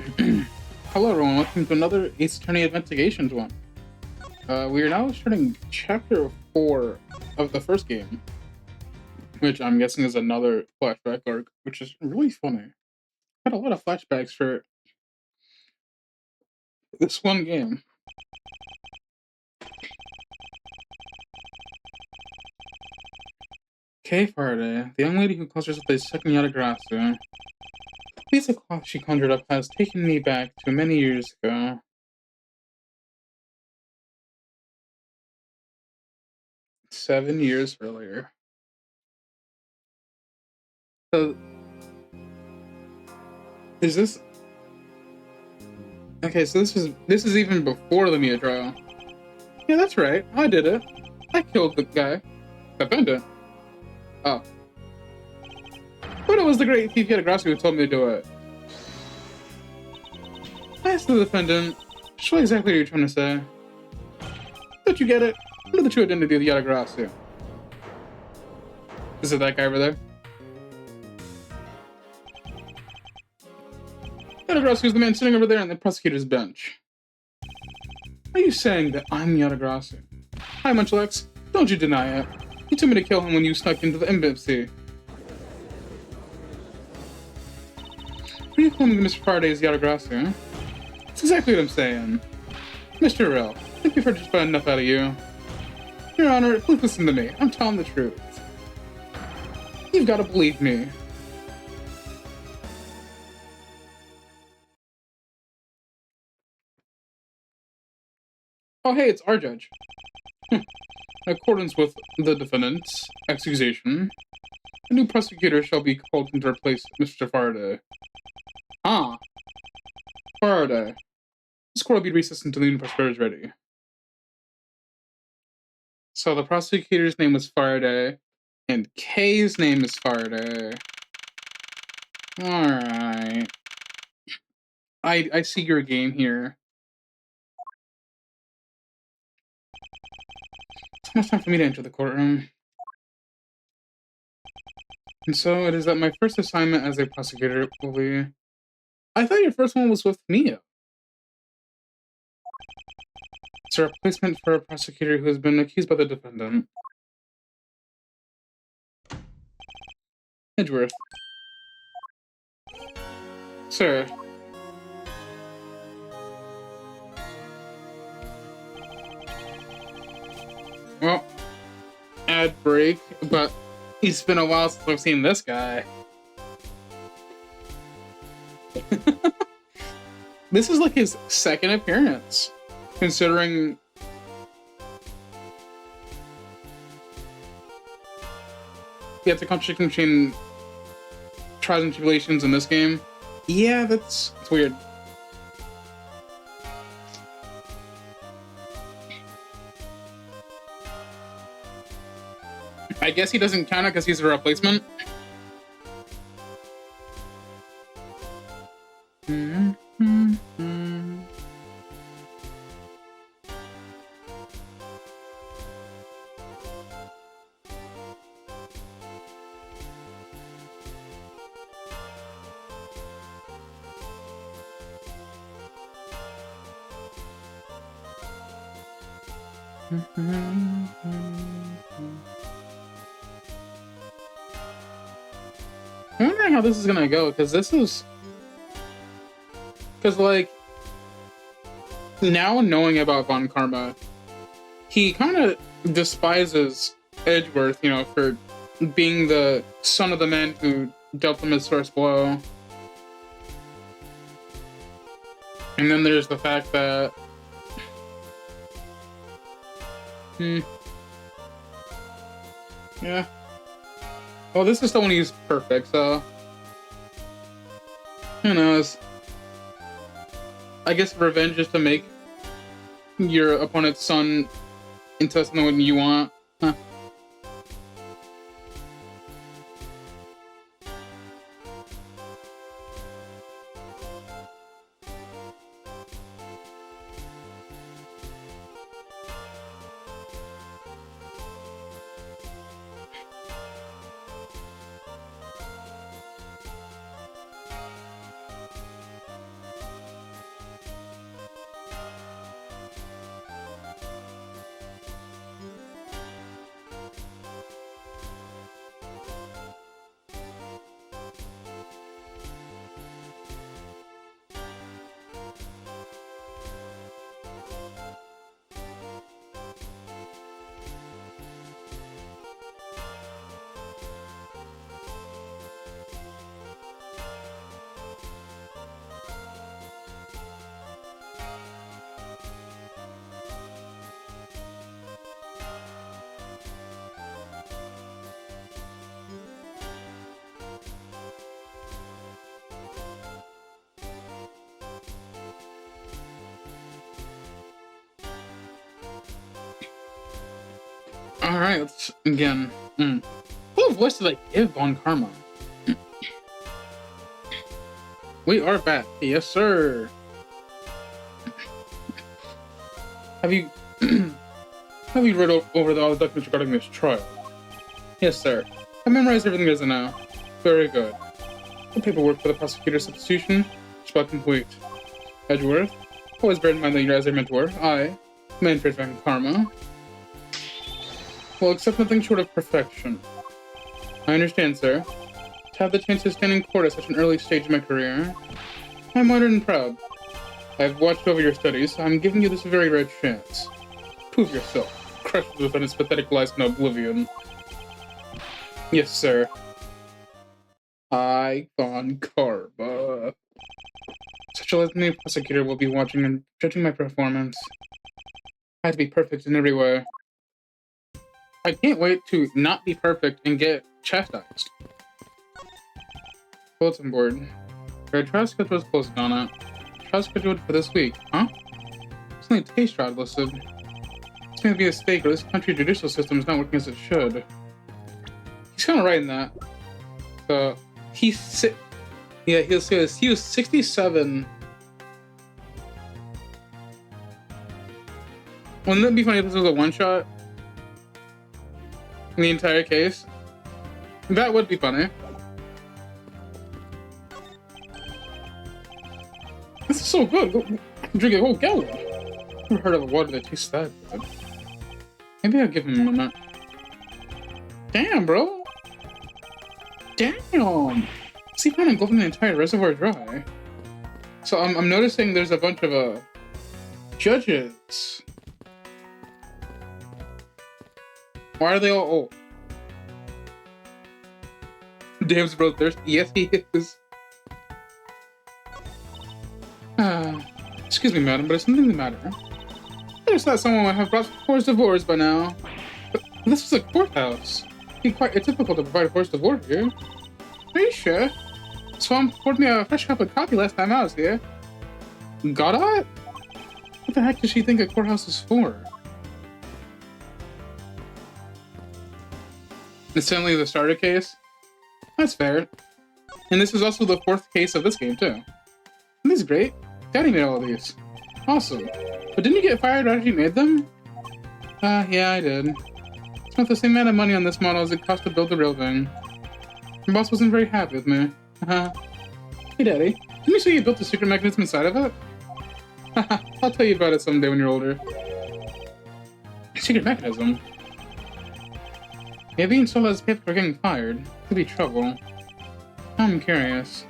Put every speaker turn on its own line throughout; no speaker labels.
Hello everyone, welcome to another Ace Attorney Investigations one. We are now starting chapter 4 of the first game, which I'm guessing is another flashback arc, which is really funny. Had a lot of flashbacks for this one game. Kay Faraday, the young lady who calls herself the second Yatagrasu. The piece of cloth she conjured up has taken me back to many years ago. "7 years earlier." So, is this... Okay, so this is even before the Mia trial. Yeah, that's right. I did it. I killed the guy. Defendant. Oh. But it was the great thief Yatagrasu who told me to do it. I asked the defendant, "What exactly are you trying to say? Don't you get it? What are the true identity of the Yatagrasu?" Is it that guy over there? Yatagrasu is the man sitting over there on the prosecutor's bench. Are you saying that I'm Yatagrasu? Hi, Munchlax. Don't you deny it. You told me to kill him when you snuck into the embassy. Are you calling Mr. Faraday's Yatagrasu, huh? That's exactly what I'm saying. Mr. Rill, I think we've heard just about enough out of you. Your Honor, please listen to me. I'm telling the truth. You've got to believe me. Oh, hey, it's our judge. In accordance with the defendant's accusation, a new prosecutor shall be called in to replace Mr. Faraday. Ah, Faraday. This court will be recessed until the new prosecutor is ready. So the prosecutor's name was Faraday, and Kay's name is Faraday. Alright. I see your game here. It's almost time for me to enter the courtroom. And so it is that my first assignment as a prosecutor will be... I thought your first one was with Mia. It's a replacement for a prosecutor who has been accused by the defendant. Edgeworth. Sir. Well, ad break, but it's been a while since I've seen this guy. This is like his second appearance, considering... Yeah, it's a contradiction between trials and tribulations in this game. Yeah, it's weird. I guess he doesn't count it because he's a replacement. I'm wondering how this is gonna go, because like, now knowing about Von Karma, he kind of despises Edgeworth, you know, for being the son of the man who dealt him his first blow. And then there's the fact that... Yeah. Well, this is the one he's perfect, so... Who knows? I guess revenge is to make your opponent's son into something you want. Huh. Alright, let's again. What voice did I give on Karma? We are back. Yes, sir. Have you read over all the documents regarding this trial? Yes, sir. I memorized everything there is now. Very good. The paperwork for the prosecutor's substitution is about complete. Edgeworth, always bear in mind that you're as a mentor. I, man trace back in Karma, will accept nothing short of perfection. I understand, sir. To have the chance to stand in court at such an early stage of my career, I'm honored and proud. I've watched over your studies. I'm giving you this very rare chance. Prove yourself. Crush within its pathetic lies in oblivion. Yes, sir. Icon Karma. Such a legendary prosecutor will be watching and judging my performance. I have to be perfect in every way. I can't wait to not be perfect and get chastised. Bulletin board. Your trial schedule is posted on it. Trial scheduled for this week, huh? It's only taste trial listed. This may be a mistake, or this country's judicial system is not working as it should. He's kind of right in that. So, he was 67. Wouldn't it be funny if this was a one-shot? In the entire case? That would be funny. This is so good. I can drink a whole gallon. I've never heard of a water that tastes that good. Maybe I'll give him a minute. Damn, bro. Damn. See, I'm engulfing the entire reservoir dry. So I'm noticing there's a bunch of judges. Why are they all old? Dave's bro thirsty. Yes, he is. Excuse me, madam, but it's something the matter. I just thought someone would have brought horse divorce by now. But this is a courthouse. It'd be quite atypical to provide horse divorce here. Are you sure? Swamp poured me a fresh cup of coffee last time I was here. Got it? What the heck does she think a courthouse is for? It's certainly the starter case. That's fair. And this is also the 4th case of this game, too. And this is great. Daddy made all of these. Awesome. But didn't you get fired after you made them? Yeah, I did. Spent the same amount of money on this model as it cost to build the real thing. My boss wasn't very happy with me. Hey, Daddy. Didn't you say you built a secret mechanism inside of it? I'll tell you about it someday when you're older. Secret mechanism? Maybe install as paper for getting fired. Could be trouble. I'm curious.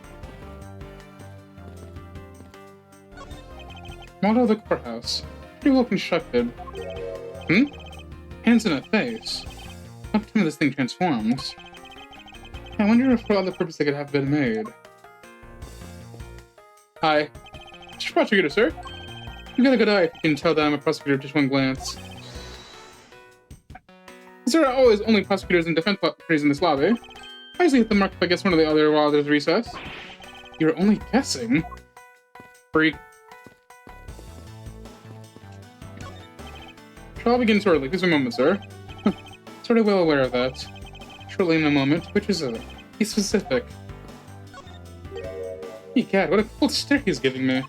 Model of the courthouse. Pretty well constructed. Hands in a face. What time this thing transforms? I wonder if for other purpose they could have been made. Hi. Mr. Prosecutor, sir. You got a good eye if you can tell that I'm a prosecutor with just one glance. There are always only prosecutors and defense attorneys in this lobby. I usually hit the mark if I guess one of the other while there's recess. You're only guessing? Freak. Trial begins shortly. Please a moment, sir. Sort of well aware of that. Shortly in a moment, which is be specific. Hey, God, what a cold stare he's giving me.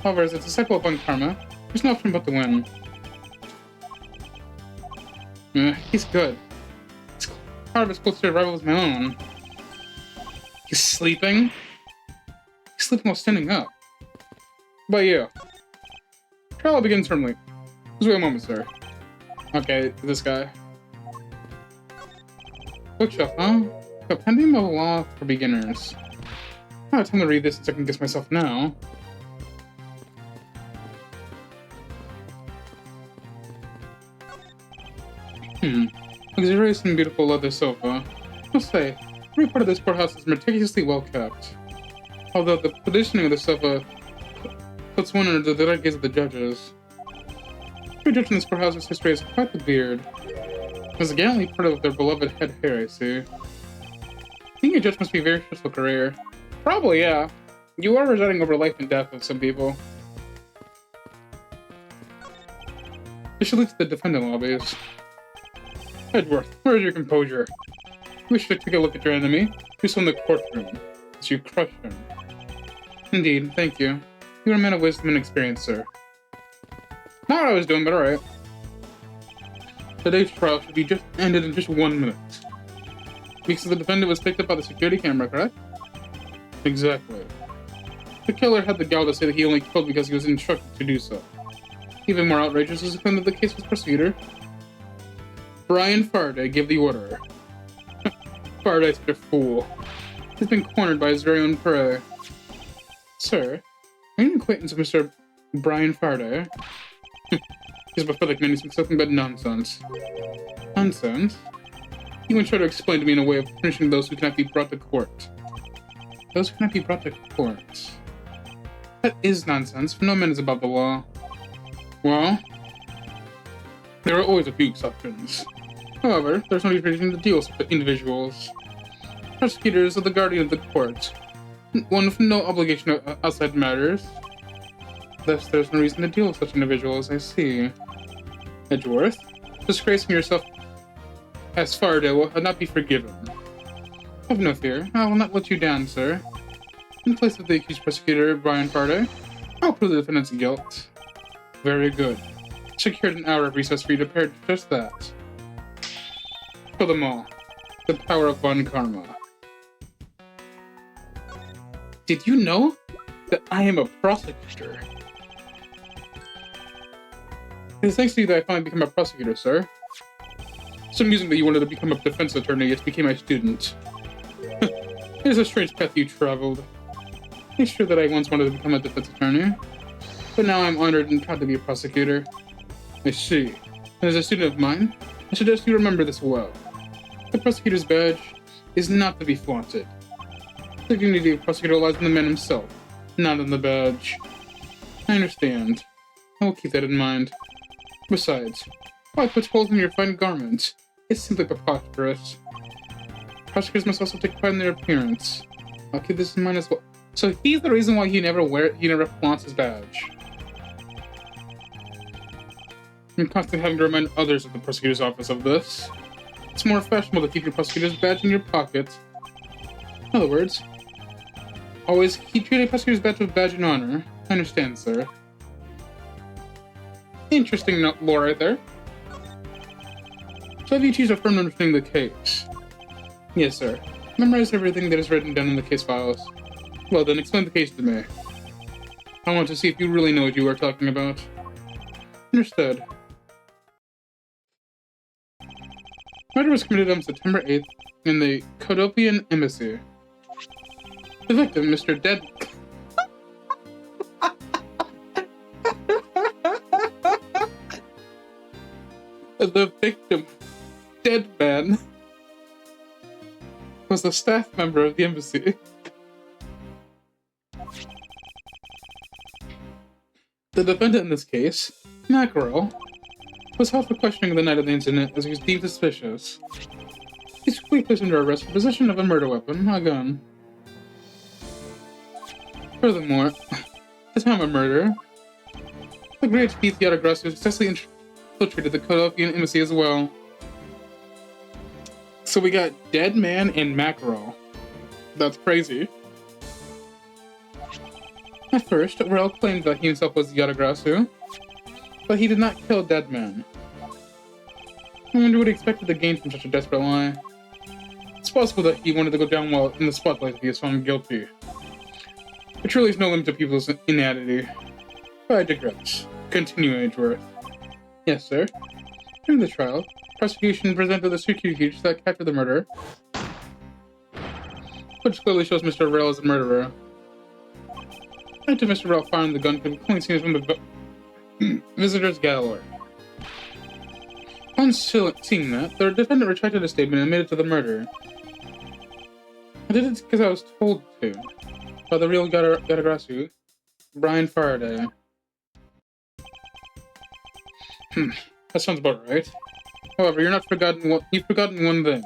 However, as a disciple upon Karma, there's no option but to win. He's good. Part of his close to a rival is my own. He's sleeping? He's sleeping while standing up. What about you? Trial begins firmly. Just wait a moment, sir. Okay, this guy. Bookshelf, huh? Compendium of Law for Beginners. I don't have time to read this and second guess myself now. Luxurious and beautiful leather sofa. I must say, every part of this courthouse is meticulously well kept. Although the positioning of the sofa puts one under the direct gaze of the judges. Every judge in this courthouse's history has quite the beard. It's gallantly part of their beloved head hair, I see. Being a judge must be a very stressful career. Probably, yeah. You are presiding over life and death of some people. This should lead to the defendant lobbies. Edgeworth, where's your composure? Wish to take a look at your enemy. Do so in the courtroom, as you crush him. Indeed, thank you. You are a man of wisdom and experience, sir. Not what I was doing, but alright. Today's trial should be just ended in just 1 minute. Because the defendant was picked up by the security camera, correct? Exactly. The killer had the gall to say that he only killed because he was instructed to do so. Even more outrageous is the claim that the case was prosecutor Brian Faraday gave the order. Faraday's such a fool. He's been cornered by his very own prey. Sir, are you an acquaintance of Mr. Brian Faraday? He's a pathetic man who speaks nothing but nonsense. Nonsense? He once tried to explain to me in a way of punishing those who cannot be brought to court. Those who cannot be brought to court. That is nonsense, for no man is above the law. Well, there are always a few exceptions. However, there's no reason to deal with individuals. Prosecutors are the guardian of the court, one with no obligation outside matters. Thus, there's no reason to deal with such individuals, I see. Edgeworth, disgracing yourself as Faraday will not be forgiven. Have no fear, I will not let you down, sir. In place of the accused prosecutor, Brian Faraday, I'll prove the defendant's guilt. Very good. Secured an hour of recess for you to prepare just that. For them all, the power of Von Karma. Did you know that I am a prosecutor? It is thanks to you that I finally became a prosecutor, sir. It's amusing that you wanted to become a defense attorney, yet became a student. It is a strange path you traveled. It's true that I once wanted to become a defense attorney, but now I'm honored and proud to be a prosecutor. I see. And as a student of mine, I suggest you remember this well. The prosecutor's badge is not to be flaunted. The dignity of the prosecutor lies in the man himself, not in the badge. I understand. I will keep that in mind. Besides, why put holes in your fine garments? It's simply preposterous. Prosecutors must also take pride in their appearance. I'll keep this in mind as well. So he's the reason why he never flaunts his badge. I'm constantly having to remind others of the prosecutor's office of this. It's more fashionable to keep your prosecutor's badge in your pocket. In other words, always keep your prosecutor's badge with badge and honor. I understand, sir. Interesting lore right there. So have you achieved a firm understanding of the case? Yes, sir. Memorize everything that is written down in the case files. Well then, explain the case to me. I want to see if you really know what you are talking about. Understood. Murder was committed on September 8th in the Codopian Embassy. The victim, Mr. Dead... The victim, Dead Man, was a staff member of the embassy. The defendant in this case, Mackerel, was held for questioning the night of the incident as he was deemed suspicious. He's quickly placed under arrest for possession of a murder weapon, a gun. Furthermore, at the time of murder, the great Keith Yadagrasu successfully infiltrated the Codopian embassy as well. So we got Dead Man and Mackerel. That's crazy. At first, Rel claimed that he himself was Yadagrasu, but he did not kill Dead Man. I wonder what he expected to gain from such a desperate lie. It's possible that he wanted to go down well in the spotlight if he is found guilty. There truly is no limit to people's inanity. But I digress. Continue, Edgeworth. Yes, sir. During the trial, prosecution presented the security footage that captured the murder, which clearly shows Mr. Rel as the murderer. After Mr. Rel firing the gun could be clearly seen from the visitor's gallery. Upon seeing that, the defendant retracted his statement and admitted to the murder. I did it because I was told to, by the real Yadagrasu, Brian Faraday. That sounds about right. However, you've forgotten one thing.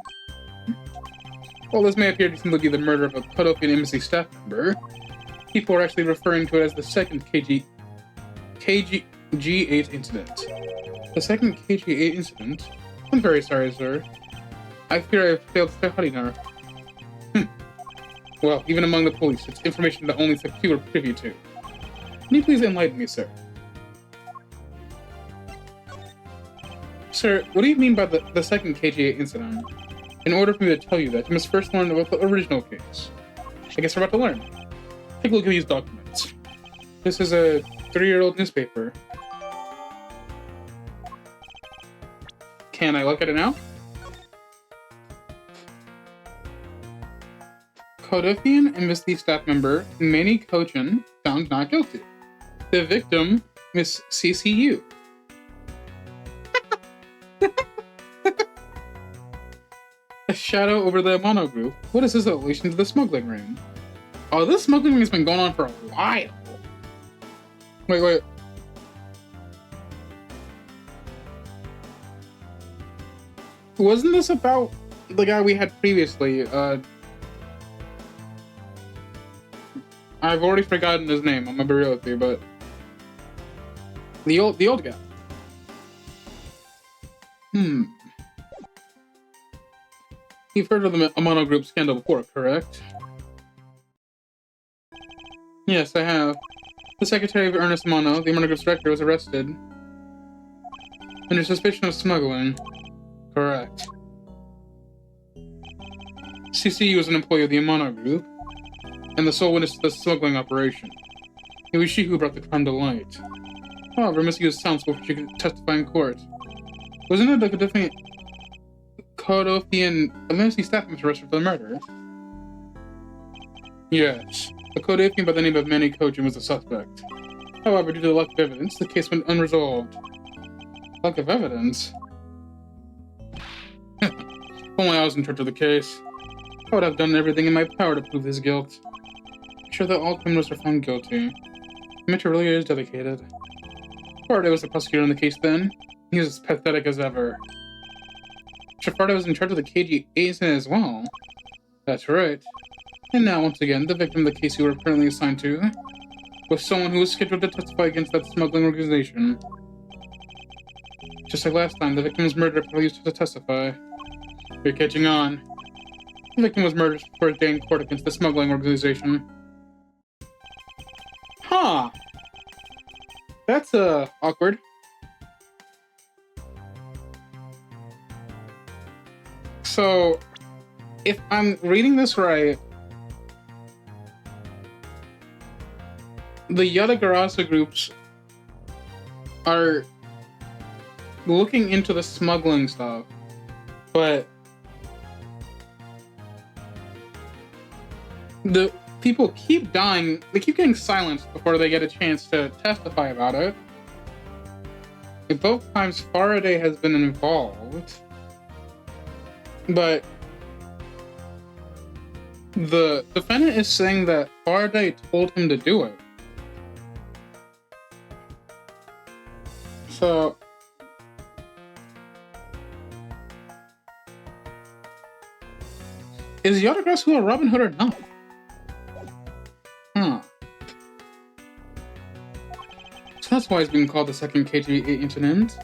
While this may appear to simply be the murder of a Codopian embassy staff member, people are actually referring to it as the second KG8 incident. The second KG8 incident I'm very sorry, sir. I fear I failed to study enough. Well, even among the police, it's information that only a few are privy to. Can you please enlighten me, sir? Sir, what do you mean by the second KGA incident? In order for me to tell you that, you must first learn about the original case. I guess we're about to learn. Take a look at these documents. This is a 3-year-old newspaper. Can I look at it now? Kodofian embassy staff member Manny Kochan found not guilty. The victim, Miss CCU. A shadow over the mono group. What is this in relation to the smuggling ring? Oh, this smuggling ring has been going on for a while. Wait. Wasn't this about the guy we had previously? I've already forgotten his name. I'm gonna be real with you, but the old guy. You've heard of the Amano Group scandal before, correct? Yes, I have. The secretary of Ernest Amano, the Amano Group's director, was arrested under suspicion of smuggling. Correct. CCU was an employee of the Amano Group, and the sole witness to the smuggling operation. It was she who brought the crime to light. However, Miss Yu's sounds before she could testify in court. Wasn't it like a different Kodofian embassy staff was arrested for the murder? Yes. A Kodofian by the name of Manny Kochan was the suspect. However, due to the lack of evidence, the case went unresolved. Lack of evidence? If only I was in charge of the case. I would have done everything in my power to prove his guilt. I'm sure that all criminals were found guilty. Mitchell really is dedicated. Faraday was the prosecutor in the case then. He was as pathetic as ever. Faraday was in charge of the KGA incident as well. That's right. And now, once again, the victim of the case you were currently assigned to was someone who was scheduled to testify against that smuggling organization. Just like last time, the victim was murdered before he used to testify. You're catching on. The victim was murdered for his day in court against the smuggling organization. Huh. That's, awkward. So, if I'm reading this right, the Yatagarasu groups are looking into the smuggling stuff, but the people keep dying, they keep getting silenced before they get a chance to testify about it. And both times Faraday has been involved, but the defendant is saying that Faraday told him to do it. So is Yatagarasu a Robin Hood or not? So that's why it's being called the second KGA incident?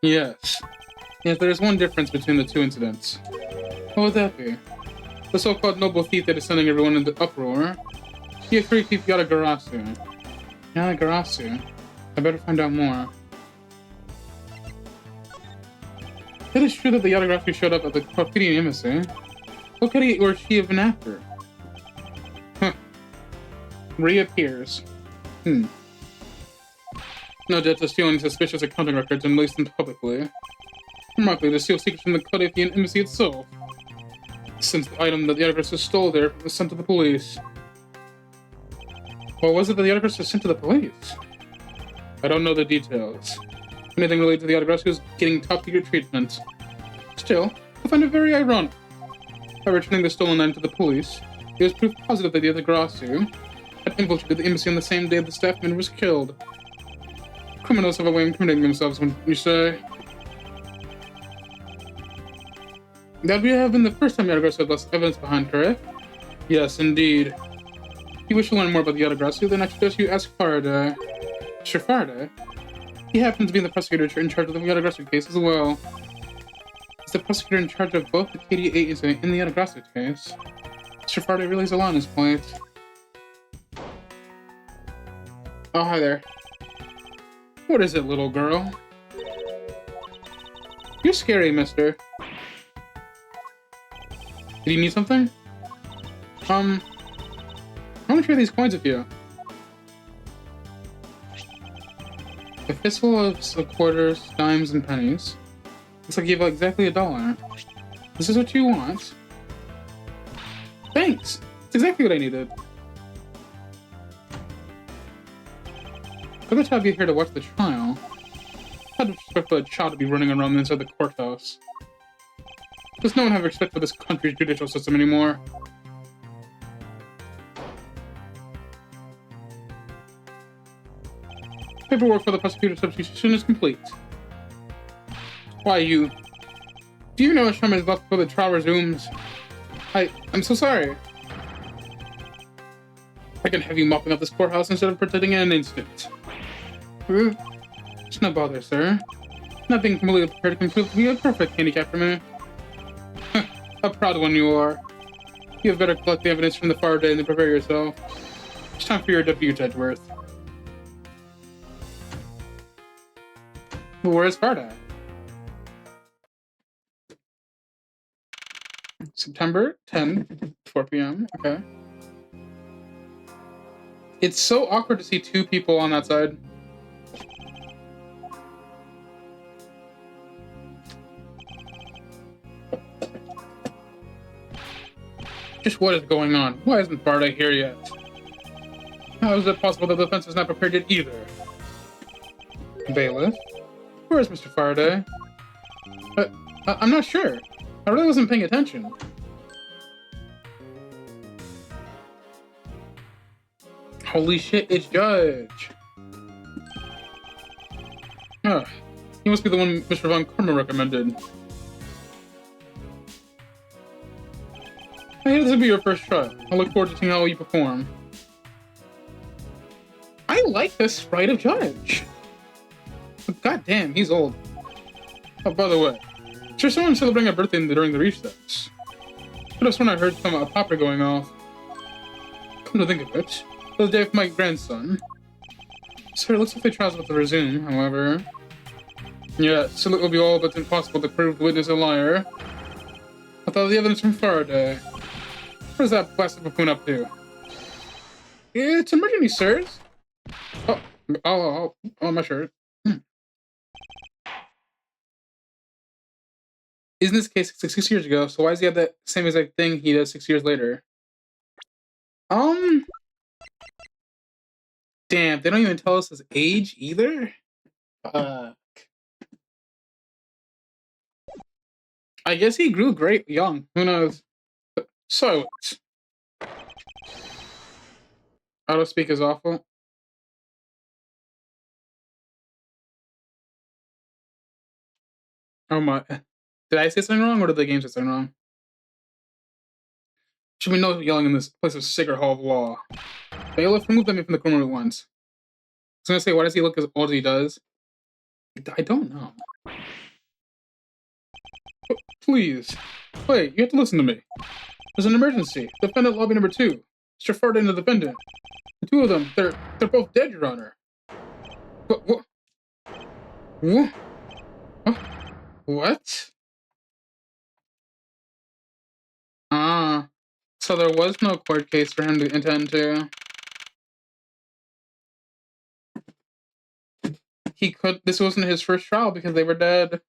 Yes. Yes, there is one difference between the two incidents. What would that be? The so-called noble thief that is sending everyone into uproar. He is free thief Yatagarasu. Yatagarasu? I better find out more. It is true that the Yatagarasu showed up at the Prosecutor embassy. What could he or she have been after? Reappears. No doubt to steal any suspicious accounting records and release them publicly. Remarkably, to steal secrets from the Kodofian embassy itself. Since the item that the Yatagarasu stole there was sent to the police. Or was it that the Yatagarasu was sent to the police? I don't know the details. Anything related to the Yatagarasu is getting top-secret treatment. Still, I find it very ironic. By returning the stolen item to the police, it was proof positive that the Yatagarasu had infiltrated the embassy on the same day the staff member was killed. Criminals have a way of incriminating themselves, when you say. That would have been the first time Yatagarasu had less evidence behind, correct? Yes, indeed. If you wish to learn more about the Yatagarasu, then I suggest you ask Faraday. Sir Faraday? He happens to be the prosecutor in charge of the Yatagarasu case as well. Is the prosecutor in charge of both the KD8 incident and the Anagrassi case? Mr. Faraday relies a lot on his plate. Oh, hi there. What is it, little girl? You're scary, mister. Did you need something? I want to share these coins with you. A fistful of quarters, dimes, and pennies. Looks like you have exactly $1. This is what you want? Thanks! It's exactly what I needed. Good job you're here to watch the trial. How disrespectful a child to be running around inside the courthouse. Does no one have respect for this country's judicial system anymore? Paperwork for the prosecutor's substitution is complete. Why, you... Do you know how much time is left before the trial resumes? I'm so sorry. I can have you mopping up this courthouse instead of pretending in an instant. It's no bother, sir. Not being completely prepared to be a perfect handicap for me. A proud one you are. You have better collect the evidence from the Faraday and then prepare yourself. It's time for your debut, Edgeworth. Where's Faraday? September 10th, 4 p.m. Okay. It's so awkward to see two people on that side. Just what is going on? Why isn't Faraday here yet? How is it possible that the defense is not prepared yet either? Bailiff? Where is Mr. Faraday? I'm not sure. I really wasn't paying attention. Holy shit, it's Judge! He must be the one Mr. Von Karma recommended. Hey, this will be your first try. I look forward to seeing how you perform. I like the sprite of Judge. But goddamn, he's old. Oh, by the way, sure someone celebrating a birthday during the recess. Could have sworn I heard a popper going off. Come to think of it, it was the day of my grandson. Sir, it looks like the trial's about to resume, however. Yes, so it will be all but impossible to prove the witness a liar. Without the evidence from Faraday. What is that blasted buffoon up to? It's emergency, sirs. Oh, my shirt. Isn't this case 6 years ago? So why does he have that same exact thing he does 6 years later? Damn, they don't even tell us his age either? Fuck. I guess he grew great young. Who knows? Silence. Auto speak is awful. Oh my. Did I say something wrong or did the game say something wrong? Should be no yelling in this place of sacred hall of law. Bailiff, remove them from the corner at once. I was gonna say, why does he look as old as he does? I don't know. But please. Wait, you have to listen to me. There's an emergency. Defendant lobby number 2. Mr. Faraday and the defendant. The two of them, they're both dead, Your Honor. What? What? So there was no court case for him to attend to. This wasn't his first trial because they were dead.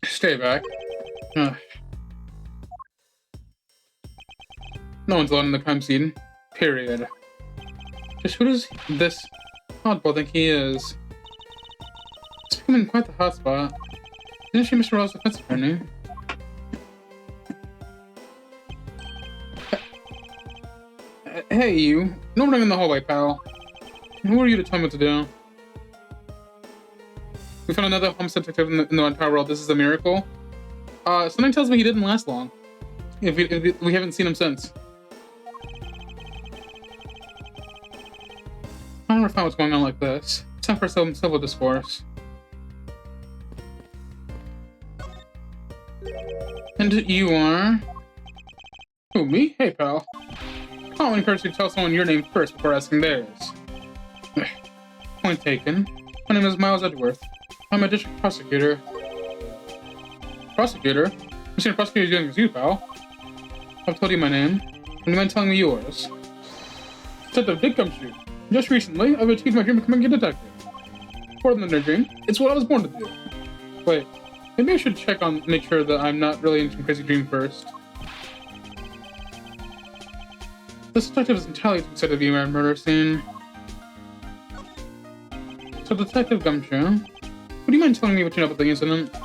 Stay back. No one's allowed in the crime scene. Period. Just who does this oddball think he is? It's becoming quite the hotspot. Isn't she Mr. Rose's defense attorney? Hey, you. No running in the hallway, pal. Who are you to tell me what to do? We found another homicide detective in the entire world. This is a miracle. Something tells me he didn't last long. If we haven't seen him since. I don't thought what's going on like this. It's time for some civil discourse. And you are... Who, me? Hey, pal. I would encourage you to tell someone your name first before asking theirs. Point taken. My name is Miles Edgeworth. I'm a district prosecutor. Prosecutor? I'm seeing a prosecutor as young as you, pal. I've told you my name. Would you mind telling me yours? Detective Dick Gumshoe. Just recently, I've achieved my dream of becoming a detective. More than a dream, it's what I was born to do. Wait, maybe I should make sure that I'm not really into some crazy dream first. This detective is entirely too excited to be at a murder scene. So, Detective Gumshoe, would you mind telling me what you know about the incident?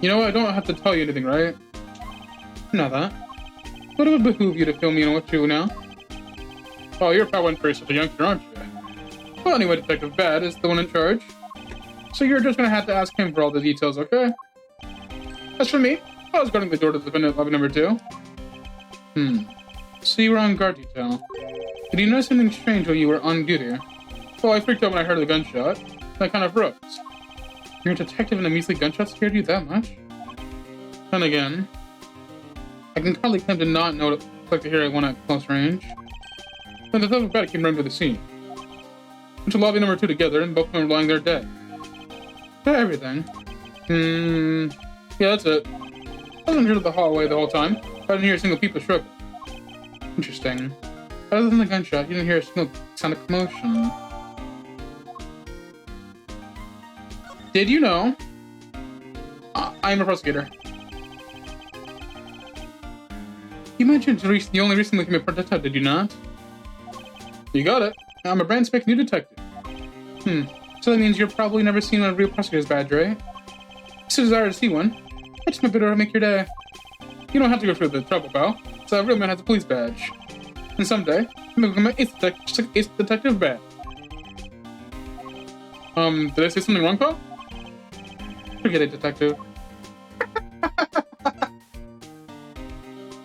You know, I don't have to tell you anything, right? You know that. But it would behoove you to fill me in what you know. Oh, your pal went for such a youngster, aren't you? Well, anyway, Detective Bad is the one in charge. So you're just gonna have to ask him for all the details, okay? As for me, I was guarding the door to the defendant lobby number 2. So you were on guard detail. Did you notice anything strange while you were on duty? Well, I freaked out when I heard the gunshot. I kind of froze. You're a detective and a measly gunshot scared you that much? Then again, I can hardly claim to not know what it's like to hear one at close range. Then the Detective Bad came running to the scene. Went to lobby number 2 together, and both of them were lying there dead. Everything. Yeah, that's it. I wasn't here to the hallway the whole time. I didn't hear a single peep of struggle. Interesting. Other than the gunshot, you didn't hear a single sound of commotion. Did you know? I'm a prosecutor. You mentioned you only recently became a detective, did you not? You got it. I'm a brand spanking new detective. So that means you've probably never seen a real prosecutor's badge, right? It's a desire to see one. I just might be able to make your day. You don't have to go through the trouble, pal. So a real man has a police badge. And someday, I'm gonna become an ace detective badge. Did I say something wrong, pal? Forget it, detective.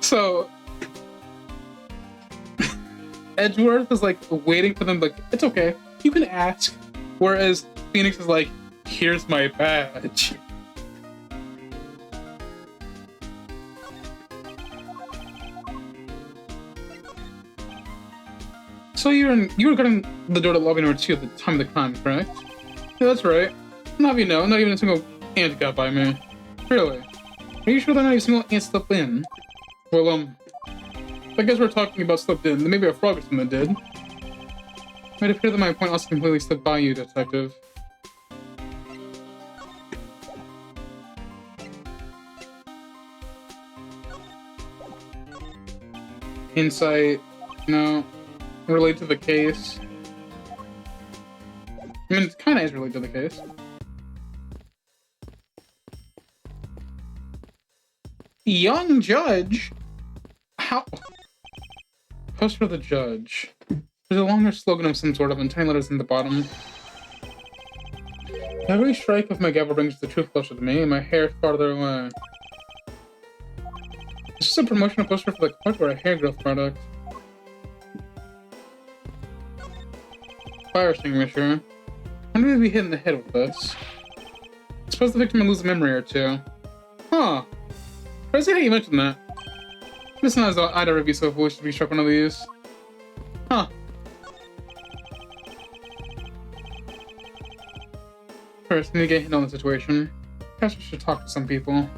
So, Edgeworth is like waiting for them, like, it's okay, you can ask. Whereas Phoenix is like, here's my badge. So you were guarding the door to lobby number 2 at the time of the crime, correct? Yeah, that's right. Not you know, not even a single ant got by me. Really? Are you sure that not even a single ant slipped in? Well, I guess we're talking about slipped in. Then maybe a frog or something did. It might appear that my point also completely slipped by you, detective. Insight, no. Related to the case. I mean, it kind of is related to the case. Young judge? How? Post for the judge. There's a longer slogan of some sort of, and tiny letters in the bottom. Every strike of my gavel brings the truth closer to me, and my hair farther away. Is this a promotional poster for the court or a hair growth product? Fire extinguisher. When did we be hit in the head with this? I suppose the victim may lose a memory or two. Huh. Crazy how you mentioned that. It's not as though I'd ever be so foolish to be struck one of these. Huh. First, I need to get hit on the situation. Perhaps we should talk to some people.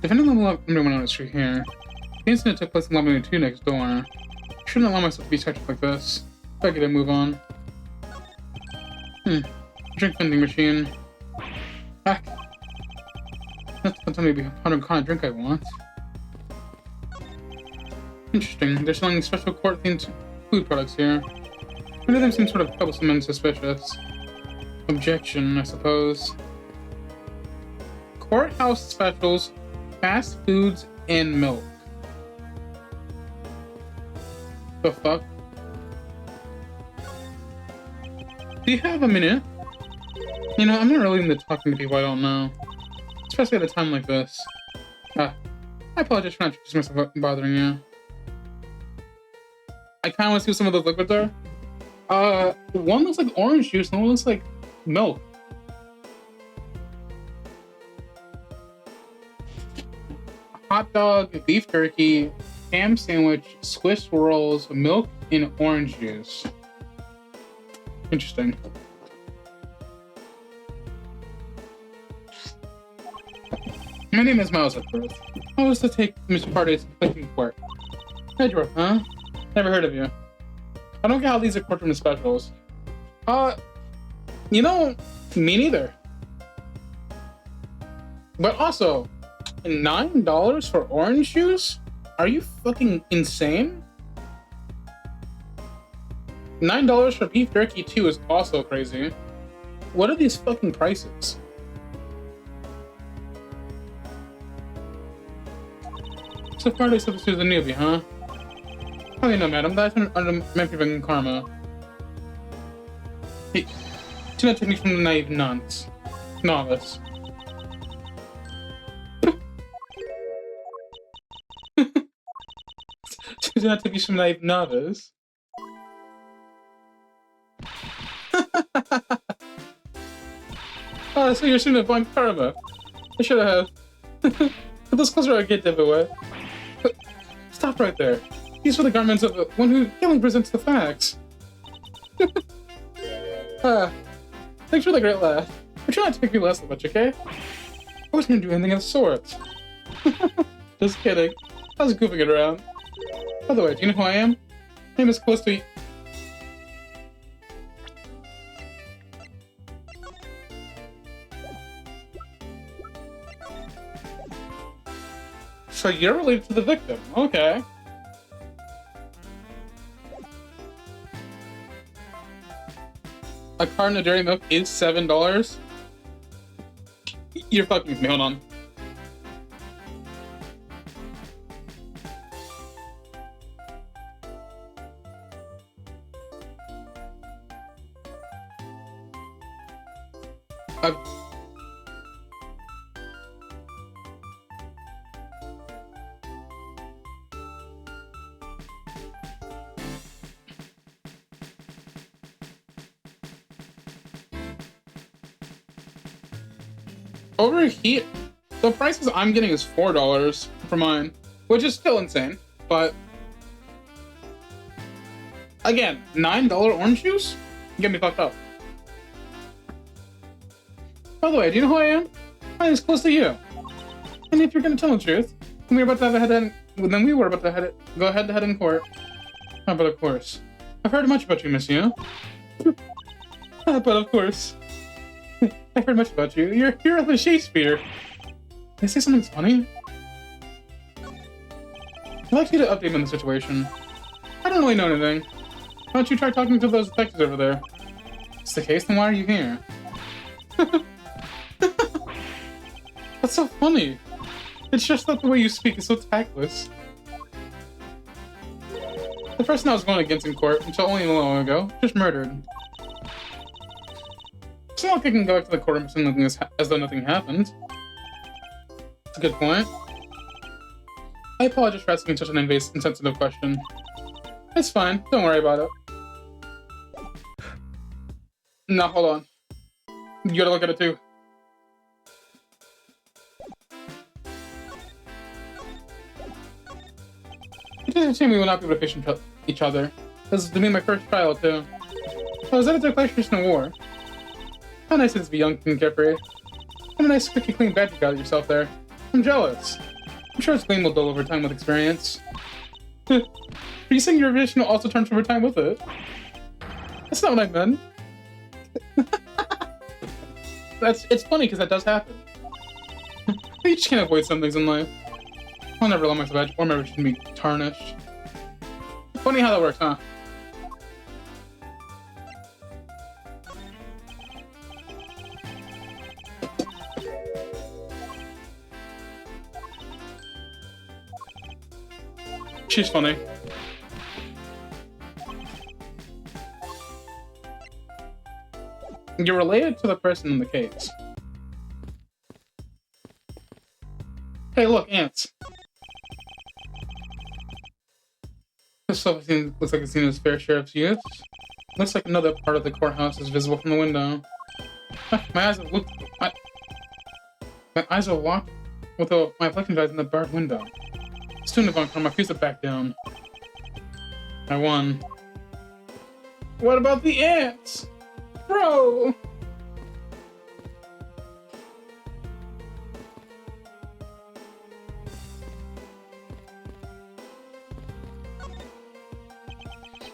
Defending level number 1 on street here. The incident took place in level 2 next door. I shouldn't allow myself to be touched like this. I gotta move on. Drink vending machine. Back. That's tell me what kind of drink I want. Interesting. They're selling special court-themed food products here. None of them seem sort of troublesome and suspicious. Objection, I suppose. Courthouse specials, fast foods, and milk. The fuck? Do you have a minute? You know, I'm not really into talking to people I don't know. Especially at a time like this. I apologize for not introducing myself and bothering you. I kinda wanna see what some of those liquids are. One looks like orange juice, and one looks like milk. Hot dog, beef jerky, ham sandwich, Swiss rolls, milk, and orange juice. Interesting. My name is Miles Edgeworth. I was to take Mr. Faraday to court. Edgeworth, huh? Never heard of you. I don't get how these are courtroom specials. You know, me neither. But also, $9 for orange juice? Are you fucking insane? $9 for beef jerky too is also crazy. What are these fucking prices? So Friday substitute the newbie, huh? How do you know, madam? That's under Memphis karma. Hey, do not take me from the naive nuns. Novice. Do not take me from the naive novice. Oh, so you're shooting a blind karma. I should have. But those clothes are a good giveaway. Stop right there. These are the garments of the one who only presents the facts. Thanks for the great laugh. But try not to make me laugh so much, okay? I wasn't gonna do anything of the sort. Just kidding. I was goofing it around. By the way, do you know who I am? My name is close to... So you're related to the victim, okay. A carton of dairy milk is $7? You're fucking with me, hold on. Over here, the prices I'm getting is $4 for mine, which is still insane, but again, $9 orange juice? Get me fucked up. By the way, do you know who I am? My name is close to you. And if you're gonna tell the truth, then we were about to go head to head in court. Oh, but of course. I've heard much about you, monsieur. But of course. I've heard much about you. You're here at the Shakespeare. Did I say something funny? I'd like you to update me on the situation. I don't really know anything. Why don't you try talking to those detectives over there? If it's the case, then why are you here? That's so funny. It's just that the way you speak is so tactless. The person I was going against in court, until only a little while ago, just murdered. It's not like I can go back to the courtroom as though nothing happened. That's a good point. I apologize for asking such an insensitive question. It's fine, don't worry about it. No, hold on. You gotta look at it too. It doesn't seem we will not be able to face each other. This is to be my first trial too. I was at a declaration of war. How nice it is to be young and carefree. What a nice, quick, clean badge you got yourself there. I'm jealous. I'm sure its gleam will dull over time with experience. Are you saying your vision also turns over time with it? That's not what I meant. It's funny because that does happen. You just can't avoid some things in life. I'll never allow myself or my vision to be tarnished. Funny how that works, huh? She's funny. You're related to the person in the case. Hey, look, ants. This stuff looks like it's seen its fair share of use. Looks like another part of the courthouse is visible from the window. My eyes have looked. My eyes are locked with my reflection eyes in the barred window. Student von Karma, refused to back down. I won. What about the ants? Bro!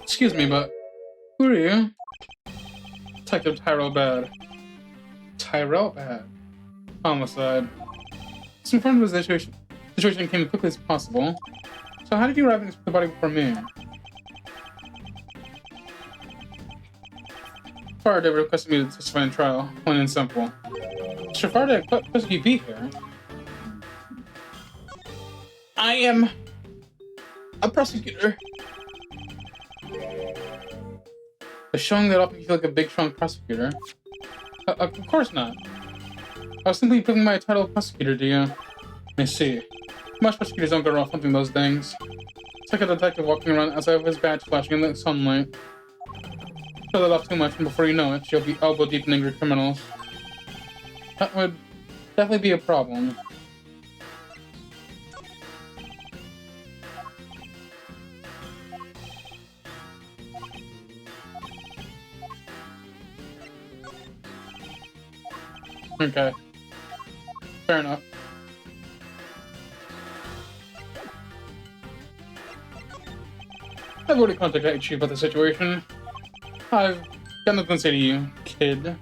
Excuse me, but who are you? Detective Tyrell Bad. Tyrell Bad. Homicide. This informed of the situation came as quickly as possible. So how did you arrive at the body before me? Faraday requested me to testify in trial, plain and simple. Mr. Faraday, what should you be here? I am a prosecutor. But showing that off makes you feel like a big, strong prosecutor. Of course not. I was simply picking my title of prosecutor, do you? I see. Most prosecutors don't go around flipping those things. It's like a detective walking around outside with his badge flashing in the sunlight. Show that off too much, and before you know it, you'll be elbow deep in angry criminals. That would definitely be a problem. Okay. Fair enough. I've already contacted you about the situation. I've got nothing to say to you, kid.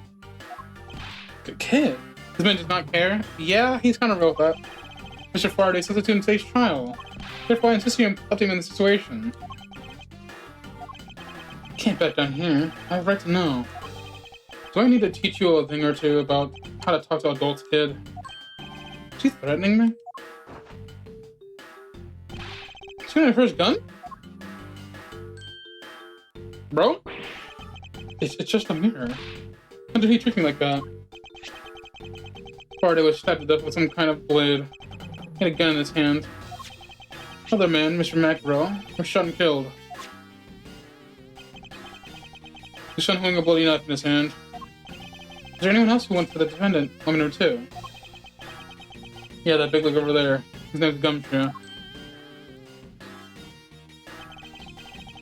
Kid? This man does not care? Yeah, he's kind of real with that. Mr. Faraday says it's in today's trial. Therefore, I insist you update me on the situation. Can't back down here. I have a right to know. Do I need to teach you a thing or two about how to talk to adults, kid? Is he threatening me? Is he my first gun? Bro? It's just a mirror. How did he treat me like that? Faraday was stabbed to death with some kind of blade. He had a gun in his hand. Other man, Mr. McGraw, was shot and killed. His son holding a bloody knife in his hand. Is there anyone else who went for the defendant? Let me know too. Yeah, that big look over there. His name's Gumshoe.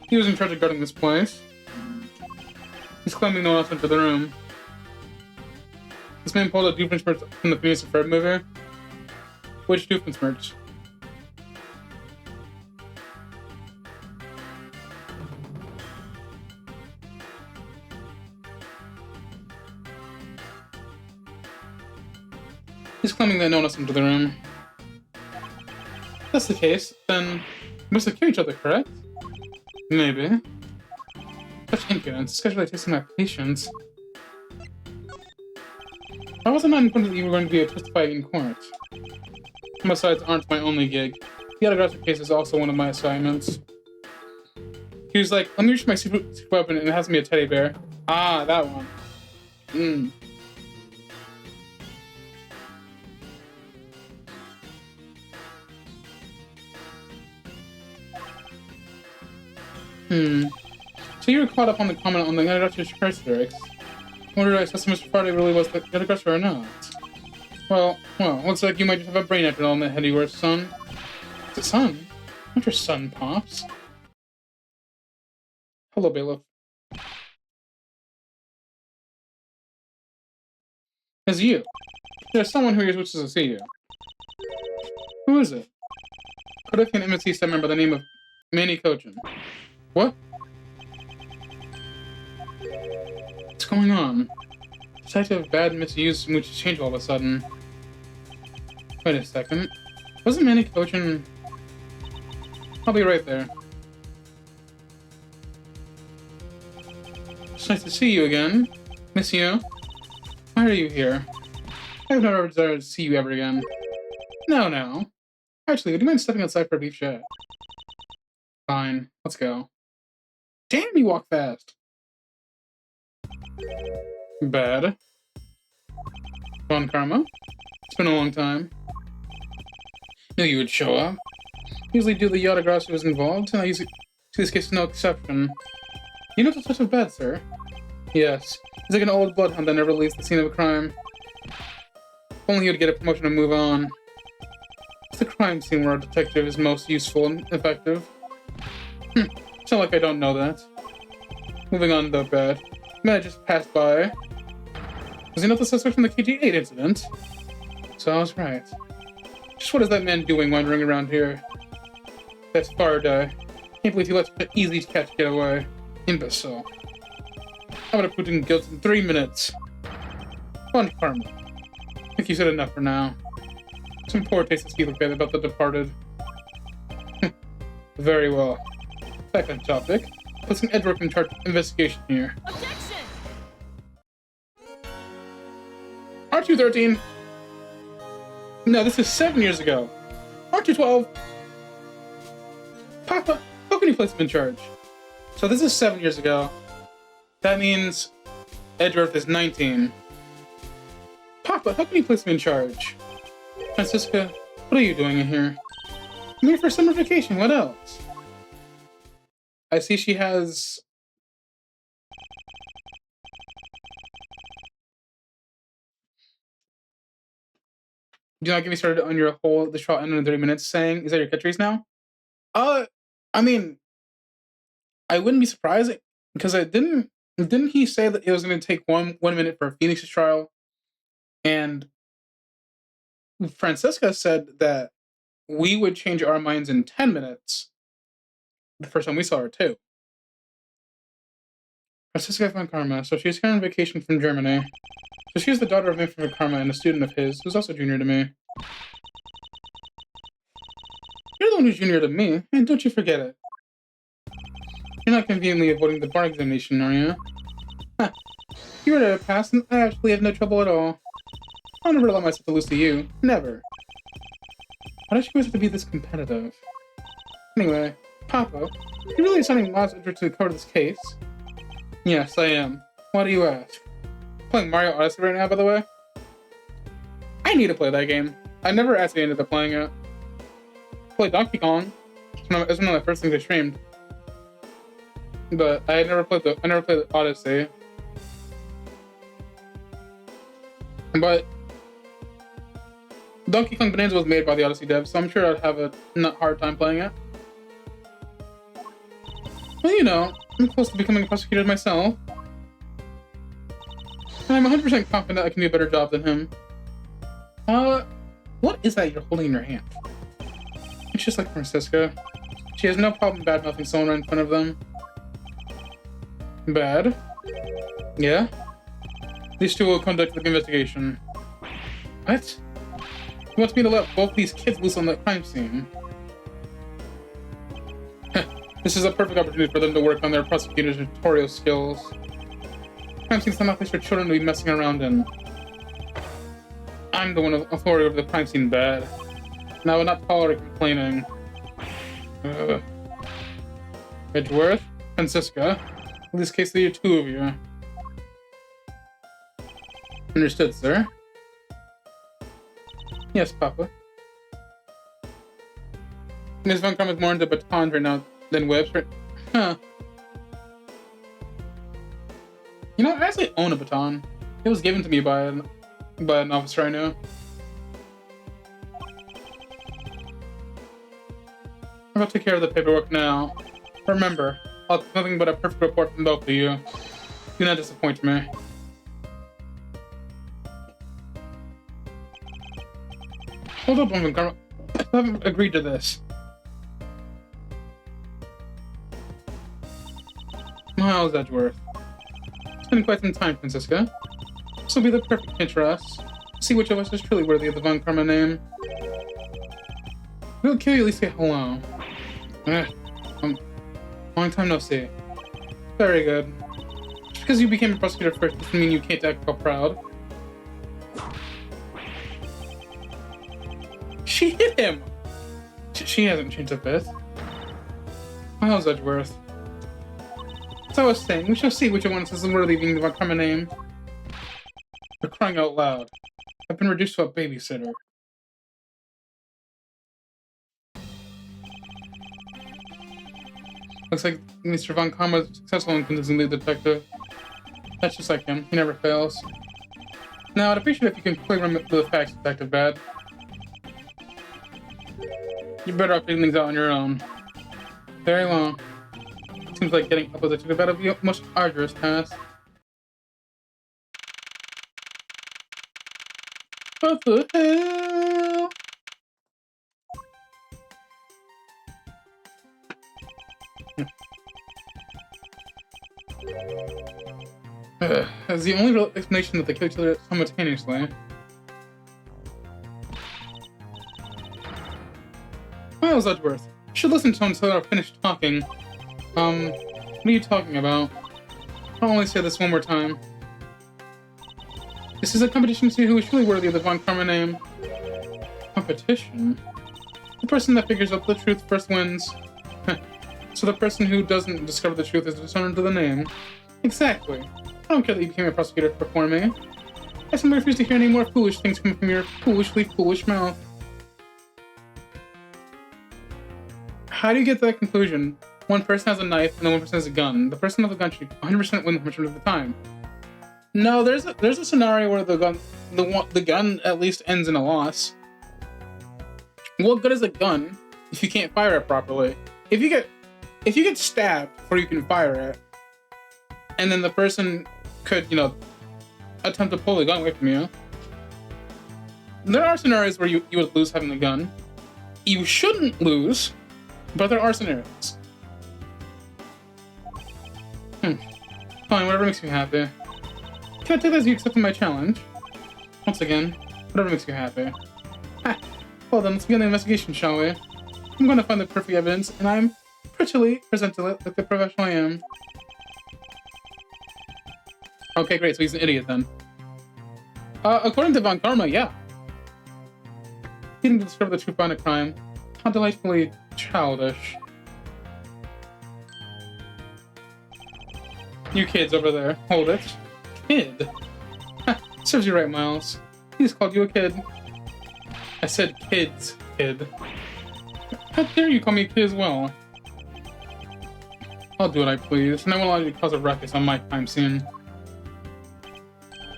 He was in charge of guarding this place. He's claiming no one else entered the room. This man pulled a Doofenshmirtz from the Phineas and Ferb movie. Which Doofenshmirtz? He's claiming that no one else entered the room. If that's the case, then we must have killed each other, correct? Maybe. Such impudence, especially tasting my patience. Why was I not informed that you were going to be testified in court? Homicides aren't my only gig. The autographic case is also one of my assignments. He was like, let me reach my secret weapon and it has me a teddy bear. Ah, that one. So you were caught up on the comment on the aggressive curse lyrics. I wondered if Mr. Faraday really was the aggressor or not. Well, looks like you might just have a brain after all in the head of yours, son. Is it son? Not your son, Pops. Hello, bailiff. It's you. There's someone who wishes to see you. Who is it? Cardiff MSC staff member by the name of Manny Cochin. What? What's going on? Detective bad misuse mood changed all of a sudden. Wait a second. Wasn't Manny Cochin... I'll be right there. It's nice to see you again. Miss you. Why are you here? I have no desire to see you ever again. No. Actually, would you mind stepping outside for a brief chat? Fine. Let's go. Damn, you walk fast. Bad. Von Karma? It's been a long time. Knew you would show up. Usually do the autographs who was involved, and I usually... To this case, no exception. You know the touch of bad, sir? Yes. He's like an old bloodhound that never leaves the scene of a crime. If only he would get a promotion and move on. It's the crime scene where a detective is most useful and effective. It's not like I don't know that. Moving on, though, bad. Man, I just passed by. Was he not the suspect from the KG8 incident? So I was right. Just what is that man doing wandering around here? That's Faraday. Can't believe he lets an easy catch get away. Imbecile. I would have put in guilt in 3 minutes. Fun karma. I think you said enough for now. Some poor taste to speak like that about the departed. Very well. Back on topic. Placing Edgeworth in charge of investigation here.
Objection!
Aren't you 13? No, this is 7 years ago. Aren't you 12? Papa, how can you place him in charge? So this is 7 years ago. That means Edgeworth is 19. Papa, how can you place him in charge? Francisca, what are you doing in here? I'm here for summer vacation, what else? I see she has... Do not get me started on your whole the trial ended in 30 minutes saying, is that your catchphrase now? I mean, I wouldn't be surprised because didn't he say that it was going to take one minute for Phoenix's trial? And Francisca said that we would change our minds in 10 minutes. The first time we saw her, too. Francisca von Karma, so she's here on vacation from Germany. So she's the daughter of Infant von Karma and a student of his, who's also junior to me. You're the one who's junior to me, and don't you forget it. You're not conveniently avoiding the bar examination, are you? Huh. You were to pass, and I actually have no trouble at all. I'll never allow myself to lose to you. Never. Why does she always have to be this competitive? Anyway, Papa, you're really assigning Miles Edgeworth to cover this case? Yes, I am. Why do you ask? Playing Mario Odyssey right now, by the way? I need to play that game. I never actually ended up playing it. Play Donkey Kong. It's one of the first things I streamed. But I never played the Odyssey. But Donkey Kong Bonanza was made by the Odyssey devs, so I'm sure I'd have a not hard time playing it. Well, you know, I'm close to becoming a prosecutor myself. And I'm 100% confident I can do a better job than him. What is that you're holding in your hand? It's just like Francisca. She has no problem bad-mouthing someone right in front of them. Bad? Yeah? These two will conduct the investigation. What? He wants me to let both these kids loose on the crime scene. This is a perfect opportunity for them to work on their prosecutor's tutorial skills. Crime scene's not a place for children to be messing around in. I'm the one with authority over the crime scene, bad. And I would not tolerate complaining. Edgeworth, Francisca. In this case, there are two of you. Understood, sir. Yes, Papa. Ms. Von Kram is more into batons right now than whips, right? Huh. You know, I actually own a baton. It was given to me by an officer I knew. I'm about to take care of the paperwork now. Remember, I'll have nothing but a perfect report from both of you. Do not disappoint me. Hold up, Von Kram. I haven't agreed to this. Miles Edgeworth. It's been quite some time, Francisca. This will be the perfect hint for us. See which of us is truly worthy of the Von Karma name. We'll kill you, at least say hello. Long time no see. Very good. Just because you became a prosecutor first doesn't mean you can't act all proud. She hit him! She hasn't changed a bit. Miles Edgeworth. As I was saying, we shall see which one is worthy of being the Von Karma name. For crying out loud. I've been reduced to a babysitter. Looks like Mr. Von Karma is successful in convincing the detective. That's just like him. He never fails. Now, I'd appreciate if you can quickly remember the facts, Detective Bad. You're better off figuring things out on your own. Very well. Seems like getting up with Detective Bad would be a most arduous task. What the hell? That's the only real explanation that they kill each other simultaneously. Miles Edgeworth, you should listen to him until they're finished talking. What are you talking about? I'll only say this one more time. This is a competition to see who is truly worthy of the Von Karma name. Competition? The person that figures out the truth first wins. So the person who doesn't discover the truth is determined to the name. Exactly. I don't care that you became a prosecutor before me. I simply refuse to hear any more foolish things coming from your foolishly foolish mouth. How do you get to that conclusion? One person has a knife and then one person has a gun. The person with the gun should 100% win the majority of the time. No, there's a scenario where the gun at least ends in a loss. What good is a gun if you can't fire it properly? If you get stabbed before you can fire it, and then the person could, attempt to pull the gun away from you. There are scenarios where you would lose having the gun. You shouldn't lose, but there are scenarios. Fine, whatever makes you happy. Can I take that as you accepted my challenge? Once again, whatever makes you happy. Well then, let's begin the investigation, shall we? I'm going to find the perfect evidence, and I'm prettily presenting it like the professional I am. Okay, great, so he's an idiot then. According to Von Karma, yeah. He didn't discover the truth behind a crime. How delightfully childish. You kids over there, hold it. Kid? Serves you right, Miles. He just called you a kid. I said kids, kid. How dare you call me a kid as well? I'll do what I please, and I won't allow you to cause a ruckus on my crime scene.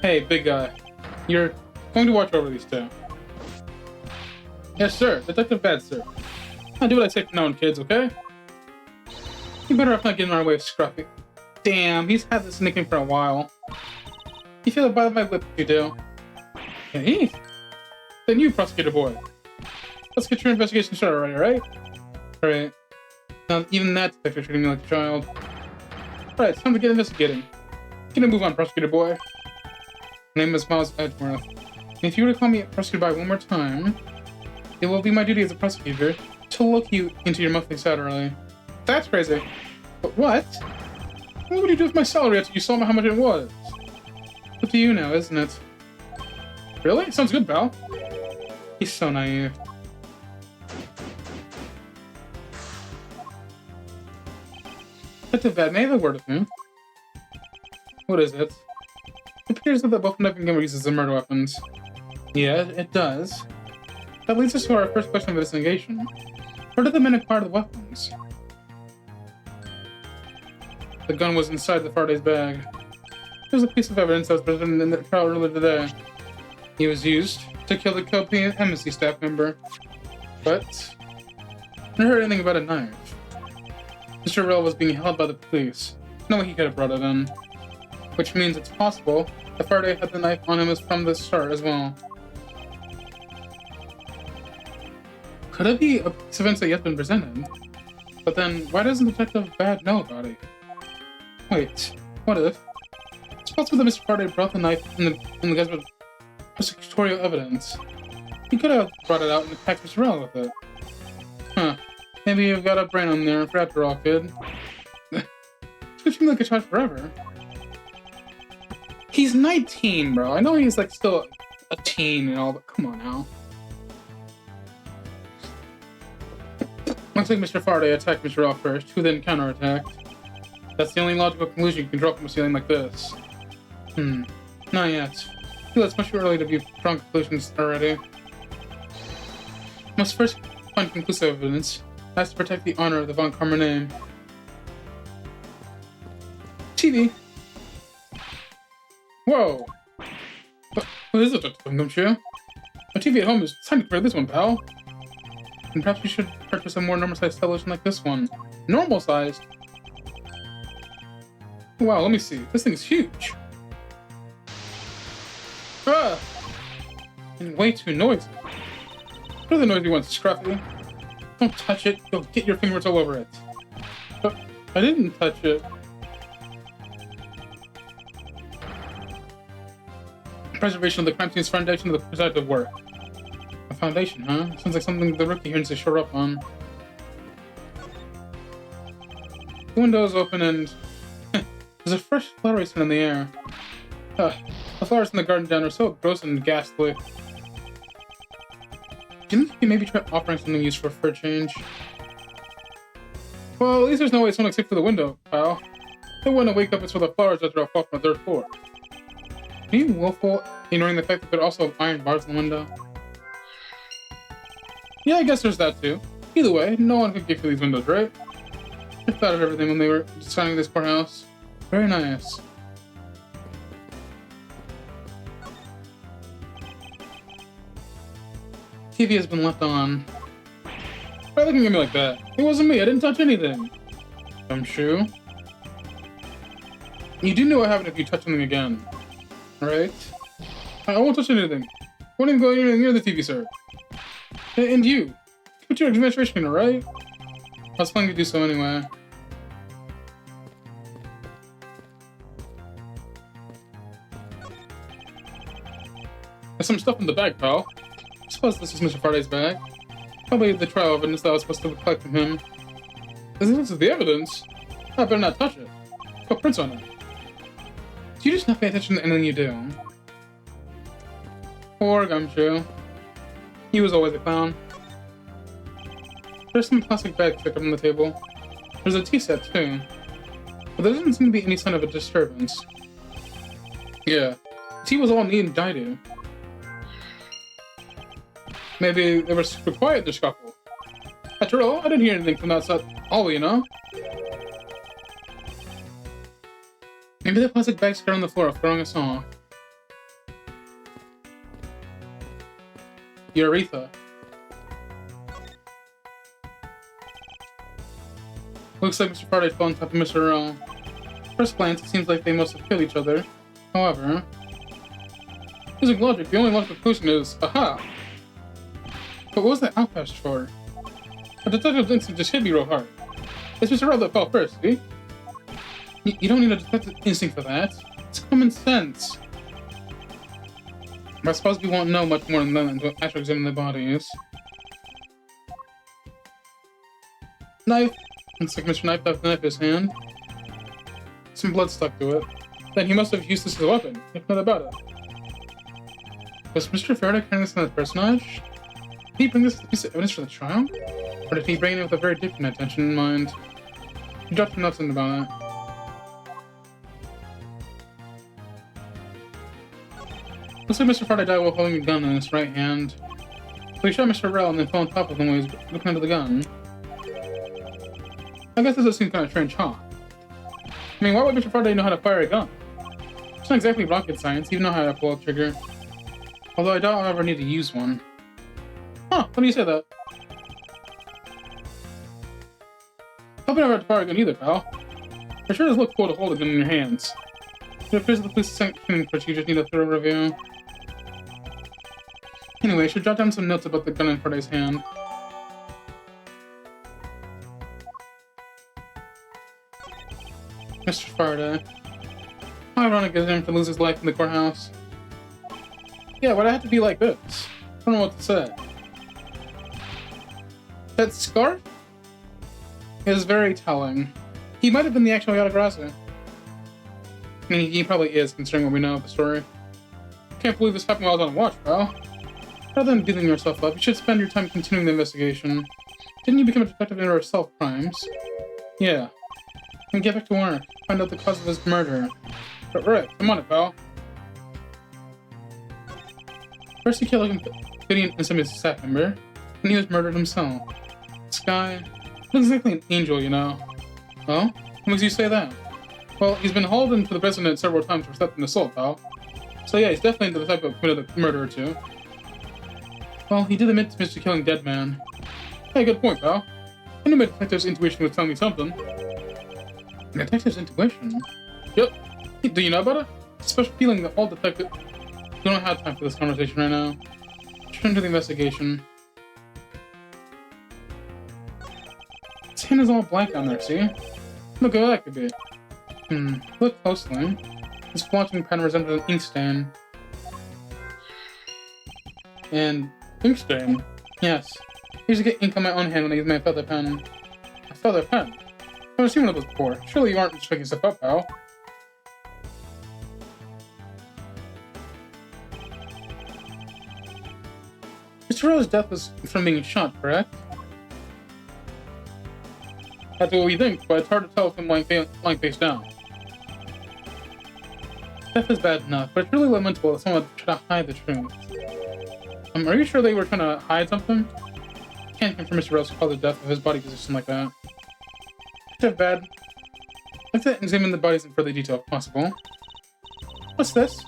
Hey, big guy. You're going to watch over these two. Yes, sir. Detective Bad, sir. I'll do what I say from now on, kids, okay? You better off not getting in our way of Scruffy. Damn, he's had this nickname for a while. You feel it by my whip, you do. Hey? Then you, Prosecutor boy. Let's get your investigation started already, right? Alright. Now, even that detective treating me like a child. Alright, it's time to get investigating. Get a move on, Prosecutor boy. My name is Miles Edgeworth. And if you were to call me Prosecutor boy one more time, it will be my duty as a prosecutor to look you into your monthly salary. That's crazy. But what? What would you do with my salary after you saw how much it was? Up to you now, isn't it? Really? Sounds good, pal. He's so naive. Detective Bad, may I have a word with you? What is it? It appears that both knife and gun were used as murder weapons. Yeah, it does. That leads us to our first question of investigation. Where did the men acquire the weapons? The gun was inside the Faraday's bag. There's a piece of evidence that was presented in the trial earlier today. He was used to kill the Copian embassy staff member. But I never heard anything about a knife. Mr. Rell was being held by the police. No way he could have brought it in. Which means it's possible that Faraday had the knife on him from the start as well. Could it be a piece of evidence that yet been presented? But then, why doesn't Detective Bad know about it? Wait, what if? It's possible that Mr. Faraday brought the knife in the guise of prosecutorial evidence. He could have brought it out and attacked Mr. Rell with it. Huh. Maybe you've got a brain on there after all, kid. Switching me like a child forever. He's 19, bro. I know he's like still a teen and all, but come on now. Looks like Mr. Faraday attacked Mr. Rell first, who then counterattacked. That's the only logical conclusion you can draw from a ceiling like this. Not yet. I feel it's much too early to be drawing conclusions already. Must first find conclusive evidence. Has to protect the honor of the Von Karma name. TV. Whoa. What is it, Dr. Gumshoe? A TV at home is time for this one, pal. And perhaps we should purchase a more normal-sized television like this one. Normal-sized? Wow, let me see. This thing's huge. Ah! And way too noisy. What are the noisy ones, Scruffy? Don't touch it. You'll get your fingers all over it. But I didn't touch it. Preservation of the crime scene's foundation of the protective work. A foundation, huh? Sounds like something the rookie here needs to shore up on. The window is open and there's a fresh flowery scent in the air. The flowers in the garden down are so gross and ghastly. Do you think you could maybe try offering something useful for a change? Well, at least there's no way someone escaped through the window, pal. They wouldn't wake up until the flowers after a fall from the third floor. Are you willful, ignoring the fact that there also have iron bars in the window? Yeah, I guess there's that too. Either way, no one could get through these windows, right? I thought of everything when they were designing this courthouse. Very nice. TV has been left on. Why are you looking at me like that? It wasn't me, I didn't touch anything. Gumshoe. You do know what happened if you touch something again. Right? I won't touch anything. I won't even go near the TV, sir. And you. Put your administration in, alright? I was planning to do so anyway. There's some stuff in the bag, pal. I suppose this is Mr. Faraday's bag. Probably the trial evidence that I was supposed to collect from him. This is the evidence? I better not touch it. Got prints on it. Do you just not pay attention to anything you do? Poor Gumshoe. He was always a clown. There's some plastic bags picked up on the table. There's a tea set too. But there doesn't seem to be any sign of a disturbance. Yeah. Tea was all neat and tidy. Maybe they were super quiet in the scuffle. After all, I didn't hear anything from outside hallway, you know? Maybe the plastic bags got on the floor throwing us off. Urethra. Looks like Mr. Faraday fell on top of Mr. Earl. First glance, it seems like they must have killed each other. However, using logic, the only logical conclusion is, aha! But what was that outcast for? A detective's instinct just hit me real hard. It's Mr. Earl that fell first, see? You don't need a detective instinct for that. It's common sense. But I suppose we won't know much more than that until actually examine the bodies. Knife. Looks like Mr. Knife left the knife in his hand. Some blood stuck to it. Then he must have used this as a weapon, if not about it. Was Mr. Faraday carrying this on his personage? Did he bring this as a piece of evidence for the trial? Or did he bring it with a very different intention in mind? He dropped nothing about it. Looks like Mr. Faraday died while holding a gun in his right hand. So he shot Mr. Rell and then fell on top of him while he was looking under the gun. I guess this does seem kind of strange, huh? I mean, why would Mr. Faraday know how to fire a gun? It's not exactly rocket science, even know how to pull a trigger. Although I doubt I'll ever need to use one. Huh, when do you say that? I've never had to fire a gun either, pal. It sure does look cool to hold a gun in your hands. It appears that the police sanctioning but you just need a thorough review. Anyway, I should jot down some notes about the gun in Faraday's hand. Mr. Faraday. How ironic is him to lose his life in the courthouse. Yeah, why'd I have to be like this? I don't know what to say. That scarf is very telling. He might have been the actual Yatagrasa. I mean, he probably is, considering what we know of the story. Can't believe this happened while I was on watch, pal. Rather than beating yourself up, you should spend your time continuing the investigation. Didn't you become a detective in self-crimes? Yeah. And get back to work. Find out the cause of his murder. But right, come on it, pal. First he killed Gideon and some of his staff member, and he was murdered himself. This guy, not exactly an angel, you know. Well, what makes you say that? Well, he's been hauled into the president several times for theft and assault, pal. So yeah, he's definitely the type of committed a murder too. Well, he did admit to killing dead man. Hey, good point, pal. I knew my detective's intuition was telling me something. Detective's intuition? Yep. Do you know about it? It's a special feeling that all detectives... We don't have time for this conversation right now. Turn to the investigation. His hand is all blank on there, see? Look how that could be. Look closely. This blotching pattern resembles an ink stain. And... ink stain? Yes. I used to get ink on my own hand when I used my feather pen. A feather pen? I've never seen one of those before. Surely you aren't just picking stuff up, pal. Mr. Rose's death was from being shot, correct? That's what we think, but it's hard to tell if I'm lying face down. Death is bad enough, but it's really lamentable that someone would try to hide the truth. Are you sure they were trying to hide something? Can't confirm Mr. Rose caused the death of his body position like that. It's bad. Let's examine the bodies in further detail if possible. What's this?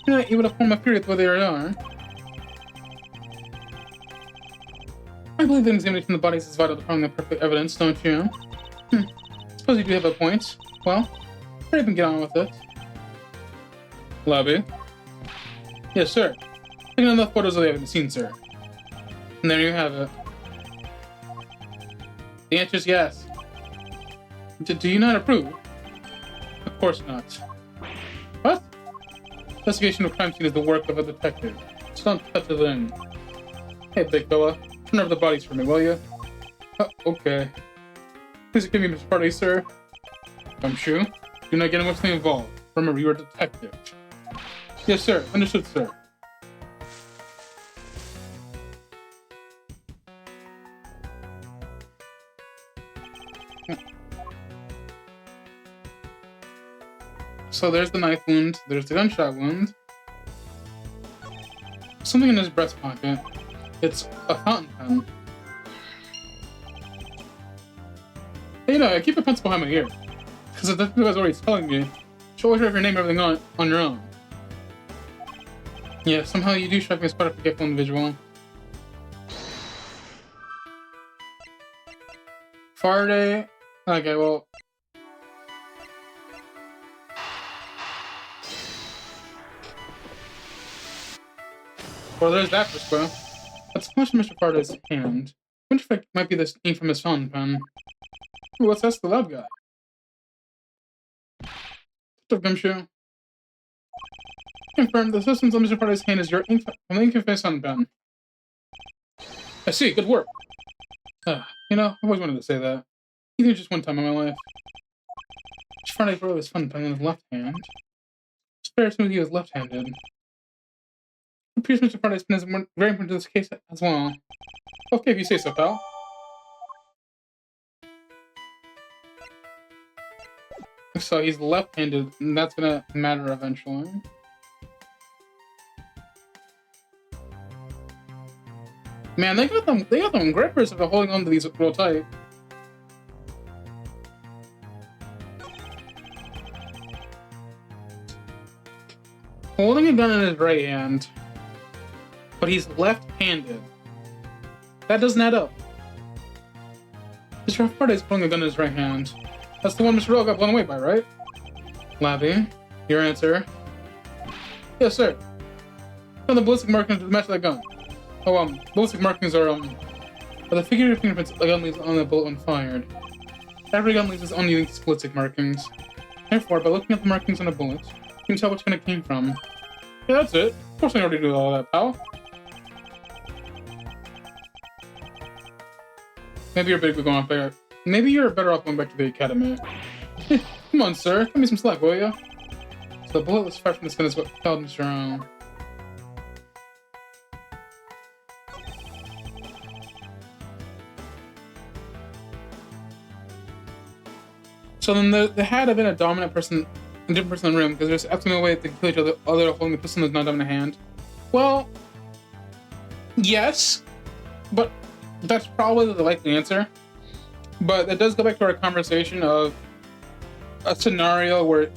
You're not able to form a theory of where they are. I believe the examination of the bodies is vital to finding the perfect evidence, don't you? Suppose you do have a point. Well, hurry up and get on with it. Lobby? Yes, sir. Taking enough photos of the evidence seen, sir. And there you have it. The answer is yes. Do you not approve? Of course not. What? Investigation of crime scene is the work of a detective. So don't touch it in. Hey, big fella. Turn over the bodies for me, will you? Okay. Please give me Miss Party, sir. I'm sure. Do not get emotionally involved. Remember, you are a detective. Yes, sir. Understood, sir. So there's the knife wound, there's the gunshot wound. Something in his breast pocket. It's a fountain pen. Hey, you know, I keep a pencil behind my ear. Because the detective was already telling me. She'll always write your name and everything on your own. Yeah, somehow you do strike me as quite a forgetful individual. Faraday? Okay, well... Well, there's that for Squirrel. Let's punch Mr. Faraday's hand. I wonder if it might be this ink from his fountain pen. Ooh, let's ask the lab guy. What's up, Gumshoe? Confirm the substance on Mr. Faraday's hand is your ink from the ink of his fountain pen. I see, good work. You know, I've always wanted to say that. Even just one time in my life. Mr. Faraday wrote his fountain pen in his left hand. It's fair to assume he was left-handed. It appears Mr. Faraday's pen is very important to this case as well. Okay, if you say so, pal. So he's left-handed, and that's gonna matter eventually. Man, they got them grippers if they're holding on to these real tight. Holding a gun in his right hand, but he's left-handed. That doesn't add up. Mr. Faraday's pulling a gun in his right hand. That's the one Mr. Rowe got blown away by, right? Labby, your answer. Yes, sir. Found the ballistic markings to match that gun. Oh, ballistic markings are the figurative fingerprints a gun leaves on the bullet when fired. Every gun leaves its own unique ballistic markings. Therefore, by looking at the markings on a bullet, you can tell which gun it came from. Yeah, that's it. Of course I already knew all that, pal. Maybe you're better off going back to the academy. Come on, sir. Give me some slack, will ya? So the bulletless fire from this gun is what killed Mr. O. So then there had to have been a dominant person, a different person in the room, because there's absolutely no way they can kill each other other than holding the pistol in his non-dominant hand. Well, yes, but that's probably the likely answer. But that does go back to our conversation of a scenario where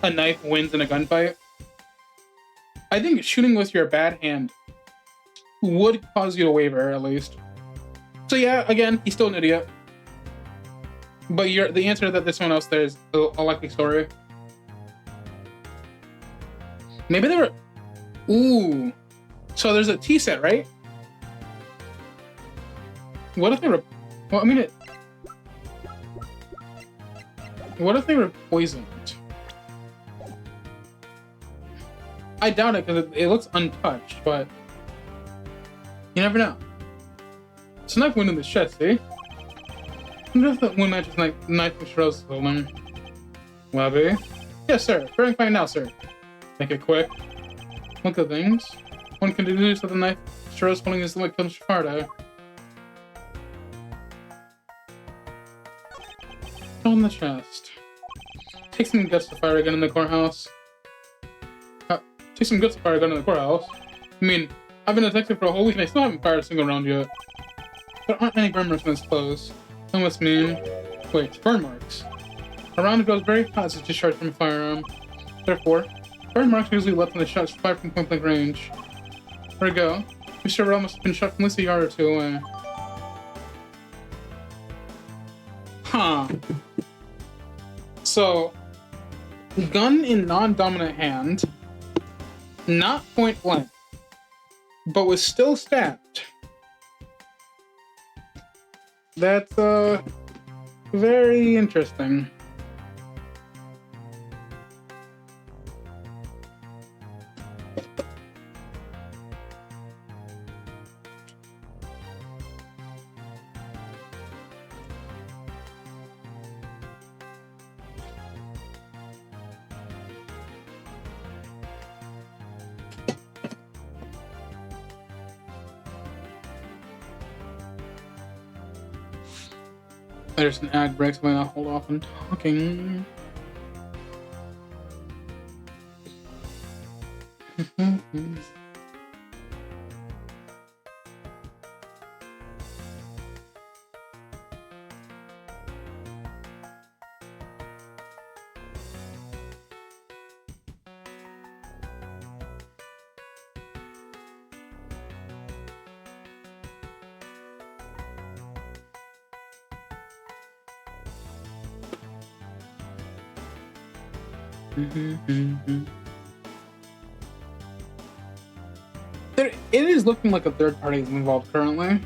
a knife wins in a gunfight, I think shooting with your bad hand would cause you to waver, at least. So yeah, again, he's still an idiot. But the answer that there's someone else there is a likely story. Maybe they were... Ooh. So there's a T set, right? What if they were... Well, I mean, what if they were poisoned? I doubt it, because it looks untouched, but... You never know. It's a knife wound in the chest, see? I wonder if the wound matches knife with Shiro's holding. Webby? Yes, sir. Very fine now, sir. Make it quick. Look at things. One can deduce that the knife Shiro's holding is the one that kills Farda. On the chest. Take some guts to fire a gun in the courthouse. Take some guts to fire a gun in the courthouse? I mean, I've been a detective for a whole week and I still haven't fired a single round yet. There aren't any burn marks on his clothes. That must mean... Wait, burn marks. A round goes very fast as discharged from a firearm. Therefore, burn marks are usually left when the shots fired from point-blank range. There we go. Mr. Rell must have been shot from at least a yard or two away. Huh. So, gun in non-dominant hand, not point blank, but was still stabbed. That's very interesting. There's an ad break, so I'm gonna hold off on talking. It is looking like a third party is involved currently.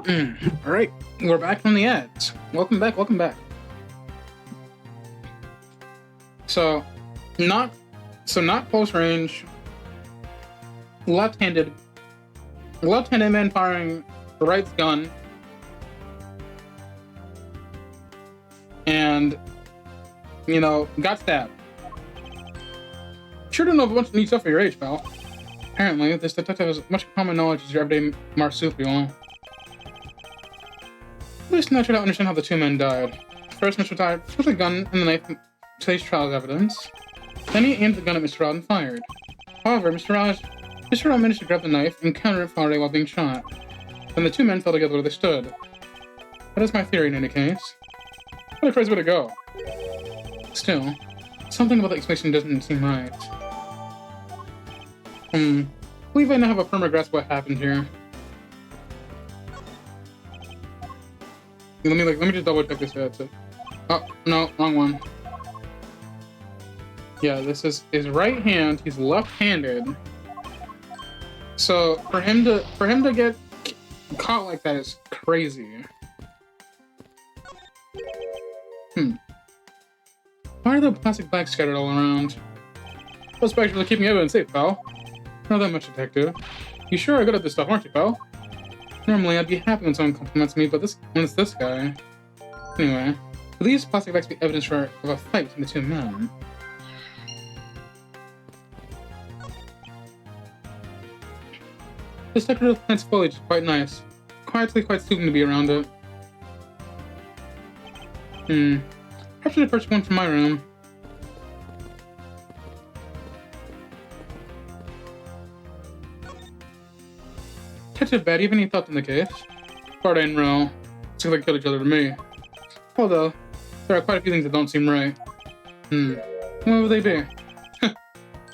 Alright, we're back from the ads. Welcome back, welcome back. So, not close range. Left-handed man firing the right gun. And, you know, got stabbed. Sure don't know a bunch of neat stuff for your age, pal. Apparently, this detective has much common knowledge as your everyday marsupial. At least not sure to understand how the two men died. First, Mr. Todd took the gun and the knife from today's trial evidence. Then he aimed the gun at Mr. Rod and fired. However, Mr. Rod managed to grab the knife and counter it forward while being shot. Then the two men fell together where they stood. That is my theory in any case. What a crazy way to go. Still, something about the explanation doesn't seem right. I believe I now have a firmer grasp of what happened here. Let me just double check this here. Oh, no, wrong one. Yeah, this is his right hand. He's left-handed. So for him to get caught like that is crazy. Why are the plastic bags scattered all around? Those bags are keeping evidence safe, pal. Not that much, detective. You sure are good at this stuff, aren't you, pal? Normally, I'd be happy when someone compliments me, but when it's this guy. Anyway, will these plastic bags be evidence of a fight between the two men? This decorative plant's foliage is quite nice. Quietly quite soothing to be around it. Perhaps I should purchase one from my room. Detective Bad, do you have any thoughts on the case? Faraday and Rowe. Looks like they killed each other to me. Although, there are quite a few things that don't seem right. What would they be? Why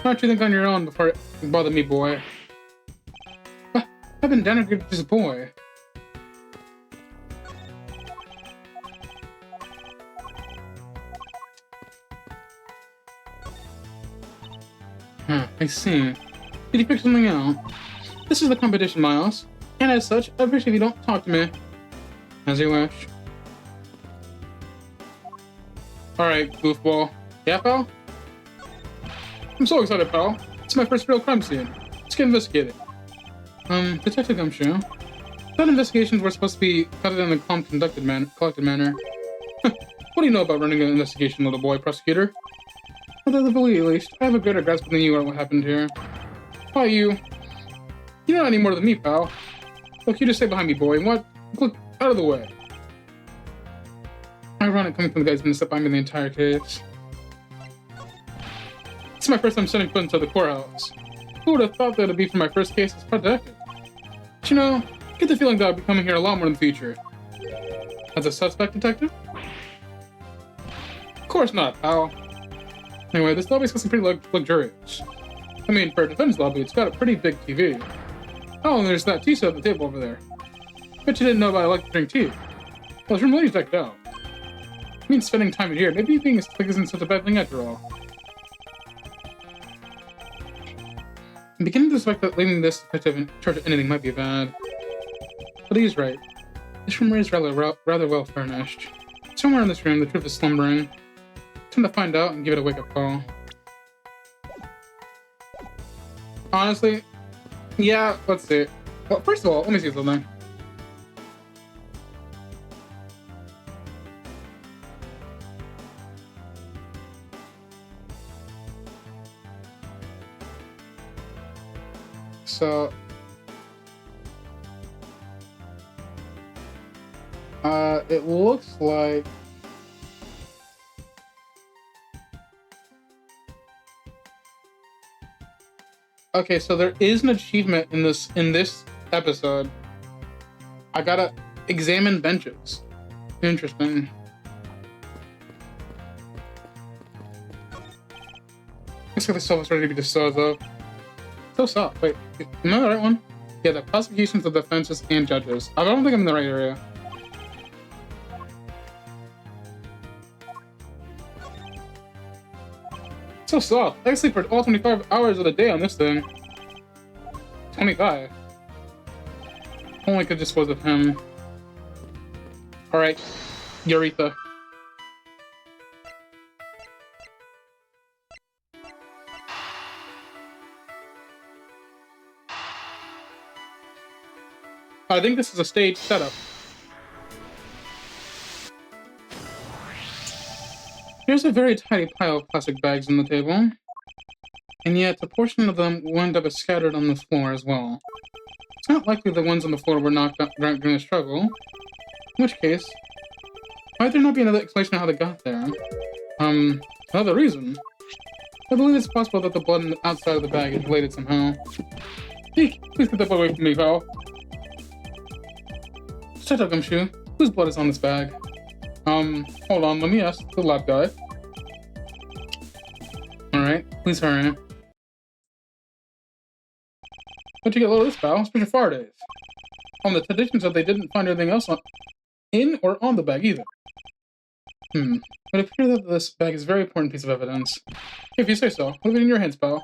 don't you think on your own before it bothers me, boy? I've been denigrated as a boy. I see. Did you pick something out? This is the competition, Miles. And as such, I appreciate if you don't talk to me. As you wish. Alright, goofball. Yeah, pal? I'm so excited, pal. It's my first real crime scene. Let's get investigated. Detective Gumshoe. Thought investigations were supposed to be conducted in a calm, collected manner. What do you know about running an investigation, little boy, prosecutor? At the very least, I have a greater grasp than you on what happened here. Why, you know any more than me, pal. Look, you just stay behind me, boy. What? Look, out of the way. Ironic coming from the guy who's been set by me the entire case. It's my first time setting foot into the courthouse. Who would have thought that it'd be for my first case as detective? But you know, I get the feeling that I'll be coming here a lot more in the future. As a suspect detective? Of course not, pal. Anyway, this lobby's got some pretty luxurious. I mean, for a defense lobby, it's got a pretty big TV. Oh, and there's that tea set at the table over there. Bet you didn't know that I like to drink tea. Well, this room really decked out. I mean, spending time in here, maybe being a stick isn't such a bad thing after all. I'm beginning to suspect that leaving this detective in charge of anything might be bad. But he's right. This room is rather well furnished. Somewhere in this room, the truth is slumbering. Time to find out and give it a wake-up call. Honestly, yeah, let's see. Well, first of all, let me see something. So, it looks like okay, so there is an achievement in this episode. I gotta examine benches. Interesting. Looks like the stuff is ready to be disposed of. So soft. Wait, am I the right one? Yeah, the prosecutions, the defenses, and judges. I don't think I'm in the right area. So soft. I sleep for all 25 hours of the day on this thing. 25. Only could dispose of him. Alright, Eureka. I think this is a stage setup. Here's a very tidy pile of plastic bags on the table, and yet a portion of them wound up scattered on the floor as well. It's not likely the ones on the floor were not going to struggle, in which case, might there not be another explanation of how they got there? Another reason? I believe it's possible that the blood on the outside of the bag is related somehow. Eek, please get that blood away from me, pal. Shut up, Gumshoe. Whose blood is on this bag? Hold on, let me ask the lab guy. Alright, please hurry. Where'd you get a load of this, pal? It's Mr. Faraday's. On the tradition said they didn't find anything else in or on the bag either. It appears that this bag is a very important piece of evidence. If you say so, leave it in your hands, pal.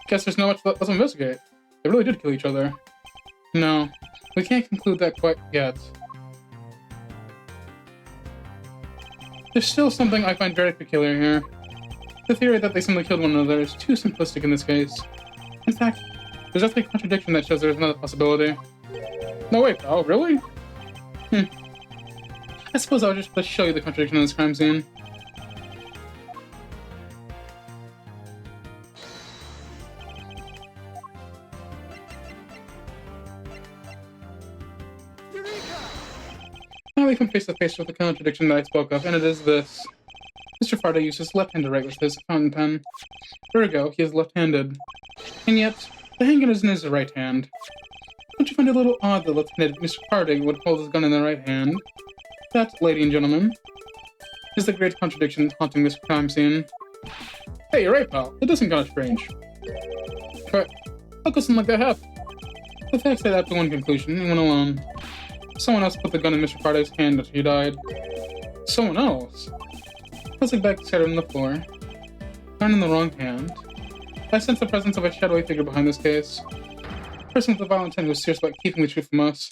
Guess there's no much left to investigate. They really did kill each other. No, we can't conclude that quite yet. There's still something I find very peculiar here. The theory that they simply killed one another is too simplistic in this case. In fact, there's actually a contradiction that shows there's another possibility. No, wait, pal, really? I suppose I'll just show you the contradiction in this crime scene. Now we come face to face with the contradiction that I spoke of, and it is this. Mr. Faraday used his left hand to write with his fountain pen. Ergo, he is left-handed. And yet, the handgun is in his right hand. Don't you find it a little odd that left-handed Mr. Faraday would hold his gun in the right hand? That, ladies and gentlemen, is the great contradiction haunting this crime scene. Hey, you're right, pal. It does seem kind of strange. But how could something like that happen? The facts add up to one conclusion, and one alone. Someone else put the gun in Mr. Faraday's hand after he died. Someone else? Plastic bag scattered on the floor. Gun in the wrong hand. I sense the presence of a shadowy figure behind this case. A person with a violent intent who is serious about keeping the truth from us.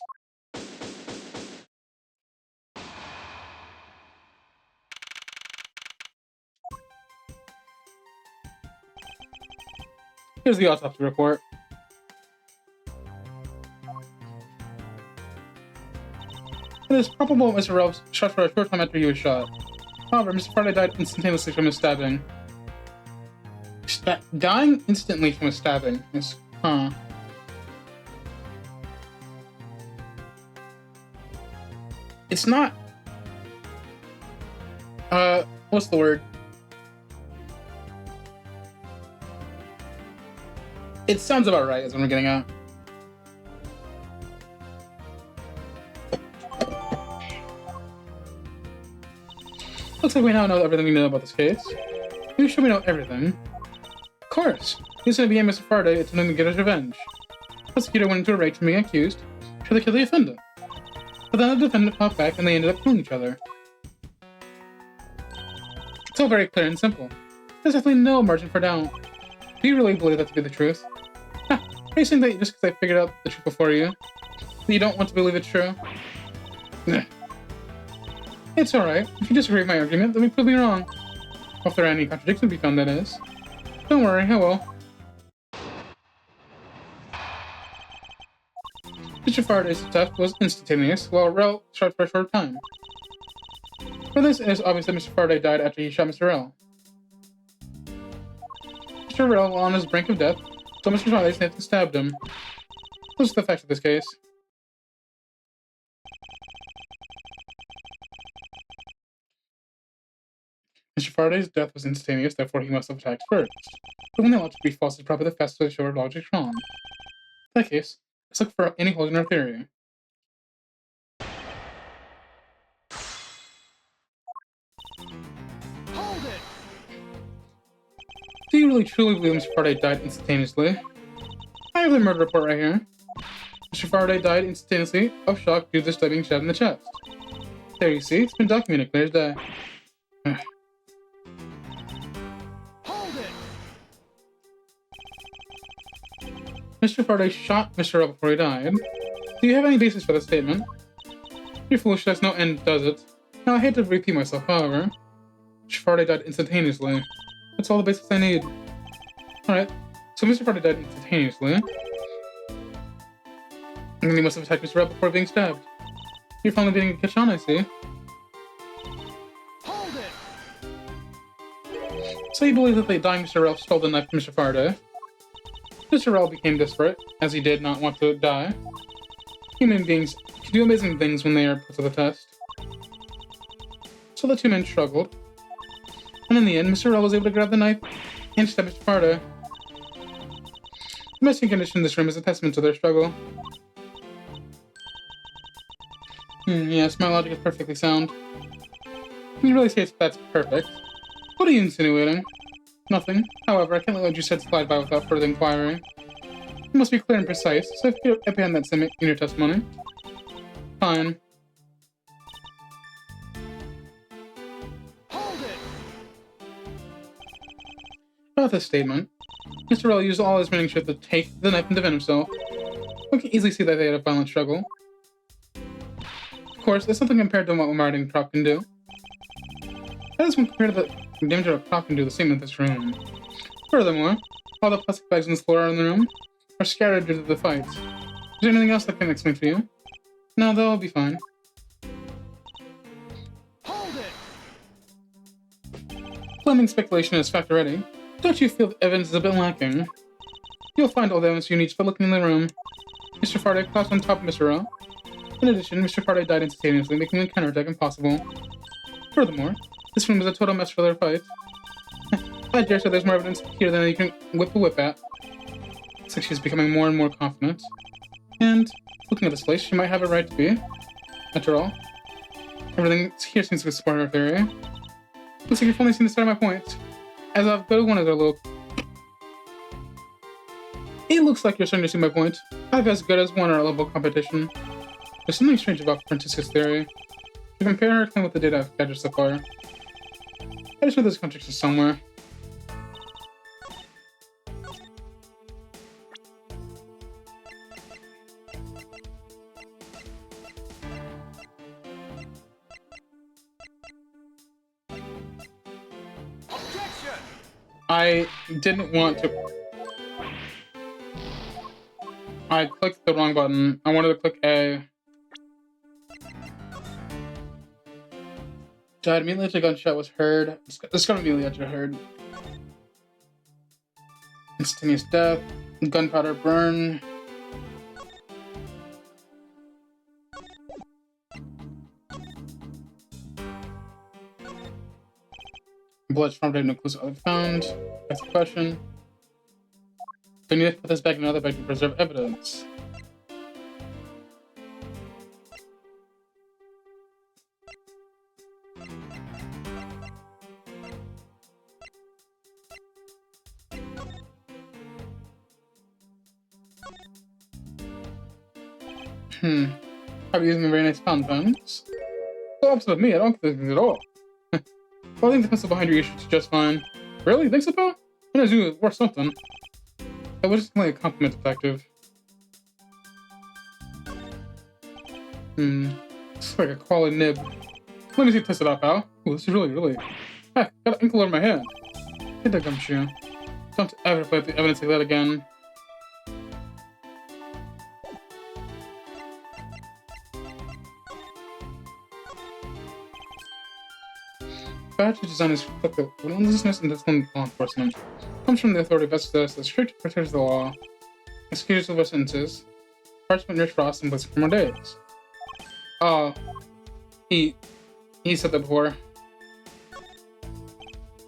Here's the autopsy report. It is probable Mr. Ralph was shot for a short time after he was shot. However, Mr. Faraday died instantaneously from his stabbing. Dying instantly from a stabbing is... It's not... what's the word? It sounds about right, is what we're getting at. Looks like we now know everything we know about this case. Are you sure we know everything? Of course! He's gonna be a Mr. Faraday attempting to get his revenge. The prosecutor went into a rage from being accused, tried to kill the defendant. But then the defendant fought back and they ended up killing each other. It's all very clear and simple. There's definitely no margin for doubt. Do you really believe that to be the truth? Are you saying that just because I figured out the truth before you, that you don't want to believe it's true? It's alright. If you disagree with my argument, then we prove me wrong. Or if there are any contradictions to be found, that is. Don't worry, I will. Mr. Faraday's death was instantaneous, while Rel shot for a short time. For this, it is obvious that Mr. Faraday died after he shot Mr. Rel. Mr. Rel was on his brink of death, so Mr. Faraday snapped and stabbed him. Those are the facts of this case. Mr. Faraday's death was instantaneous, therefore he must have attacked first. But when the logic be false is probably the fastest way to show our logic wrong. In that case, let's look for any holes in our theory.
Hold it!
Do you really truly believe Mr. Faraday died instantaneously? I have the murder report right here. Mr. Faraday died instantaneously of shock due to this being stabbed in the chest. There you see, it's been documented clear as day. Mr. Faraday shot Mr. Rel before he died. Do you have any basis for that statement? You're foolish, that's no end, does it? Now, I hate to repeat myself, however. Faraday died instantaneously. That's all the basis I need. Alright, so Mr. Faraday died instantaneously. And then he must have attacked Mr. Rel before being stabbed. You're finally beginning to catch on, I see.
Hold it!
So you believe that the dying Mr. Rel stole the knife from Mr. Faraday? Mr. Rel became desperate, as he did not want to die. Human beings can do amazing things when they are put to the test. So the two men struggled. And in the end, Mr. Rel was able to grab the knife and stab Mr. Faraday. The messy condition in this room is a testament to their struggle. Yes, my logic is perfectly sound. You really say that's perfect. What are you insinuating? Nothing. However, I can't let you said slide by without further inquiry. You must be clear and precise, so if you append that statement in your testimony. Fine.
Hold it!
About this statement, Mr. Rel used all his remaining strength to take the knife and defend himself. We can easily see that they had a violent struggle. Of course, it's something compared to what a riding prop can do. That is when compared to the damage a prop can do the same in this room. Furthermore, all the plastic bags on the floor in the room are scattered due to the fight. Is there anything else I can explain for you? No, they'll all be fine.
Hold it!
Blaming speculation is fact already. Don't you feel the evidence is a bit lacking? You'll find all the evidence you need by looking in the room. Mr. Faraday crouched on top of Mr. Rel. In addition, Mr. Faraday died instantaneously, making the counterattack impossible. Furthermore, this room was a total mess for their fight. I dare say there's more evidence here than you can whip a whip at. Looks like she's becoming more and more confident. And, looking at this place, she might have a right to be. After all, everything here seems to support her theory. Looks like you've only seen the start of my point. As I've got one other look. It looks like you're starting to see my point. I've as good as won our level competition. There's something strange about Francisca's theory. To compare her claim with the data I've gathered so far. I just know there's contradiction somewhere.
Objection!
I didn't want to... I clicked the wrong button. I wanted to click A. Died immediately after a gunshot was heard. This gun immediately after heard. Instantaneous death. Gunpowder burn. Blood from no clues other found. That's the question. Do we need to put this back in another bag to preserve evidence? Probably using a very nice compounds. So opposite of me, I don't think things at all. Well, I think the pencil behind your ear is just fine. Really? Think so, pal? I know you worth something. That was just like a compliment, detective. It's like a quality nib. Let me see test it out, pal. Ooh, this is really... Heck, got an ink all over my hand. Hit that gumshoe. Don't ever play with the evidence like that again. Badge design is reflective of relentlessness and disciplined law enforcement. Comes from the authority vested as the strict protectors of the law, executors of our sentences, parchment rich for us and bliss for more days. Oh, he said that before.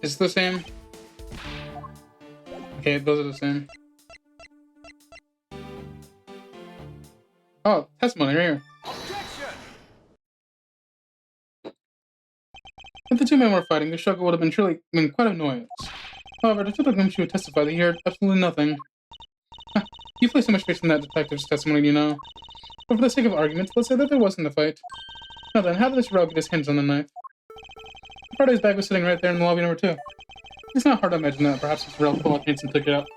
Is it the same? Okay, those are the same. Oh, testimony right here. If the two men were fighting, the struggle would have been quite annoyance. However, Detective Gumshoe would testify that he heard absolutely nothing. You place so much faith in that detective's testimony, you know. But for the sake of argument, let's say that there wasn't a fight. Now then, how did this Rel get his hands on the knife? Faraday's bag was sitting right there in the lobby number 2. It's not hard to imagine that perhaps this Rel pulled out and took it out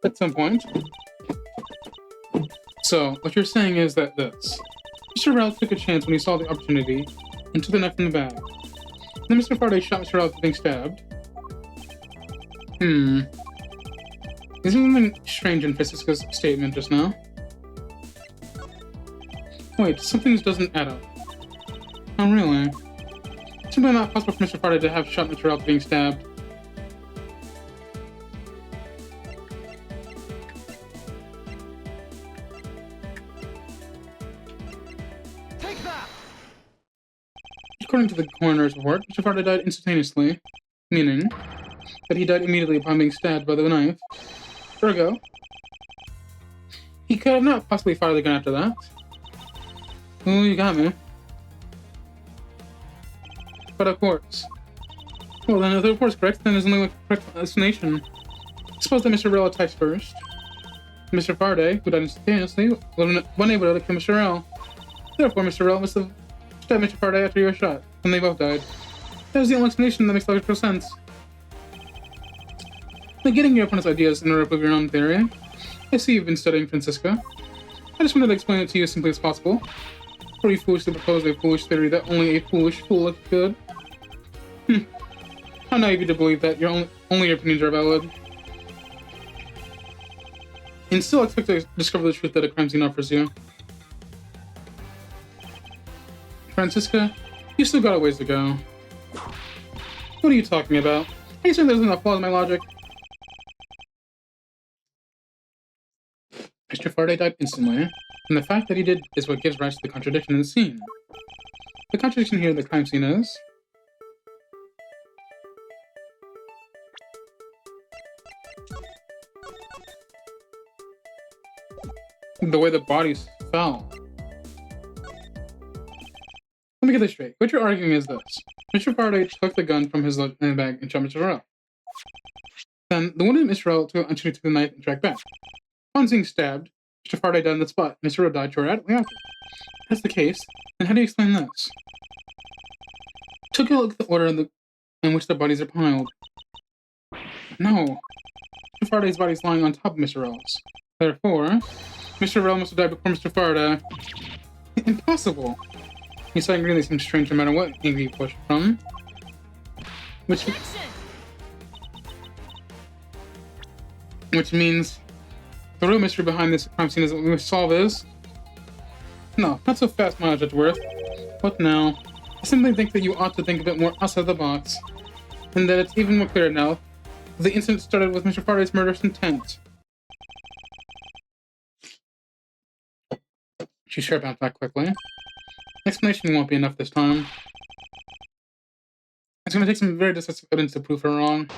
at some point. So, what you're saying is that this. Mr. Ralph took a chance when he saw the opportunity and took the knife from the bag. Then Mr. Faraday shot Mr. Ralph being stabbed. Is there something strange in Francisca's statement just now? Wait, something doesn't add up. Oh, really? It's simply not possible for Mr. Faraday to have shot Mr. Ralph being stabbed. According to the coroner's report, Mr. Faraday died instantaneously, meaning that he died immediately upon being stabbed by the knife. Ergo, he could have not possibly fired the gun after that. Ooh, you got me. But of course. Well, then if the report's correct, then there's only one correct explanation. Suppose that Mr. Rell attacks first. Mr. Faraday, who died instantaneously, was unable to kill Mr. Rell. Therefore, Mr. Rell must have stabbed Mr. Faraday after he was shot, and they both died. That is the only explanation that makes logical sense. Getting your opponent's ideas in order to prove your own theory. I see you've been studying Francisca. I just wanted to explain it to you as simply as possible. Or you foolishly propose a foolish theory that only a foolish fool could. How naive you to believe that only your opinions are valid. And still expect to discover the truth that a crime scene offers you. Francisca, you still got a ways to go. What are you talking about? Are you saying there's enough flaws in my logic? Mr. Faraday died instantly, and the fact that he did is what gives rise to the contradiction in the scene. The contradiction here in the crime scene is... the way the bodies fell. Let me get this straight. What you're arguing is this. Mr. Faraday took the gun from his bag and shot Mr. Rell. Then, the wounded Mr. Rell took the knife and tracked back. Upon being stabbed, Mr. Faraday died on the spot. Mr. Rell died shortly after. If that's the case, then how do you explain this? Took a look at the order in which the bodies are piled. No. Mr. Faraday's body is lying on top of Mr. Rell's. Therefore, Mr. Rell must have died before Mr. Faraday. Impossible. He's saying really seems strange no matter what angle you push from. Which means the real mystery behind this crime scene is what we must solve is... No, not so fast, Miles Edgeworth. What now? I simply think that you ought to think a bit more outside the box. And that it's even more clear now that the incident started with Mr. Faraday's murderous intent. She sure bounced back quickly. Explanation won't be enough this time. It's going to take some very decisive evidence to prove her wrong.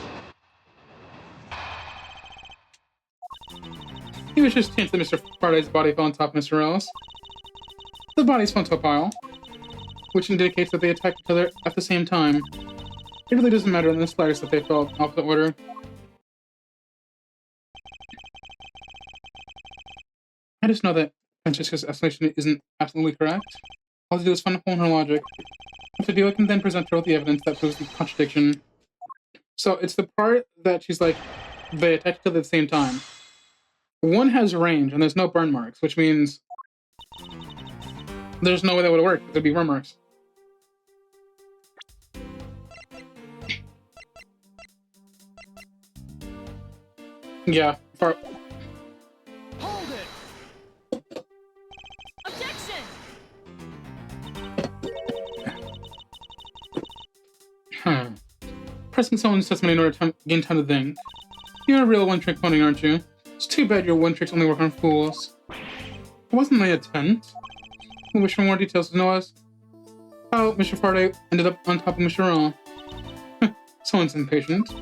He was just chance that Mr. Faraday's body fell on top of Mr. Rell's. The bodies fell into a pile, which indicates that they attacked each other at the same time. It really doesn't matter in the slightest that they fell off the order. I just know that Francesca's explanation isn't absolutely correct. All to do is find a hole in her logic. If I do, I can then present her with the evidence that proves the contradiction. So it's the part that she's like, they attacked each other at the same time. One has range, and there's no burn marks, which means there's no way that would work. There'd be burn marks. Yeah.
Hold it! Objection!
Pressing someone's testimony in order to gain time to think. You're a real one-trick pony, aren't you? It's too bad your one-tricks only work on fools. It wasn't my intent. We wish for more details to know as how Mr. Faraday ended up on top of Mr. Rell. Someone's impatient.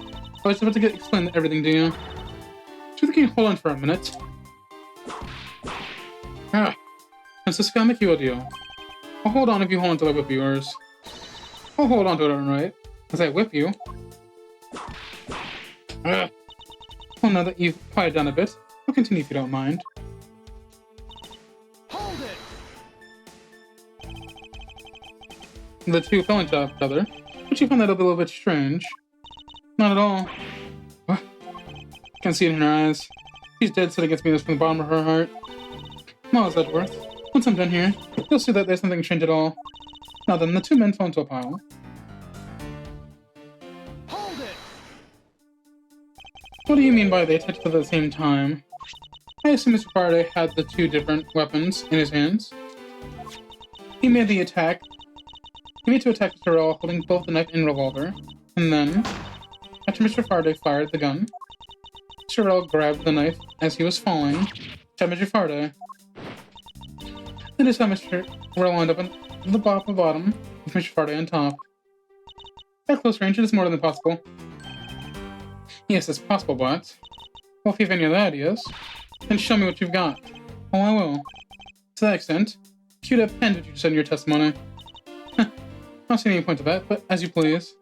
I was about to explain everything to you. Do you think you can hold on for a minute? Francisca, I'll make you a deal. I'll hold on if you hold on to I whip yours. I'll hold on to it, alright? As I whip you. Well, now that you've quieted down a bit, I'll continue if you don't mind.
Hold it!
The two fell into each other, but you found that a little bit strange. Not at all. Can't see it in her eyes. She's dead set against me from the bottom of her heart. Miles Edgeworth. Once I'm done here, you'll see that there's nothing strange at all. Now then, the two men fell into a pile.
Hold it!
What do you mean by they attacked at the same time? I assume Mr. Faraday had the two different weapons in his hands. He made to attack Mr. Rell holding both the knife and revolver, and then, after Mr. Faraday fired the gun, Mr. Rell grabbed the knife as he was falling, stabbed Mr. Faraday. That is how Mr. Rell wound up at the bottom, with Mr. Faraday on top. At close range, it is more than possible. Yes, it's possible, but... Well, if you have any other ideas, then show me what you've got. Oh, I will. To that extent, you'd have penned what you said in your testimony. I don't see any point to that, but as you please.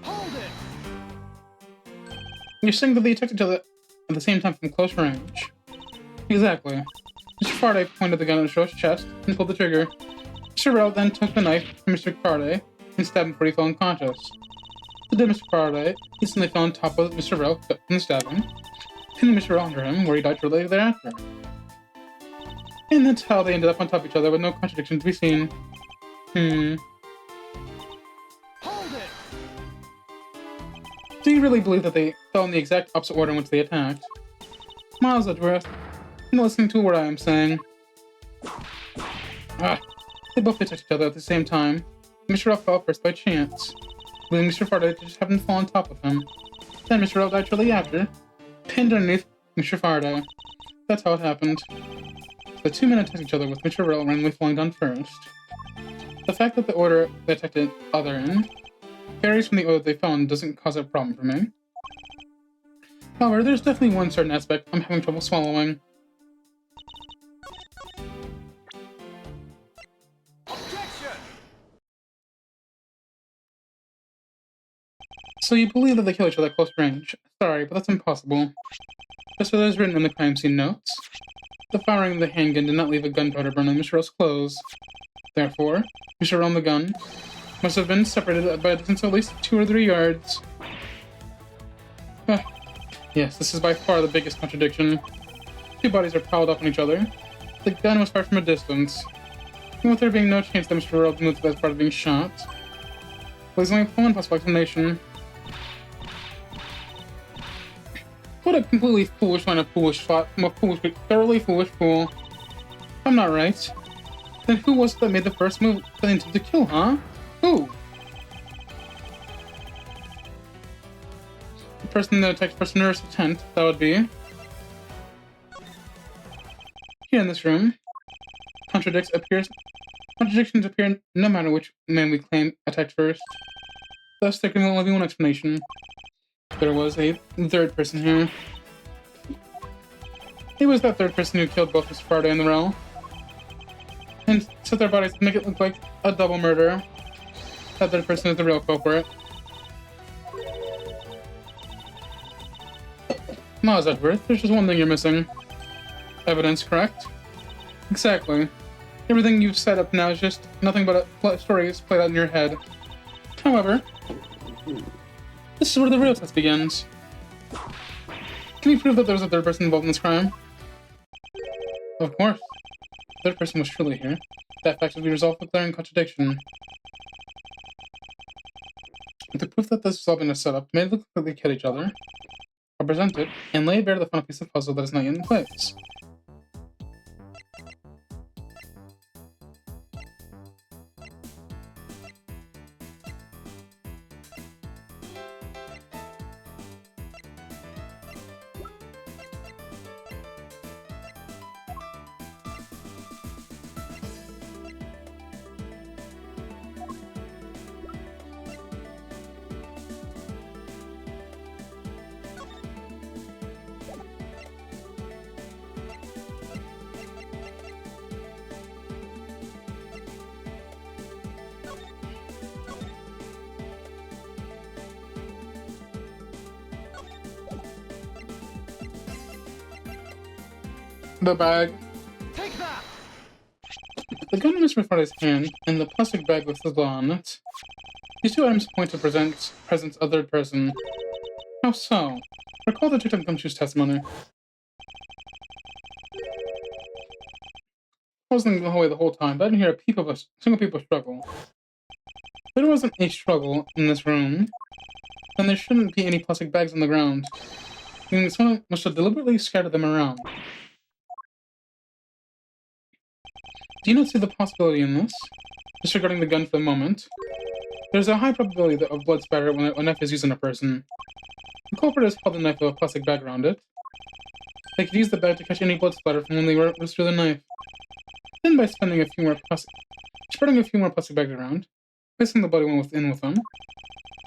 Hold it!
You're saying that they attacked each other at the same time from close range. Exactly. Mr. Faraday pointed the gun at Show's chest and pulled the trigger. Mr. Rell then took the knife from Mr. Faraday and stabbed him before he fell unconscious. The dead Mr. Faraday instantly fell on top of Mr. Rell from the stabbing, pinning Mr. Rell under him, where he died shortly thereafter. And that's how they ended up on top of each other with no contradiction to be seen.
Hold it!
Do you really believe that they fell in the exact opposite order in which they attacked? Miles Edgeworth, you're not listening to what I am saying. They both attacked each other at the same time. Mr. Rell fell first by chance, leaving Mr. Faraday to just happen to fall on top of him. Then Mr. Rell died shortly after, pinned underneath Mr. Faraday. That's how it happened. The two men attacked each other with Mr. Rell randomly falling down first. The fact that the order they attacked the other in varies from the order they fell in doesn't cause a problem for me. However, there's definitely one certain aspect I'm having trouble swallowing.
Objection!
So you believe that they kill each other at close range? Sorry, but that's impossible. Just as it is written in the crime scene notes, the firing of the handgun did not leave a gunpowder burn on Mr. Rell's clothes. Therefore, Mr. Rell and the gun must have been separated by a distance of at least 2 or 3 yards. Yes, this is by far the biggest contradiction. Two bodies are piled up on each other. The gun was fired from a distance. Even with there being no chance that Mr. Rell moved as part of being shot. There's only one possible explanation. What a completely foolish line of foolish thought from a thoroughly foolish fool. If I'm not right, then who was it that made the first move that intended to kill, huh? Who? The person that attacked first nearest the tent, that would be. Here in this room, contradictions appear no matter which man we claim attacked first. Thus, there can only be one explanation. There was a third person here. It was that third person who killed both Mr. Faraday and the Rell, and set their bodies to make it look like a double murder. That third person is the real culprit. Miles Edgeworth, there's just one thing you're missing. Evidence, correct? Exactly. Everything you've set up now is just nothing but stories played out in your head. However, this is where the real test begins. Can you prove that there was a third person involved in this crime? Of course. The third person was truly here. That fact will be resolved with glaring contradiction. The proof that this was all been a setup made look like they killed each other are presented and lay bare the final piece of puzzle that is not yet in place. The bag.
Take that!
The gun in Mr. Friday's hand and the plastic bag with the blood on it. These two items point to presence of a third person. How so? Recall Detective Gumshoe's testimony. I was in the hallway the whole time, but I didn't hear a peep of a single peep of struggle. If there wasn't a struggle in this room, then there shouldn't be any plastic bags on the ground. Meaning someone must have deliberately scattered them around. Do you not see the possibility in this? Disregarding the gun for the moment, there's a high probability of blood spatter when a knife is used on a person. The culprit has held the knife with a plastic bag around it. They could use the bag to catch any blood splatter from when they ripped through the knife. Then by spreading a few more plastic bags around, placing the bloody one within with them,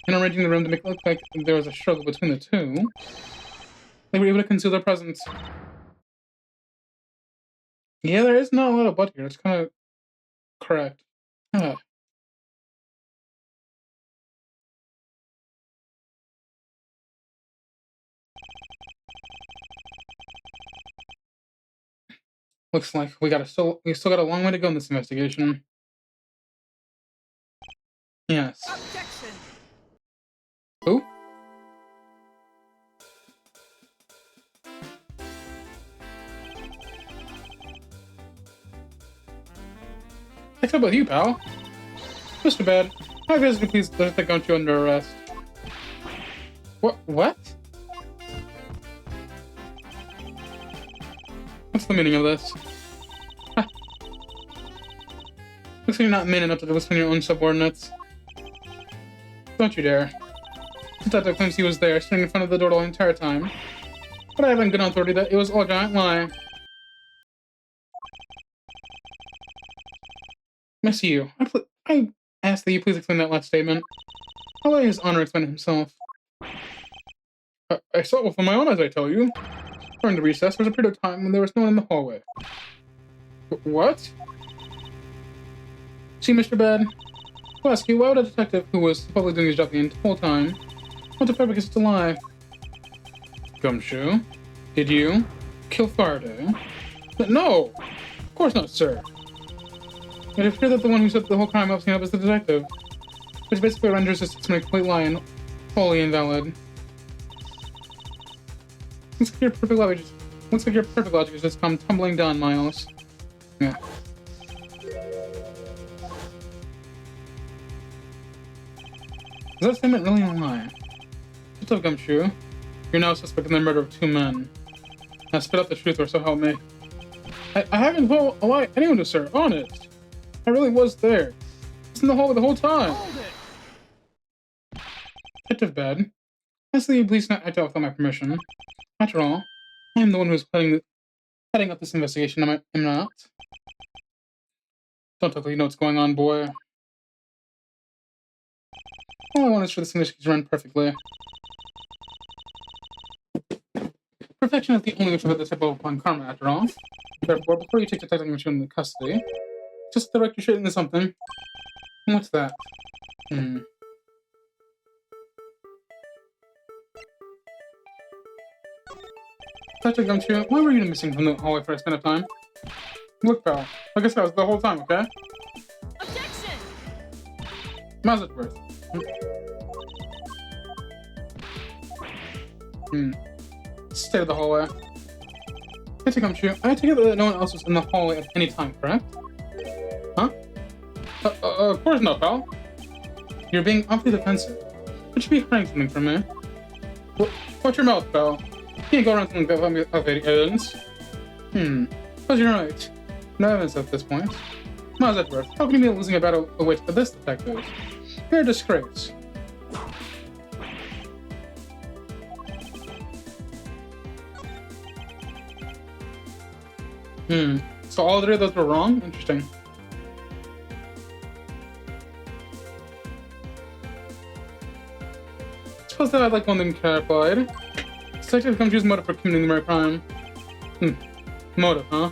and arranging the room to make it look like there was a struggle between the two, they were able to conceal their presence. Yeah, there is not a lot of blood here. It's kind of correct. Looks like we still got a long way to go in this investigation. Yes.
Objection!
Who? What's up with you, pal? Mr. Bad, I visited please let you under arrest. What? What's the meaning of this? Looks like you're not man enough to listen to your own subordinates. Don't you dare. The detective claims he was there, standing in front of the door the entire time. But I have on good authority that it was all a giant lie. Miss you. I ask that you please explain that last statement. I'll let his honor explain it himself. I saw it with my own eyes, I tell you. During the recess, there was a period of time when there was no one in the hallway. What? See, Mr. Bad? I'll ask you, why would a detective who was supposedly doing his job the whole time want to fabricate such a lie? Gumshoe, did you kill Faraday? No! Of course not, sir. It appears that the one who set the whole crime up is the detective, which basically renders this testimony a complete lie and wholly invalid. Looks like your perfect logic has just come tumbling down, Miles. Yeah. Is that statement really a lie? Shut up, Gumshoe. You're now suspect in the murder of 2 men. Now spit out the truth, or so help me. I haven't told a lie anyone to, sir. Honest. I really was there. I was in the hallway the whole time.
Hold it!
Detective Bad. Honestly, please not act out without my permission. After all, I am the one who is heading up this investigation, am I not? Don't talk like you know what's going on, boy. All I want is for this investigation to run perfectly. Perfection is the only way to put this type of upon karma, after all. Therefore, before you take Detective Machine into custody, just direct your shit into something. And what's that? Detective Gumshoe, why were you missing from the hallway for a span of time? Look, pal, like I said, I was the whole time, okay?
Objection!
Miles Edgeworth. Stay of the hallway. Detective Gumshoe, I take it that no one else was in the hallway at any time, correct? Huh? Of course not, pal. You're being awfully defensive. You should be hiding something from me. Watch your mouth, pal. You can't go around telling of evidence. But you're right. No evidence at this point. Miles Edgeworth, how can you be losing a battle away to this detective? You're a disgrace. So all 3 of those were wrong? Interesting. Suppose that I'd like one thing clarified. Detective Gumshoe's motive for committing the murder crime. Motive, huh?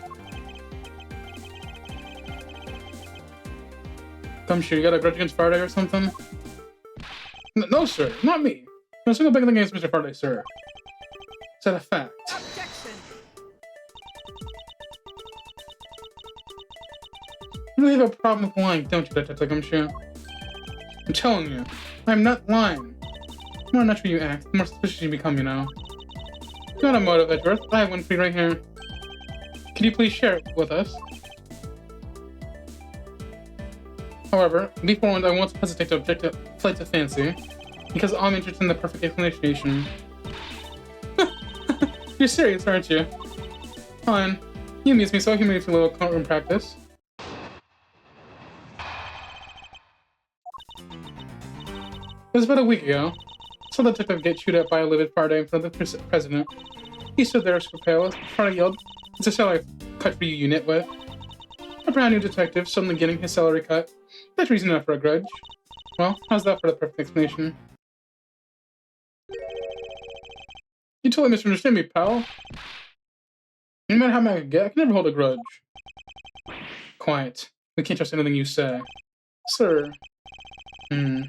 Gumshoe, you got a grudge against Faraday or something? No, sir, not me. No single big thing against Mr. Faraday, sir. Is that a fact?
Objection!
You really have a problem with lying, don't you, Detective Gumshoe? I'm telling you, I'm not lying. The more natural you act, the more suspicious you become, you know. You want a motive, Edgeworth? I have one for you right here. Can you please share it with us? However, be forewarned, I won't hesitate to object to flights of fancy, because I'm interested in the perfect explanation. You're serious, aren't you? Fine. You amuse me, so I'll humor you for a little courtroom practice. It was about a week ago. I saw the detective get chewed up by a livid Faraday in front of the president. He stood there, super pale. Faraday yelled, "It's a salary cut for you, nitwit." A brand new detective suddenly getting his salary cut. That's reason enough for a grudge. Well, how's that for the perfect explanation? You totally misunderstand me, pal. No matter how mad I get, I can never hold a grudge. Quiet. We can't trust anything you say. Sir. There's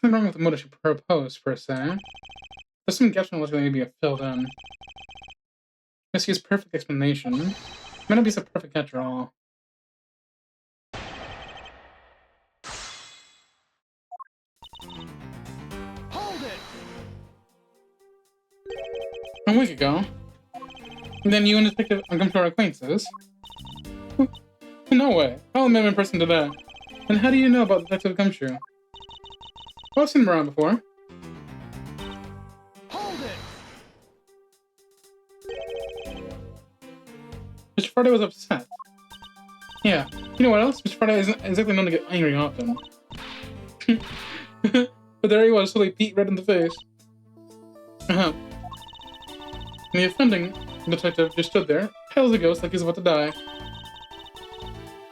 nothing wrong with the motive you propose, per se. There's some gaps in the logic that need to be filled in. Yes, he has perfect explanation. It may not be so perfect after all.
Hold it!
A week ago. And then you and the detective come to our acquaintances? No way. I'll met him in person today. And how do you know about Detective Gumshoe? Well, I've seen him around before.
Hold it!
Mr. Faraday was upset. Yeah. You know what else? Mr. Faraday isn't exactly known to get angry often. But there he was, suddenly beat red in the face. And the offending detective just stood there, pale as a ghost, like he's about to die.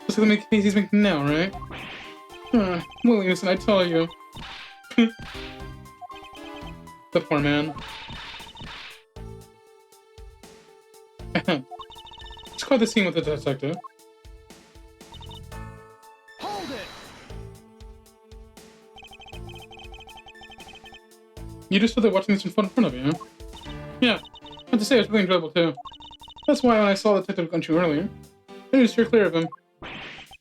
Just like the case he's making now, right? Williamson, I tell you. The poor man. It's quite the scene with the detective.
Hold it!
You just stood there watching this in front of you, huh? Yeah, I have to say, it was really enjoyable too. That's why when I saw the detective gun you earlier, I knew to steer clear of him.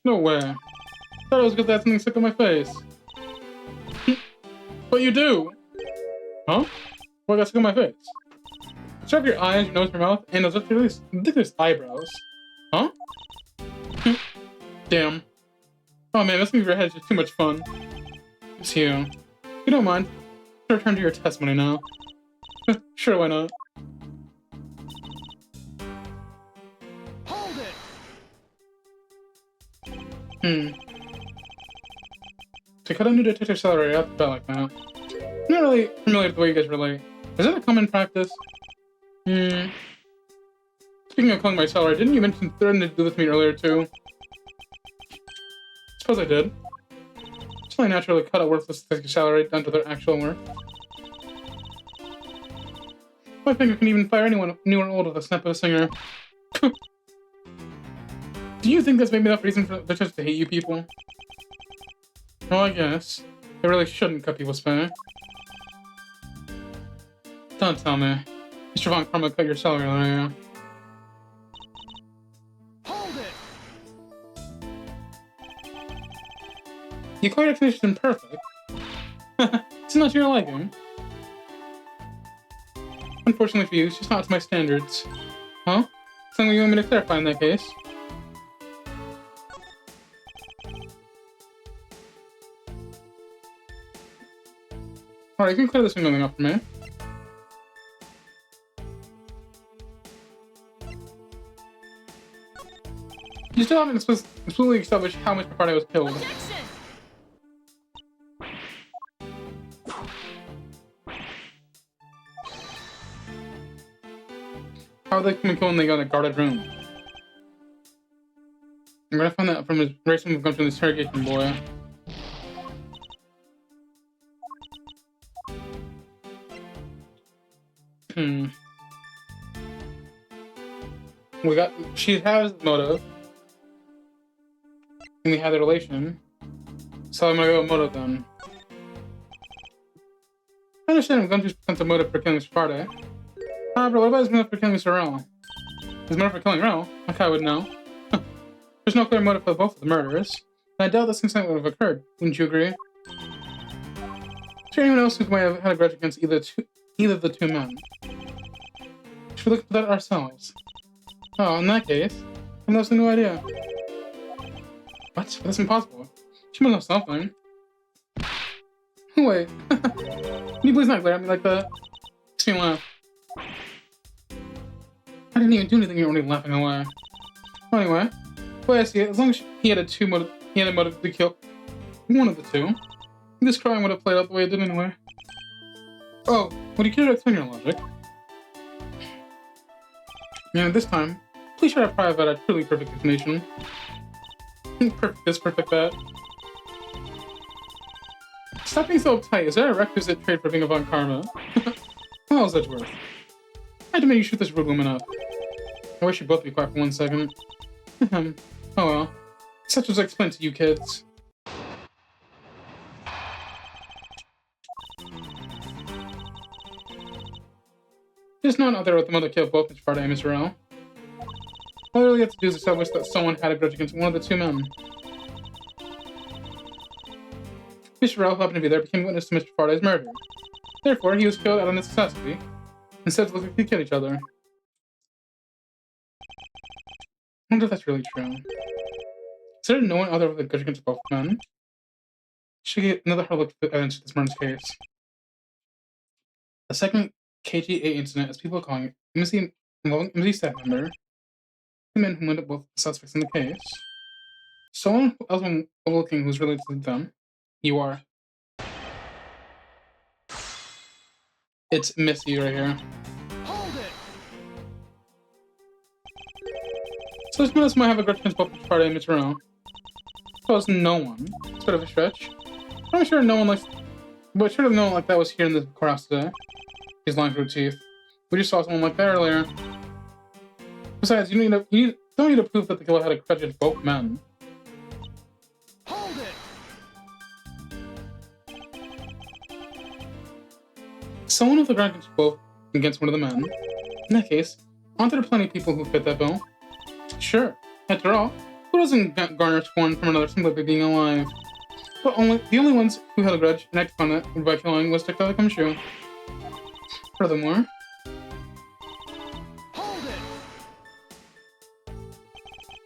No way. Thought it was because I had something stuck on my face. But you do! Huh? What got stuck on my face? Shove your eyes, your nose, your mouth, and those ridiculous eyebrows. Huh? Damn. Oh man, messing with your head is just too much fun. It's you. If you don't mind, I'll return to your testimony now. Sure, why not?
Hold it!
To cut a new detective salary out the bat like that. I'm not really familiar with the way you guys relate. Is that a common practice? Speaking of calling my salary, didn't you mention threatening to do this with me earlier too? Suppose I did. It's only natural to cut a worthless detective salary down to their actual worth. My finger can even fire anyone new or old with a snap of a finger. Do you think that's maybe enough reason for the detectives to hate you people? Well, I guess. They really shouldn't cut people's pay. Don't tell me. Mr. Von Karma cut your salary earlier.
Hold it!
You call your explanation perfect. It's not to your liking. Unfortunately for you, it's just not to my standards. Huh? Something you want me to clarify in that case? Alright, you can clear this window up for me. You still haven't explicitly established how much Party was killed.
Objection!
How they can kill when they got a guarded room? I'm gonna find that from his racing with the interrogation boy. She has motive. And we had the relation. So I'm gonna go with motive then. I understand Gunter's sense of motive for killing Sparta. However, what about his motive for killing Sorrel? His motive for killing Rel? Like I would know. There's no clear motive for both of the murders. And I doubt this incident would have occurred. Wouldn't you agree? Is there anyone else who might have had a grudge against either of the two men? Should we look at that ourselves? Oh, in that case, I have no idea. What? That's impossible. She must know something. Wait. Can you please not glare at me like that? Makes me laugh. I didn't even do anything, you're already laughing away. Well, anyway, the way I see it, as long as he had a motive to kill one of the two, this crime would have played out the way it did anyway. Oh, would you care to explain your logic? And this time, please try to arrive at a truly perfect explanation. Perfect this, perfect that. Stop being so uptight. Is there a requisite trait for being avant karma? Miles Edgeworth. I demand you shoot this rude woman up. I wish you'd both be quiet for 1 second. Oh well. Such as I explained to you kids. There's no one out there with the mother killed both Mr. Faraday and Mr. L. All we really have to do is establish that someone had a grudge against one of the two men. Mr. L, who happened to be there, became witness to Mr. Faraday's murder. Therefore, he was killed out of necessity, instead of looking to kill each other. I wonder if that's really true. Is there no one other with a grudge against both men? Should get another hard look at the evidence of this murder's case. The second KGA incident, as people are calling it, involving MZ staff member, the men who went up both suspects in the case. Someone else overlooking who's related to them. You are. It's Missy right here.
Hold it!
So this one might have a grudge against both Mr. Faraday and Mr. Rowe. Suppose no one. It's a bit of a stretch. I'm sure no one likes, but should have known like that was here in the courthouse today. He's lying through teeth. We just saw someone like that earlier. Besides, you don't need to prove that the killer had a grudge against both men.
Hold it!
Someone with a grudge against one of the men. In that case, aren't there plenty of people who fit that bill? Sure. After all, who doesn't garner scorn from another simply by being alive? But the only ones who had a grudge and acted upon it by killing was Takeda Kumshu. Furthermore,
Hold it!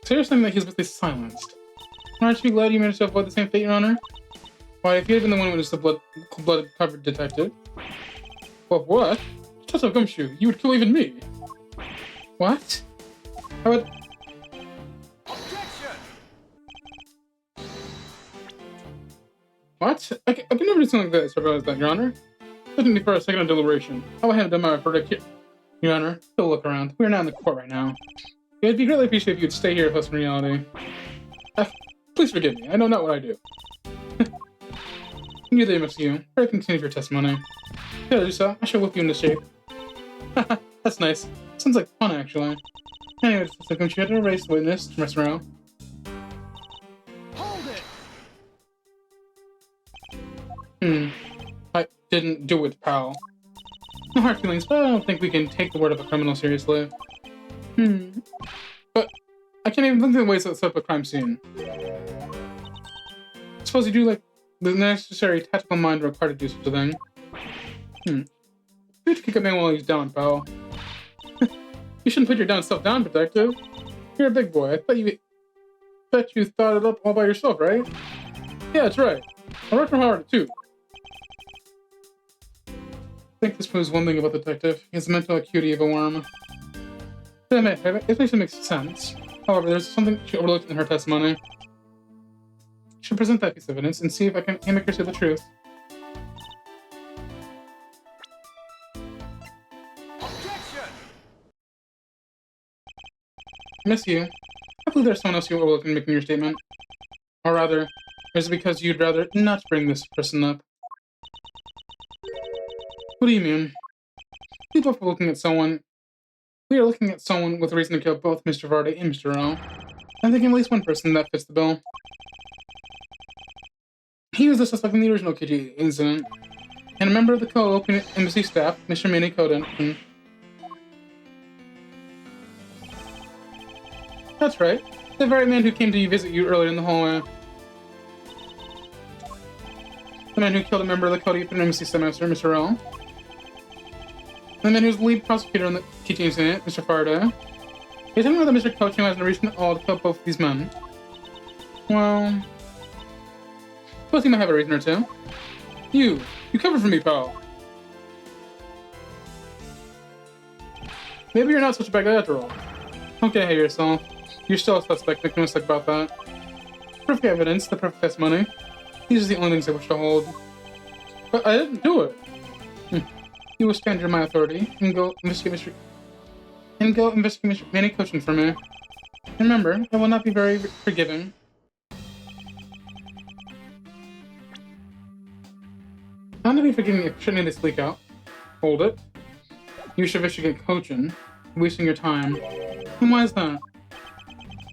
so you're saying that he was basically silenced. Aren't you glad you managed to avoid the same fate, Your Honor? Why, if you had been the one who was the blood-covered detective. Well, what? Takeda Kumshu, you would kill even me. What? I would.
Objection!
What? I can never do something like that, surprise that, Your Honor. Let me for a second of deliberation. I will hand down my verdict here. Your Honor, still look around. We are not in the court right now. It would be greatly appreciated if you would stay here with us in reality. Please forgive me. I know not what I do. Neither must you. Try to continue your testimony. Yeah, Lisa, I shall whip you into shape. That's nice. Sounds like fun, actually. Anyways, the computer raised witness to mess around.
Hold
I
it!
didn't do it, pal. No hard feelings, but I don't think we can take the word of a criminal seriously. But I can't even think of the ways that set up a crime scene. Suppose you do like the necessary tactical mind required to do such a thing. You have to kick a man while he's down, pal. You shouldn't put your self down, detective. You're a big boy. I bet you thought it up all by yourself, right? Yeah, that's right. I worked hard too. I think this proves one thing about the detective. He has the mental acuity of a worm. It makes sense. However, there's something she overlooked in her testimony. I should present that piece of evidence and see if I can make her say the truth.
Objection!
Miss you. I believe there's someone else you overlooked in making your statement. Or rather, is it because you'd rather not bring this person up? What do you mean? We both are looking at someone. We are looking at someone with a reason to kill both Mr. Vardy and Mr. Rowe. I'm thinking at least one person that fits the bill. He was the suspect in the original KG incident, and a member of the co-open embassy staff, Mr. Minnie Coden. That's right. The very man who came to visit you earlier in the hallway. The man who killed a member of the co-open embassy semester, Mr. Rowe. The man who's the lead prosecutor in the KG incident, Mr. Faraday. You're telling me that Mr. Coaching has no reason at all to kill both of these men? Well, suppose you might have a reason or two. You covered for me, pal. Maybe you're not such a bad guy after all. Don't get ahead of yourself. You're still a suspect, make no mistake about that. Perfect evidence, the perfect testimony. These are the only things I wish to hold. But I didn't do it. You will stand under my authority and go investigate Manny coaching for me. Remember, I will not be very forgiving. I'll not be forgiving if shouldn't this leak out. Hold it. You should investigate coaching. Wasting your time. And why is that?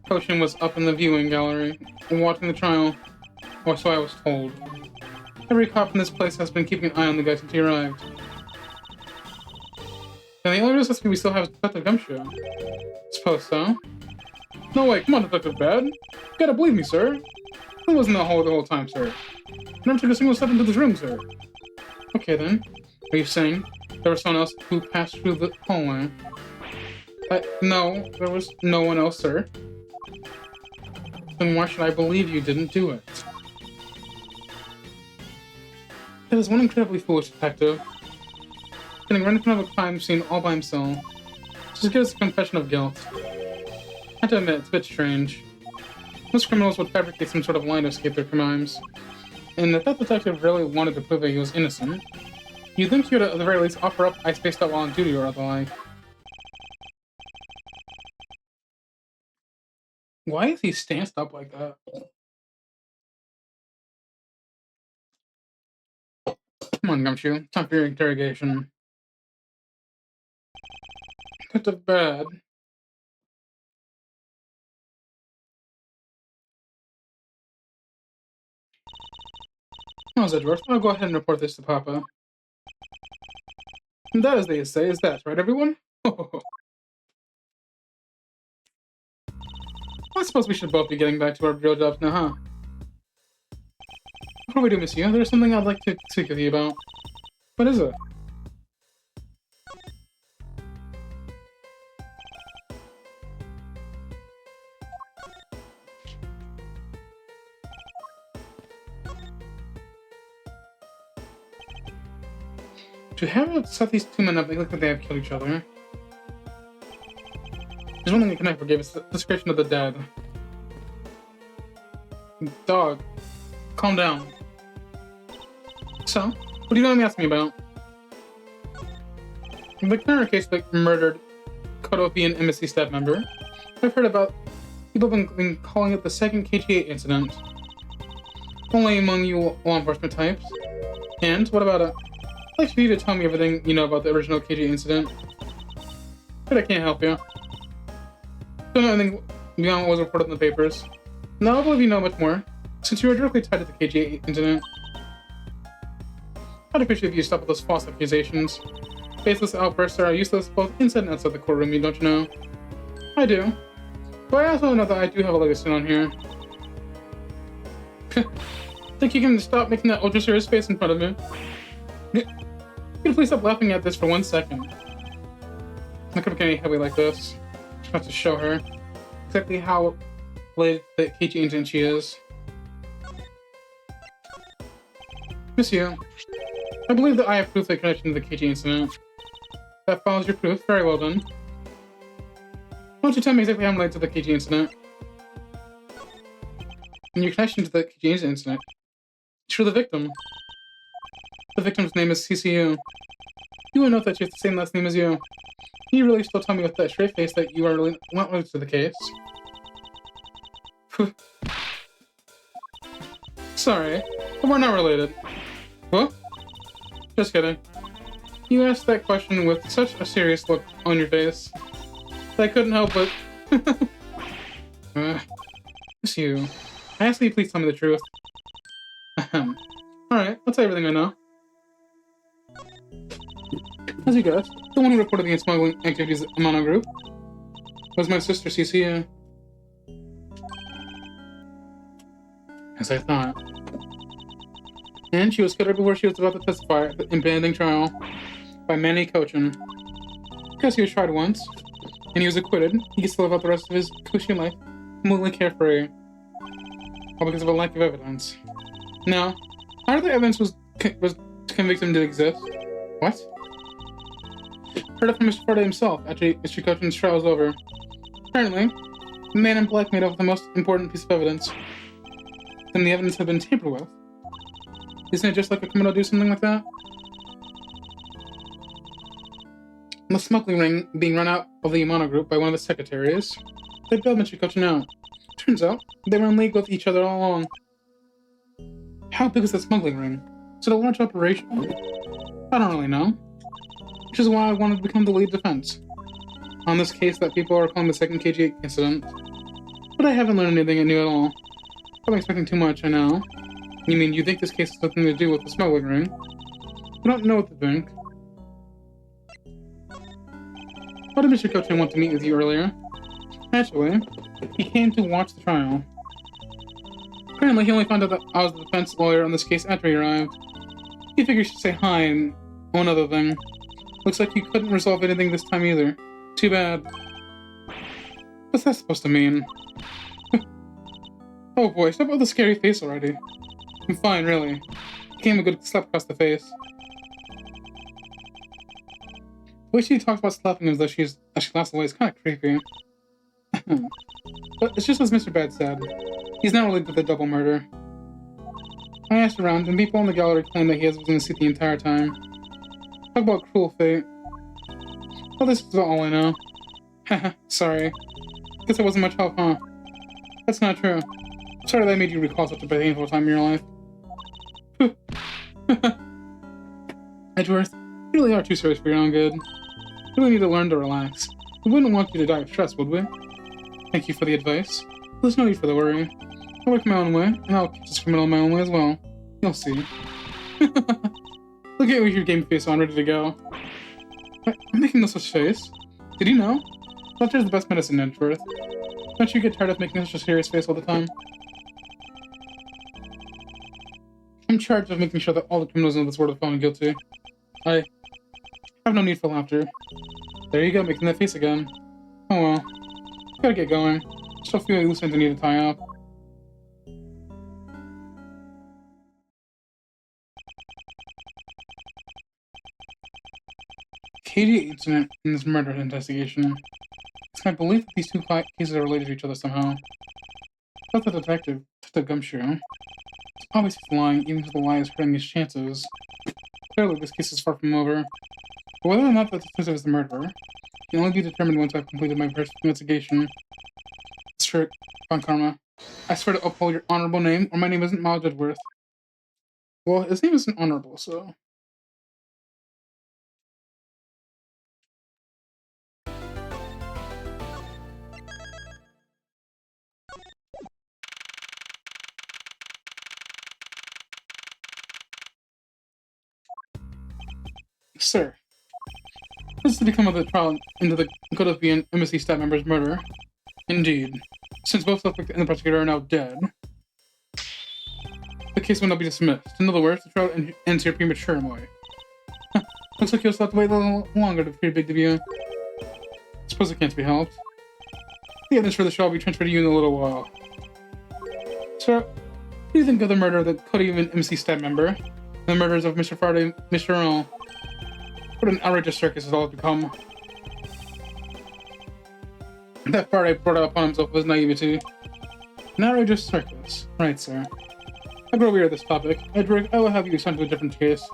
Coaching was up in the viewing gallery, watching the trial. Or so I was told. Every cop in this place has been keeping an eye on the guy since he arrived. And the only reason we still have Detective Gumshoe. Suppose so. No way, come on, Detective Bad. You gotta believe me, sir. I wasn't the whole time, sir. I never took a single step into this room, sir. Okay then. Are you saying there was someone else who passed through the hallway? No, there was no one else, sir. Then why should I believe you didn't do it? That is one incredibly foolish detective. Getting run in front of a crime scene all by himself. Just give us a confession of guilt. I have to admit, it's a bit strange. Most criminals would fabricate some sort of lie to escape their crimes. And if that detective really wanted to prove that he was innocent, you'd think he would at the very least offer up I spaced out while on duty or other like. Why is he stanced up like that? Come on, Gumshoe. Time for your interrogation. Put to bed. Miles Edgeworth, I'll go ahead and report this to Papa. And that, as they say, is that, right, everyone? I suppose we should both be getting back to our real jobs now, huh? Before we do, monsieur, there's something I'd like to speak with you about. What is it? To have set these two men up, they look like they have killed each other. There's one thing I cannot forgive, it's the description of the dead. Dog, calm down. So, what do you want me asking me about? The current case of the murdered Kodofian embassy staff member, I've heard about people have been calling it the second KGA incident. Only among you law enforcement types. And what about it? I'd like for you to tell me everything you know about the original KGA incident. But I can't help you. Don't know anything beyond what was reported in the papers. Now I believe you know much more, since you are directly tied to the KGA incident. I'd appreciate if you stop with those false accusations. Baseless outbursts are useless both inside and outside the courtroom, don't you know? I do. But I also know that I do have a legacy on here. Think you can stop making that ultra serious face in front of me? Can you please stop laughing at this for 1 second? I'm not gonna get any heavy like this. Just have to show her exactly how related to the KG incident she is. Monsieur, I believe that I have proof of connection to the KG incident. That follows your proof. Very well done. Why don't you tell me exactly how I'm related to the KG incident? And your connection to the KG incident. You're the victim. The victim's name is CCU. You will note that she has the same last name as you. Can you really still tell me with that straight face that you are really not related to the case? Sorry, but we're not related. What? Just kidding. You asked that question with such a serious look on your face that I couldn't help but... It's you. I ask that you please tell me the truth. Alright, I'll tell you everything I know. As you guessed, the one who reported the smuggling activities among our group was my sister CCU. As I thought. And she was killed right before she was about to testify at the impending trial by Manny Cochin. Because he was tried once, and he was acquitted, he gets to live out the rest of his cushy life completely carefree. all because of a lack of evidence. No. Hardly evidence was to convict him to exist. What? Heard it from Mr. Faraday himself after Mr. Cochran's trial was over. Apparently, the man in black made off the most important piece of evidence. Then the evidence had been tampered with. Isn't it just like a criminal do something like that? The smuggling ring being run out of the Yamano group by one of the secretaries. They bailed Mr. Cochin out. Turns out, they were in league with each other all along. How big was that smuggling ring? Is it a large operation? I don't really know. Which is why I wanted to become the lead defense on this case that people are calling the second KG incident. But I haven't learned anything new at all. I'm expecting too much, I know. You mean you think this case has something to do with the smuggling ring? I don't know what to think. Why did Mr. Cochin want to meet with you earlier? Actually, he came to watch the trial. Apparently, he only found out that I was the defense lawyer on this case after he arrived. He figured he should say hi and one other thing. Looks like you couldn't resolve anything this time either. Too bad. What's that supposed to mean? Oh boy, stop with the scary face already. I'm fine, really. He gave him a good slap across the face. The way she talks about slapping him as she laughs away is kind of creepy. But it's just as Mr. Bad said. He's not related to the double murder. I asked around, and people in the gallery claim that he was in the seat the entire time. Talk about cruel fate. Well, this is all I know. Haha, sorry. Guess it wasn't much help, huh? That's not true. Sorry that I made you recall such a painful time in your life. Edgeworth, you really are too serious for your own good. You really need to learn to relax. We wouldn't want you to die of stress, would we? Thank you for the advice. There's no need for the worry. I'll work my own way, and I'll catch this criminal my own way as well. You'll see. Look at you with your game face on, ready to go. I'm making no such face. Did you know? Laughter is the best medicine, Edgeworth. Don't you get tired of making such a serious face all the time? I'm charged of making sure that all the criminals in this world are found guilty. I have no need for laughter. There you go, making that face again. Oh well. Gotta get going. Still feel loose ends I need to tie up. KG incident in this murder investigation. It's my belief that these two cases are related to each other somehow. But the detective, Gumshoe, is obviously lying, even if the lie is hurting his chances. Clearly, this case is far from over. But whether or not the detective is the murderer can only be determined once I've completed my first investigation. Sir Von Karma, I swear to uphold your honorable name, or my name isn't Miles Edgeworth. Well, his name isn't honorable, so... Sir, what is to become of the trial into the Godovian embassy staff member's murder? Indeed. Since both suspect and the prosecutor are now dead, the case will not be dismissed. In other words, the trial ends here prematurely. Looks like you'll still have to wait a little longer to appear big to view. Suppose it can't be helped. The evidence for the trial will be transferred to you in a little while. Sir, what do you think of the murder of the Godovian embassy staff member, and the murders of Mr. Faraday and Mr. Earl? What an outrageous circus has all become. That Faraday brought it upon himself with his naivety. An outrageous circus. Right, sir. I grow weary of this topic. Edward, I will have you sent to a different case.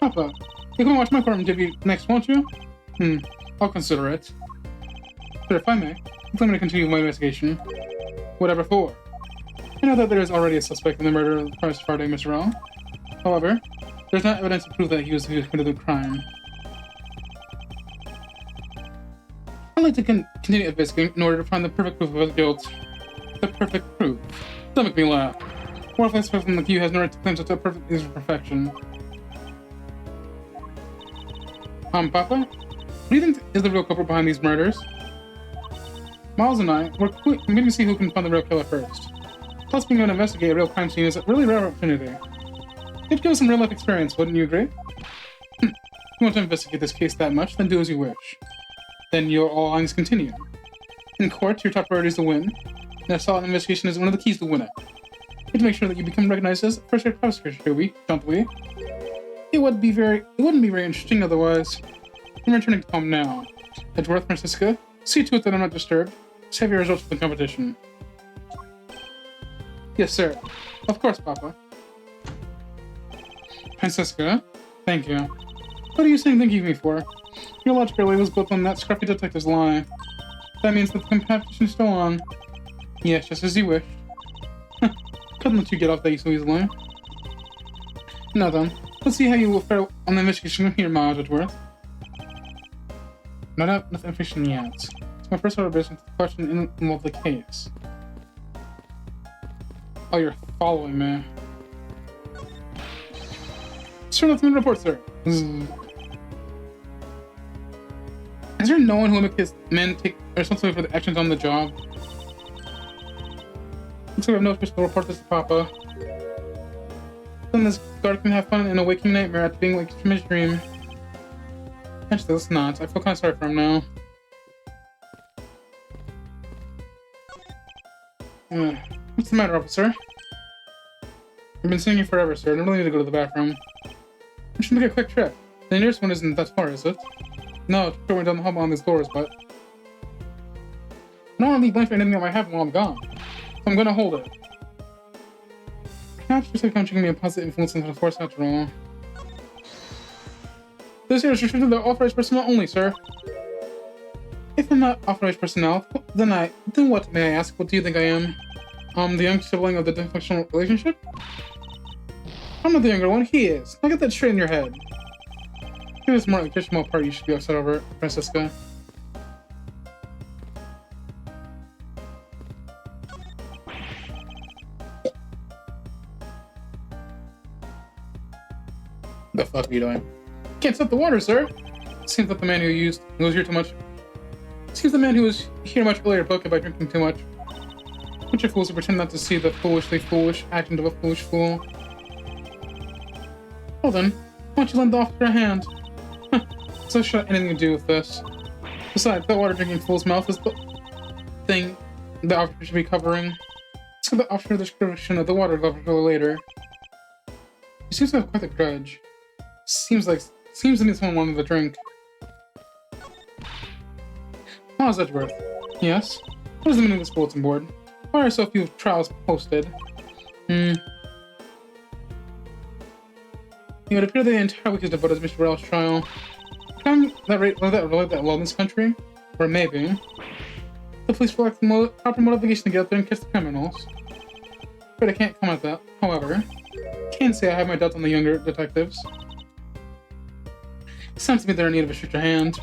Papa, you can watch my farm debut next, won't you? I'll consider it. But if I may, let me continue my investigation. Whatever for. I know that there is already a suspect in the murder of Mr. Faraday and Mr. Earl. However, there's not evidence to prove that he was committed the crime. I'd like to continue investigating in order to find the perfect proof of his guilt. The perfect proof. Don't make me laugh. Worthless person like you has no right to claim such a perfect is perfection. Papa? What do you think is the real culprit behind these murders? Miles and I, we're waiting to see who can find the real killer first. Plus, being able to investigate a real crime scene is a really rare opportunity. It'd give us some real-life experience, wouldn't you agree? If you want to investigate this case that much, then do as you wish. Then your all lines continue. In court, your top priority is to win. That solid investigation is one of the keys to win it. You have to make sure that you become recognized as first grade prosecutor, don't we? It wouldn't be very interesting otherwise. I'm returning home now. Edgeworth, Francisca, see to it that I'm not disturbed. Save your results for the competition. Yes, sir. Of course, Papa. Francisca, thank you. What are you saying thank you me for? Your logic really was built on that scruffy detective's lie. That means that the competition is still on. Yes, just as you wish. Couldn't let you get off that so easily. Now then, let's see how you will fare on the investigation here, Miles Edgeworth. Not out enough information yet. It's my first order of business to question involve the case. Oh, you're following me. Sir, let me report, sir. Is there no one who will make his men take responsibility for the actions on the job? Looks like we have no official report this to Papa. Then this guard can have fun in a waking nightmare after being like from his dream. Actually, let's not. I feel kind of sorry for him now. What's the matter, officer? I've been seeing you forever, sir. I don't really need to go to the bathroom. We should make a quick trip. The nearest one isn't that far, is it? No, it's going down the hall on these doors, but I don't want to be blamed for anything that might happen while I'm gone. So I'm gonna hold it. Perhaps you're going to be a positive influence into the force after all. This here is restricted to authorized personnel only, sir. If I'm not authorized personnel, then what, may I ask? What do you think I am? The young sibling of the dysfunctional relationship? I'm not the younger one, he is. Now get that straight in your head. It was more like just small part you should be upset over, Francisca. The fuck are you doing? Can't stop the water, sir! Seems that the man who was here too much. Seems the man who was here much earlier broke it by drinking too much. Bunch of fools who pretend not to see the foolishly foolish actions of a foolish fool. Well then, why don't you lend the officer a hand? So should have anything to do with this. Besides, that water drinking fool's mouth is the thing the officer should be covering. So the officer description of the water officer later. He seems to have quite a grudge. Seems to need someone wanted to drink. Miles Edgeworth. Yes? What is the meaning of this bulletin board? Why are so few trials posted? It would appear that the entire week is devoted to Mr. Burrell's trial. Crime that really that well in this country? Or maybe. The police will lack the proper motivation to get out there and catch the criminals. But I can't comment that. However, I can say I have my doubts on the younger detectives. It sounds to me they're in need of a stricter hand.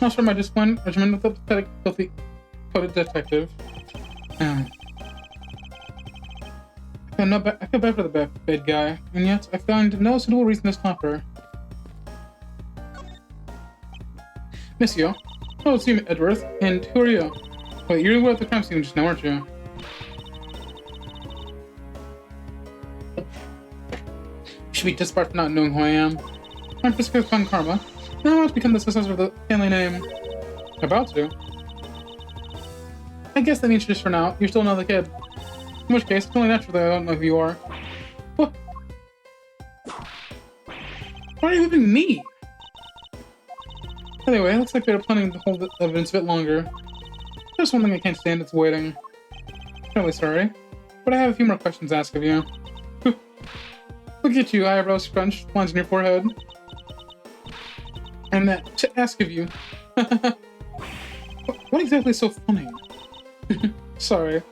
Not sure my discipline regimen with the pathetic, filthy, coded detective. I feel bad for the bad guy, and yet I find no suitable reason to stop her. Monsieur. Oh, it's you, Edgeworth. And who are you? Wait, you were at the crime scene just now, aren't you? You should be disbarred for not knowing who I am. I'm Prosecutor Con Karma. Now I'm about to become the successor of the family name. About to? I guess that means just for now, you're still another kid. In which case, it's only natural that I don't know who you are. What? Why are you whipping me? Anyway, it looks like they're planning to hold the evidence a bit longer. There's one thing I can't stand, it's waiting. I'm really sorry, but I have a few more questions to ask of you. Look at you, eyebrows scrunched, lines in your forehead. And that to ask of you. What exactly is so funny? Sorry.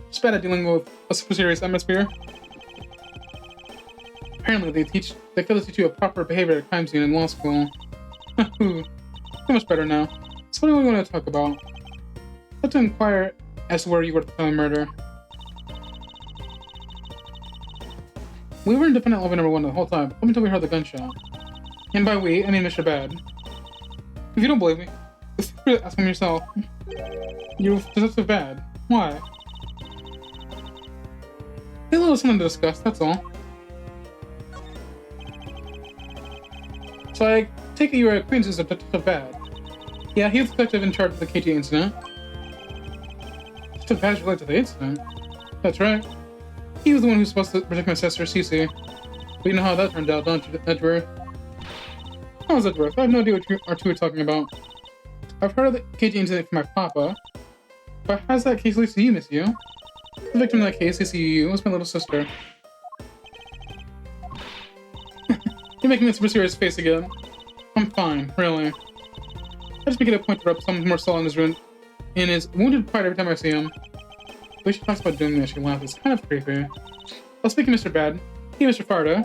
It's bad at dealing with a super serious atmosphere. Apparently they fail to teach you a proper behavior at crime scene in law school. So much better now. So what do we want to talk about? I'd like to inquire as to where you were at the time of murder. We were in defendant lobby number 1 the whole time, up until we heard the gunshot. And by we, I mean Mr. Bad. If you don't believe me, ask him yourself. You're deceptive bad. Why? A little something to discuss, that's all. So I take it you were acquaintances of Detective Bad. Yeah, he was the detective in charge of the KT incident. Mr. Bad's related to the incident. That's right. He was the one who's supposed to protect my sister, Cece. But you know how that turned out, don't you, Edgeworth? How's Edgeworth? I have no idea what you two are talking about. I've heard of the KG incident from my papa. But how's that case lead to you, Miss Yu? The victim in that case, CCU, was my little sister. You're making a super serious face again. I'm fine, really. I just make it a point to rub some more salt in his wounded pride every time I see him. The way she talks about doing this, she laughs. It's kind of creepy. Well, speaking of Mr. Bad, he and Mr. Farda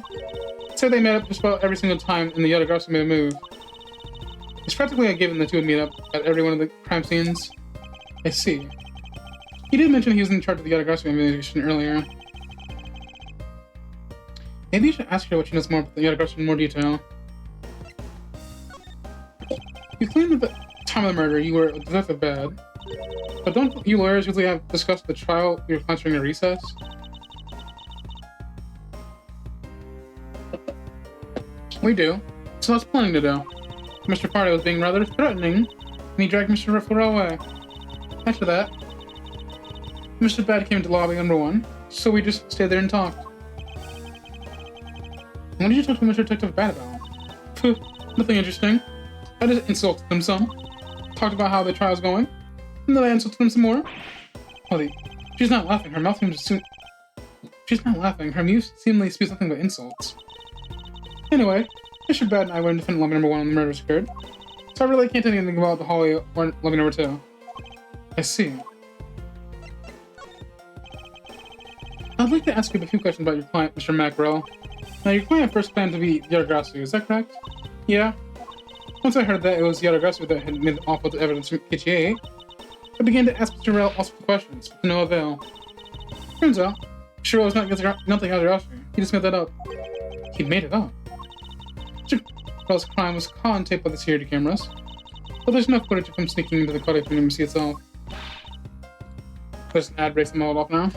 said they met up just about every single time in the Yatagarasu made a move. It's practically a given the two would meet up at every one of the crime scenes. I see. He did mention he was in charge of the Yatagarasu investigation earlier. Maybe you should ask her what she knows more about the Yatagarasu in more detail. You claimed at the time of the murder you were a detective bad. But don't you lawyers usually have discussed the trial your plans during a recess? We do. So what's planning to do? Mr. Farda was being rather threatening, and he dragged Mr. Riffle away. After that, Mr. Bad came to lobby number 1, so we just stayed there and talked. What did you talk to Mr. Detective Bad about? Nothing interesting. I just insulted him some. Talked about how the trial's going, and then I insulted him some more. Well, she's not laughing. Her mouth seems to... She's not laughing. Her mouth seemingly speaks nothing but insults. Anyway, Mr. Bad and I were in defendant lobby number 1 when the murders occurred, so I really can't tell you anything about the hallway or lobby number 2. I see. I'd like to ask you a few questions about your client, Mr. Mackerel. Now, your client first planned to be Yatagarasu, is that correct? Yeah. Once I heard that it was Yatagarasu that had made off with the evidence from KGA, I began to ask Mr. Rel all sorts of questions, but to no avail. Turns out, Mr. Rel was not Yatagarasu. He just made that up. He made it up. Mr. Rel's crime was caught on tape by the security cameras, but there's no footage of him sneaking into the Kodak embassy itself. There's an ad break mode off now.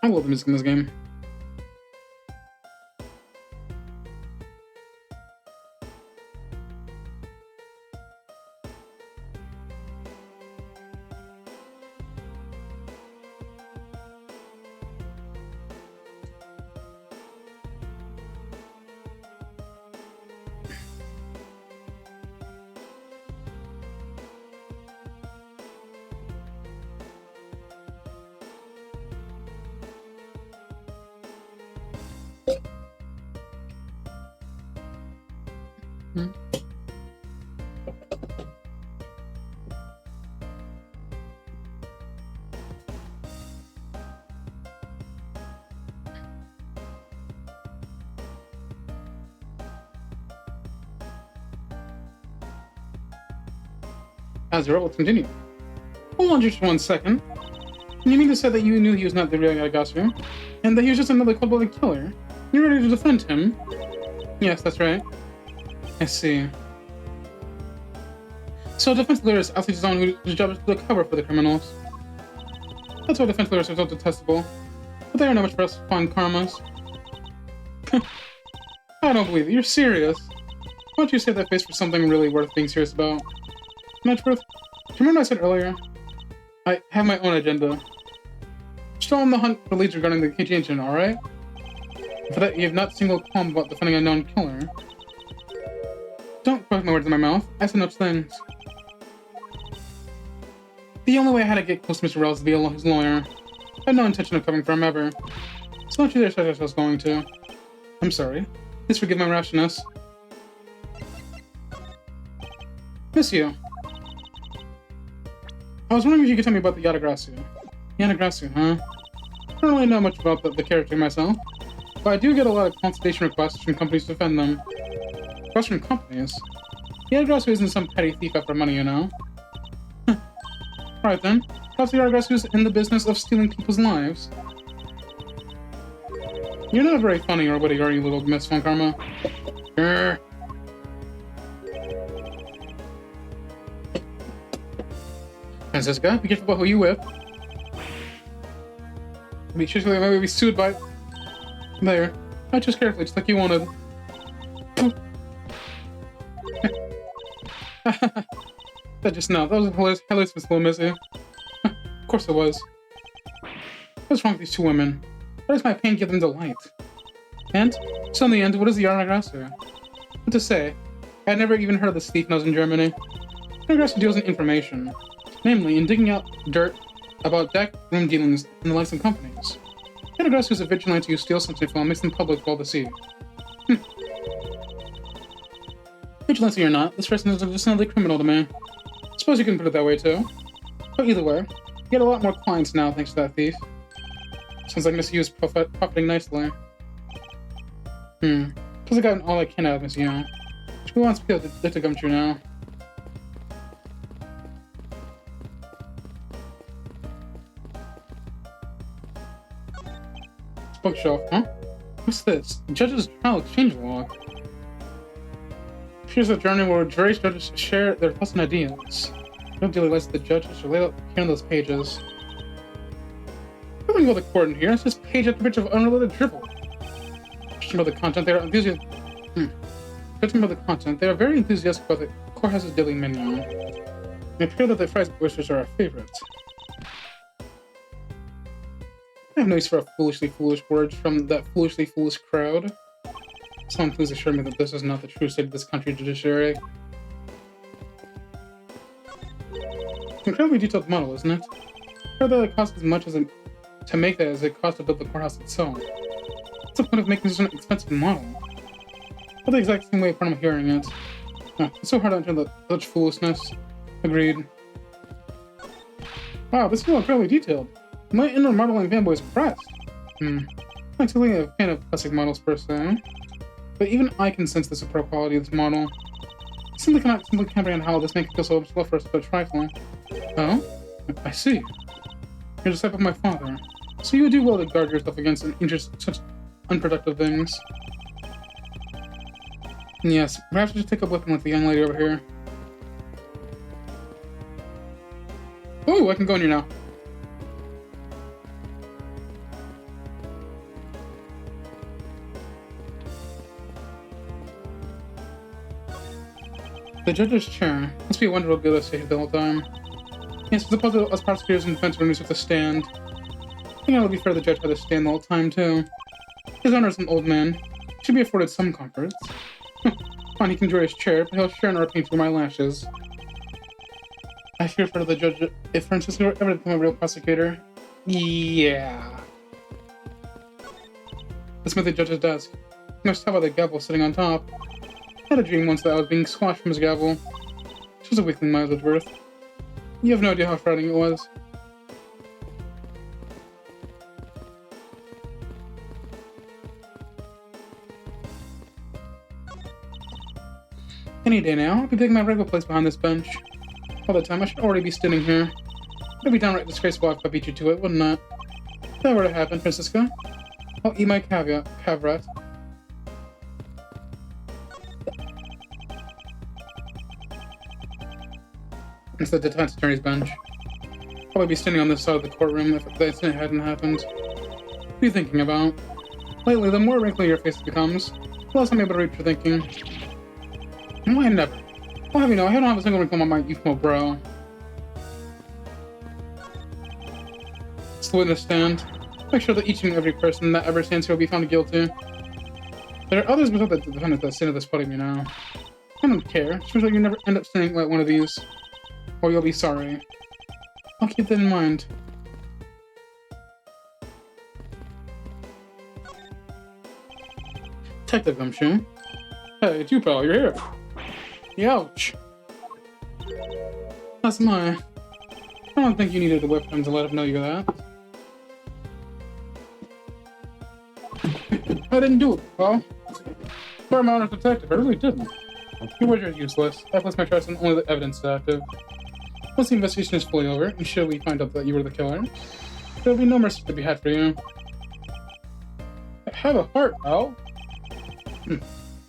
I love the music in this game. As the rebels continue. Hold on just 1 second. You mean to say that you knew he was not the real Yagasu? And that he was just another cold-blooded killer? You're ready to defend him? Yes, that's right. I see. So defense lawyers actually someone whose job is to cover for the criminals. That's why defense lawyers are so detestable. But they are not much for us to find karmas. I don't believe it. You're serious. Why don't you save that face for something really worth being serious about? Edgeworth, do you remember what I said earlier? I have my own agenda. Still on the hunt for leads regarding the KG engine, alright? For that, you have not single qualm about defending a known killer. Don't put my words in my mouth. I said no things. The only way I had to get close to Mr. Wells is to be his lawyer. I had no intention of covering for him ever. So don't you dare suggest I was going to. I'm sorry. Please forgive my rashness. Miss you. I was wondering if you could tell me about the Yanagrasu. Yanagrasu, huh? I don't really know much about the character myself, but I do get a lot of consultation requests from companies to defend them. Requests from companies? Yanagrasu isn't some petty thief after money, you know? Alright then, perhaps the Yanagrasu is in the business of stealing people's lives. You're not very funny or witty, are you, little Miss Von Karma? Grr. Francisca, be careful about who you whip. Be sure to maybe be sued by... There. I chose carefully, just like you wanted. That just now. That was hilarious, Miss Little Missy. Of course it was. What's wrong with these two women? Why does my pain give them delight? And, so in the end, what is the Yanagrasu? What to say? I had never even heard of this thief when I was in Germany. Yanagrasu deals in information. Namely, in digging out dirt about backroom dealings in the likes of companies. Yanagrasu is a vigilante who steals something from and makes them public for all to see. Vigilante or not, this person is just another criminal to me. Suppose you can put it that way too. But either way, you get a lot more clients now thanks to that thief. Sounds like Miss Yu is profiting nicely. Plus I got all I can out of Miss Yu. Who wants to be able to come true now? Bookshelf, huh? What's this? Judge's Trial Exchange Log. Here's a journey where various judges share their thoughts and ideas. No daily lists of the judges are laid out here on those pages. Nothing about the court in here, it's just page after page of unrelated dribble. Judging by the content, they are enthusiastic. Judging by the content, they are very enthusiastic about the courthouse's daily menu. It appears that the fries oysters are our favorites. I have no use for foolishly foolish words from that foolishly foolish crowd. Someone please assure me that this is not the true state of this country judiciary. Incredibly detailed model, isn't it? I heard that it costs as much to make that as it costs to build the courthouse itself. What's the point of making such an expensive model? Not the exact same way I'm hearing it. Oh, it's so hard to understand such foolishness. Agreed. Wow, this is all incredibly detailed. My inner modeling fanboy is impressed. I'm not typically a fan of classic models per se, but even I can sense the superb quality of this model. I simply cannot comprehend how this makes it feel so slow for us to trifle. Oh? I see. You're a disciple of my father, so you would do well to guard yourself against such unproductive things. Yes, perhaps just take a weapon with the young lady over here. Oh, I can go in here now. The judge's chair. Must be a wonderful good to stay here the whole time. Yes, suppose us prosecutors and defense attorneys have to stand. I think it would be fair the judge had to stand the whole time, too. His Honor is an old man. He should be afforded some comforts. Fine, he can enjoy his chair, but he'll share in our pain through my lashes. I fear for the judge if Francisco were ever to become a real prosecutor. Yeah. Let's move the judge's desk. You must tell by the gavel sitting on top. I had a dream once that I was being squashed from his gavel. She was a weakling, Miles Edgeworth. You have no idea how frightening it was. Any day now, I'll be taking my regular place behind this bench. all the time. I should already be standing here. It'd be downright disgraceful if I beat you to it, wouldn't it? If that were to happen, Francisco, I'll eat my caveat. It's the defense attorney's bench. Probably be standing on this side of the courtroom if the incident hadn't happened. What are you thinking about? Lately, the more wrinkly your face becomes, the less I'm able to read your thinking. Why never? I'll have you know, I don't have a single wrinkle on my youthful brow. It's the witness stand. Make sure that each and every person that ever stands here will be found guilty. There are others besides the defendant that stand at this podium, you know. I don't care. Just make sure you never end up standing like one of these, or you'll be sorry. I'll keep that in mind. Detective Gumshoe. Hey, it's you, pal. You're here. Ouch. That's my. I don't think you needed to whip him to let him know you're that. I didn't do it, pal. For my honest detective, I really didn't. Your words are useless. I place my trust in only the evidence detective. Once the investigation is fully over, and should we find out that you were the killer, there will be no mercy to be had for you. Have a heart, pal. You're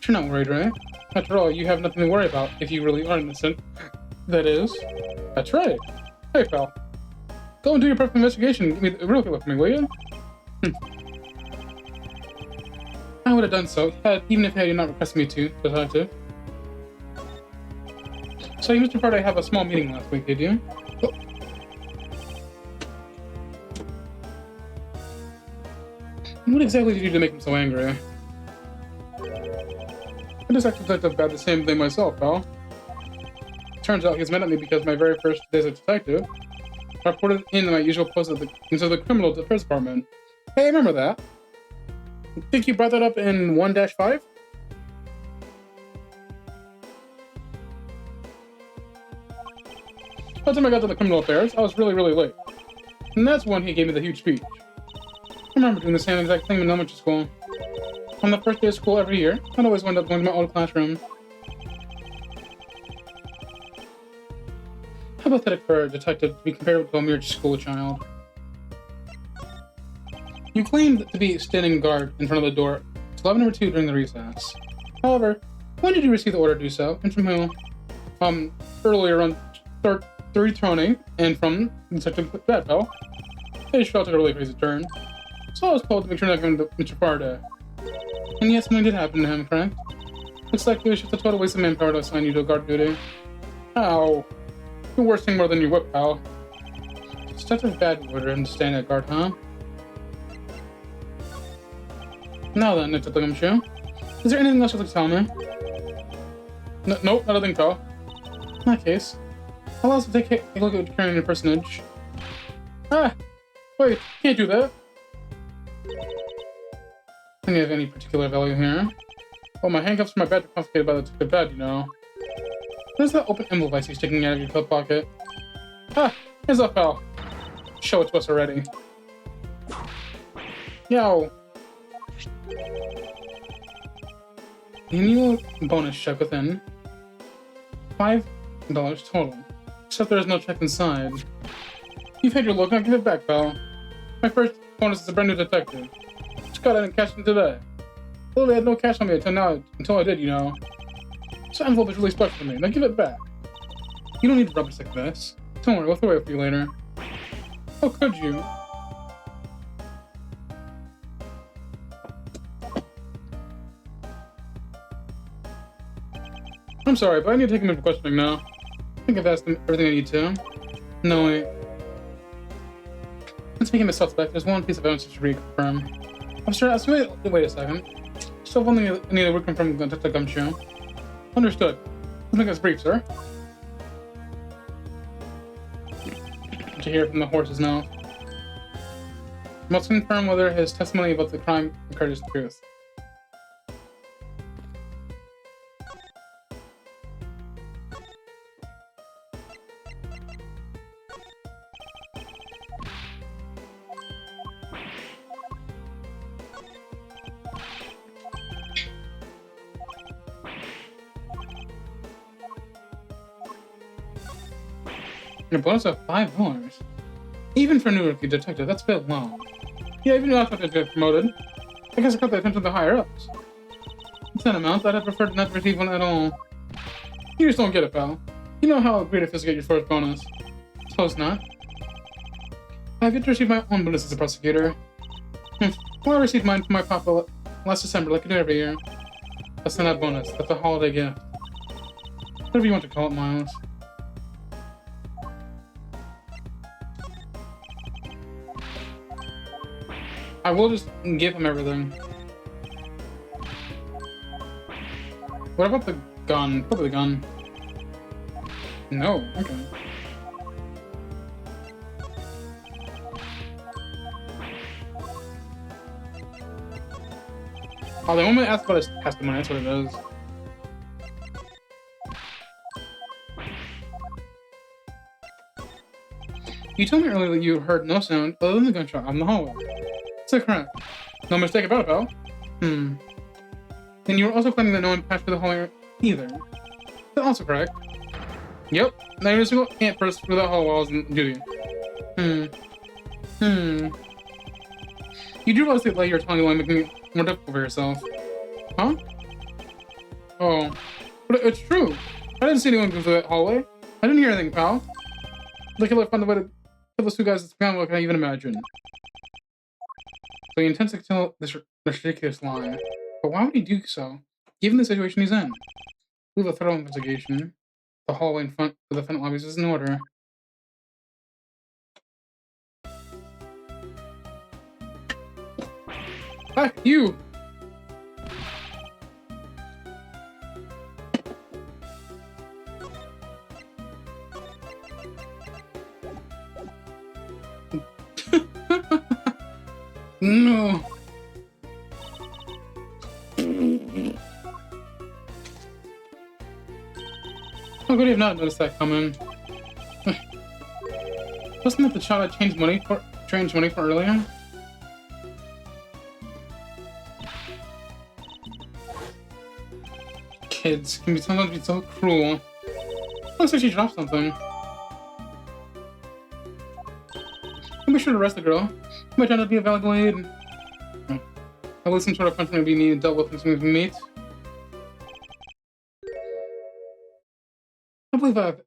not worried, right? After all, you have nothing to worry about if you really are innocent. That is. That's right. Hey, pal. Go and do your perfect investigation. Give me the real killer for me, will you? I would have done so, even if you not requested me to, detective. So you, Mr. Faraday, have a small meeting last week, did you? Oh. What exactly did you do to make him so angry? I just actually detective about the same thing myself, pal. Turns out he's mad at me because my very first day as a detective, I reported in my usual post into the criminal defense department. Hey, I remember that. Think you brought that up in 1-5? By the time I got to the criminal affairs, I was really late. And that's when he gave me the huge speech. I remember doing the same exact thing in elementary school. On the first day of school every year, I'd always wind up going to my old classroom. How pathetic for a detective to be compared to a mere school child. You claimed to be standing guard in front of the door to lobby number 2 during the recess. However, when did you receive the order to do so, and from who? Earlier on Thursday morning, and from Detective Badpell. They just felt like a really crazy turn. So I was told to make sure not to Mr. Faraday. And yet something did happen to him, correct? Looks like it was just a total waste of manpower to assign you to guard duty. Ow. You're worse thing more than your whip, pal. Detective Badwater and stand at guard, huh? Now then, Detective Gumshoe, is there anything else you'd like to tell me? Nope, not a thing, pal. In that case, I'll also take a look at carrying your personage. Ah! Wait, can't do that. Any of any particular value here? Well, my handcuffs and my bed are confiscated by the detective bed, you know. What is that open envelope I see sticking out of your coat pocket? Ah! Here's that, pal. Show it to us already. Yow! Annual bonus check within $5 total. Except there is no check inside. You've had your look, now give it back, pal. My first bonus is a brand new detective. Just got it and cashed in today. Literally had no cash on me until I did, you know. This envelope is really special to me. Now give it back. You don't need to rubber stick this. Don't worry, we'll throw it for you later. How could you? I'm sorry, but I need to take him in for questioning now. I think I've asked him everything I need to. No, wait. Let's make him a suspect. There's one piece of evidence to reconfirm. I'm sorry, wait a second. Still one thing I need to reconfirm Detective Gumshoe. Understood. Let's make this brief, sir. To hear from the horse's mouth. Must confirm whether his testimony about the crime occurred is truth. And a bonus of $5. Even for a new rookie detective, that's a bit low. Yeah, even if I thought I'd get promoted, I guess I got the attention of the higher ups. It's that amount, I'd have preferred not to receive one at all. You just don't get it, pal. You know how great it feels to get your first bonus. Suppose not. I've yet to receive my own bonus as a prosecutor. Well, I received mine from my papa last December, like I do every year. That's not a bonus, that's a holiday gift. Whatever you want to call it, Miles. I will just give him everything. What about the gun? Probably the gun. No, okay. Oh, the moment I asked about his testimony, that's what it is. You told me earlier that you heard no sound other than the gunshot out in the hallway. Is that correct? No mistake about it, pal. Then you were also claiming that no one passed through the hallway either. Is that also correct? Yep. Not even a single ant burst through that hall while I was on duty. You do realize that like, you're telling me why making it more difficult for yourself. Huh? Oh. But it's true. I didn't see anyone go through that hallway. I didn't hear anything, pal. The killer found the way to kill those two guys. It's beyond what I can even imagine. So he intends to kill this ridiculous lie. But why would he do so, given the situation he's in? We have a thorough investigation. The hallway in front of the defendant lobbies is in order. Ah, you! No! How could he have not noticed that coming? Wasn't that the child I changed money for earlier? Kids can sometimes be so cruel. Looks like she dropped something. I'll be sure to arrest the girl. Might turn out to be a valuable aid. At least some sort of punishment will be needed dealt with as we meet. I believe I've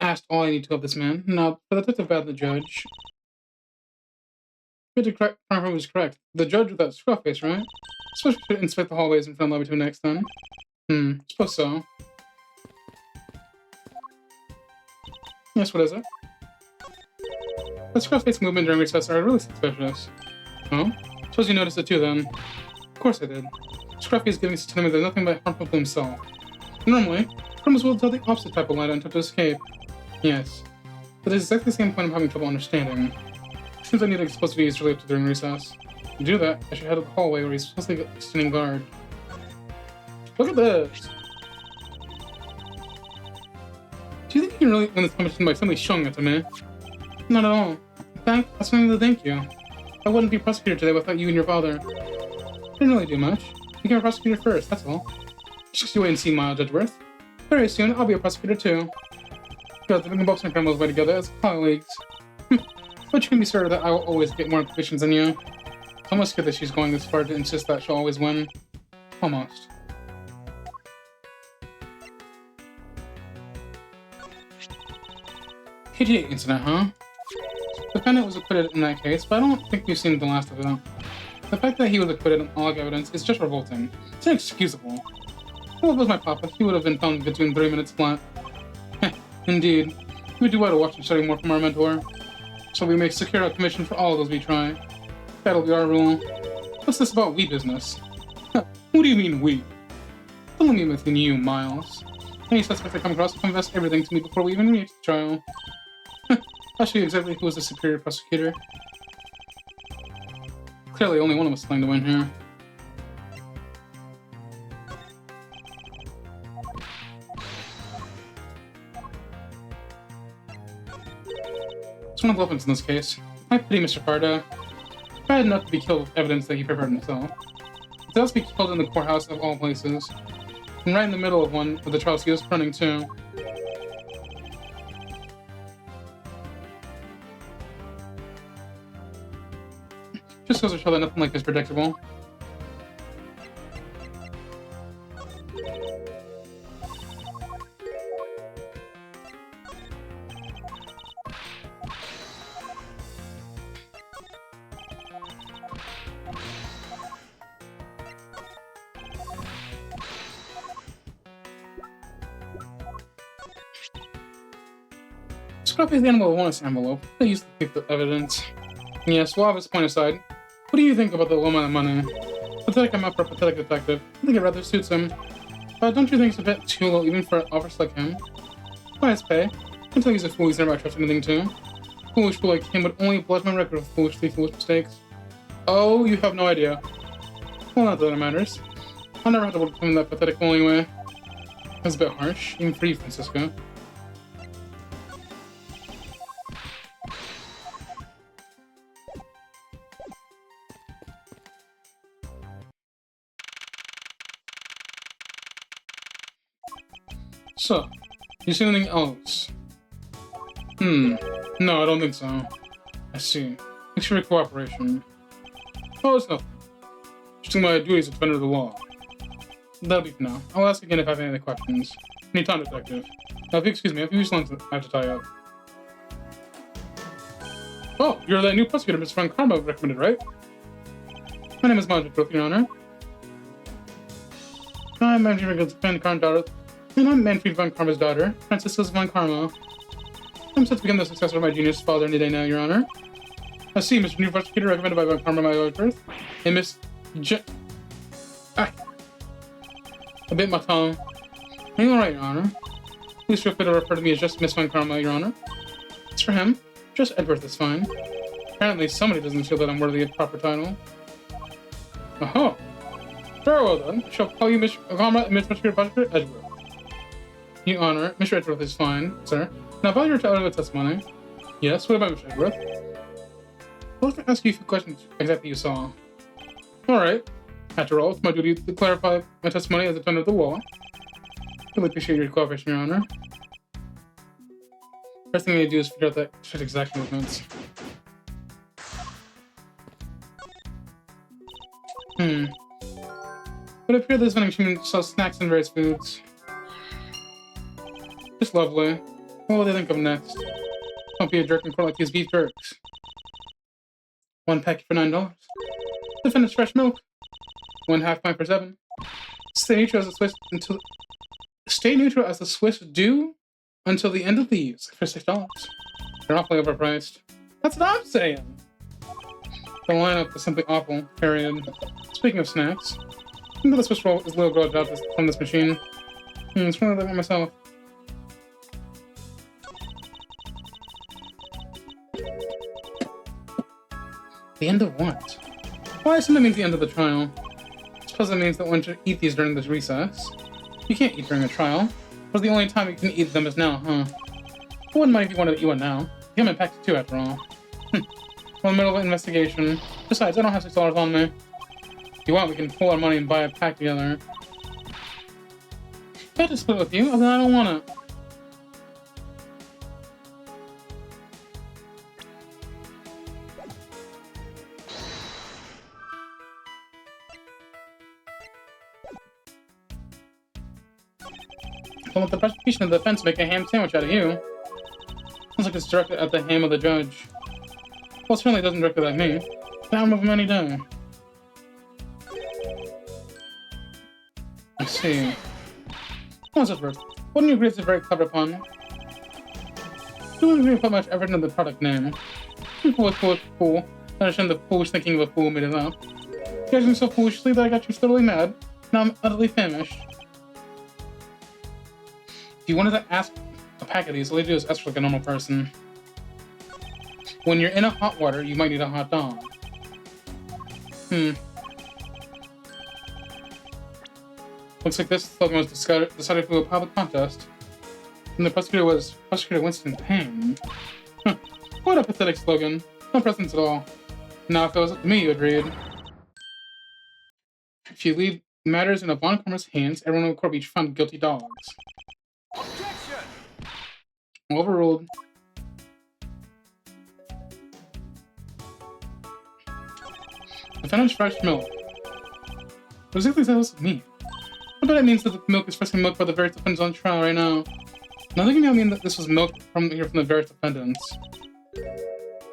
asked all I need to of this man. Now, for the detective bad the judge. Confirm was correct. The judge with that scruff face, right? Suppose we should inspect the hallways in front of lobby 2 next then. Suppose so. Yes, what is it? The scruff face movement during recess are really suspicious. Oh? Suppose you noticed it too then. Of course I did. Scruffy is giving to me that nothing but harmful to himself. Normally, criminals will tell the opposite type of lie to attempt to escape. Yes. But it's exactly the same point I'm having trouble understanding. Seems I need to expose to be easily up to during recess. To do that, I should head to the hallway where he's supposed to be standing guard. Look at this! Do you think you can really win this competition by simply showing it to me? Not at all. In fact, that's something to thank you. I wouldn't be prosecutor today without you and your father. Didn't really do much. Became a prosecutor first, that's all. Just you wait and see, Miles Edgeworth. Very soon, I'll be a prosecutor too. Good, we can both send criminals away together as colleagues. But you can be certain that I will always get more convictions than you. It's almost good that she's going this far to insist that she'll always win. Almost. KG incident, huh? The defendant was acquitted in that case, but I don't think we've seen the last of it. The fact that he was acquitted on all evidence is just revolting. It's inexcusable. Well, if it was my papa, he would have been found between 3 minutes flat. Indeed. We would do well to watch and study more from our mentor, so we may secure a commission for all of those we try. That'll be our rule. What's this about we business? Who do you mean we? Don't mean within you, Miles. Any suspect I come across will confess everything to me before we even reach the trial. I'll show you exactly who was the superior prosecutor. Clearly, only one of us is playing to win here. It's one of the weapons in this case. I pity Mr. Farda. Bad enough to be killed with evidence that he prepared himself. It has to be killed in the courthouse of all places. And right in the middle of one with the trials he was running too. Just goes to show that nothing like this is predictable. Scrap is the animal bonus envelope. I used to keep the evidence. Yes, we'll have this point aside. What do you think about the woman and money? Pathetic amount for a pathetic detective. I think it rather suits him. But don't you think it's a bit too low even for offers like him? Why his pay? Until he's a fool, he's never trusted anything to. Foolish fool like him would only bludge my record with foolish mistakes. Oh, you have no idea. Well, not that it matters. I'll never have to work him that pathetic fool anyway. That's a bit harsh, even for you, Francisco. So, you see anything else? No, I don't think so. I see. Thanks for your cooperation. Oh, it's nothing. Just doing my duties as defender of the law. That'll be for now. I'll ask again if I have any other questions. Anytime, detective. Now, if you excuse me, I have a few lines I have to tie up. Oh, you're that new prosecutor Mr. Van Karma recommended, right? My name is Miles Edgeworth, Your Honor. I'm Manfred Van Karma's daughter. And I'm Manfred Van Karma's daughter, Francisca Van Karma. I'm set to become the successor of my genius father any day now, Your Honor. I see, Mr. New Prosecutor recommended by Van Karma, Miles Edgeworth. And Miss I bit my tongue. Are you alright, Your Honor? Please feel free to refer to me as just Miss Van Karma, Your Honor. As for him, just Edgeworth is fine. Apparently somebody doesn't feel that I'm worthy of proper title. Oh, very well then. I shall call you Miss Karma, Miss Prosecutor Edgeworth. Your Honor, Mr. Edgeworth is fine, sir. Now about your testimony. Yes, what about Mr. Edgeworth? I'd like to ask you a few questions exactly you saw. Alright. After all, it's my duty to clarify my testimony as a defender of the law. Really appreciate your cooperation, Your Honor. First thing I need to do is figure out that shit exact movements. But I fear this vending machine sells snacks and various foods. Just lovely. What will they think of next? Don't be a jerk and call like these beef jerks. One packet for $9. Defendant's fresh milk. 1/2 pint for $7. Stay neutral as the Swiss do until the end of these for $6. They're awfully overpriced. That's what I'm saying. The lineup is simply awful. Period. Speaking of snacks, I think the Swiss roll is a little girl job from this machine. It's one of them myself. The end of what? Why assume it means the end of the trial? I suppose it means that one should eat these during this recess. You can't eat during a trial. But the only time you can eat them is now, huh? I wouldn't mind if you wanted to eat one now. You haven't packed two after all. We're in the middle of an investigation. Besides, I don't have $6 on me. If you want, we can pull our money and buy a pack together. If I had to split with you, then I don't want it. Don't let the prosecution of the defense make a ham sandwich out of you. Sounds like it's directed at the ham of the judge. Well, it certainly doesn't directly at me. Down with him any day. I see. Miles Edgeworth, wouldn't you agree it's a very clever pun? You wouldn't really put much effort into the product name. Fool. I understand the foolish thinking of a fool made it up. You guys are so foolishly that I got you thoroughly mad. Now I'm utterly famished. If you wanted to ask a pack of these, all you do is ask for like a normal person. When you're in a hot water, you might need a hot dog. Looks like this slogan was decided through a public contest. And the prosecutor was Prosecutor Winston Payne. What a pathetic slogan. No presence at all. Now, if it was up to me, you would read. If you leave matters in a Von Karma's hands, everyone in the court will be found guilty dogs.
Objection!
Defendant's fresh milk. What exactly does this mean? I bet it means that the milk is freshly milked by the various defendants on trial right now. Now, thinking I mean that this was milk from the various defendants.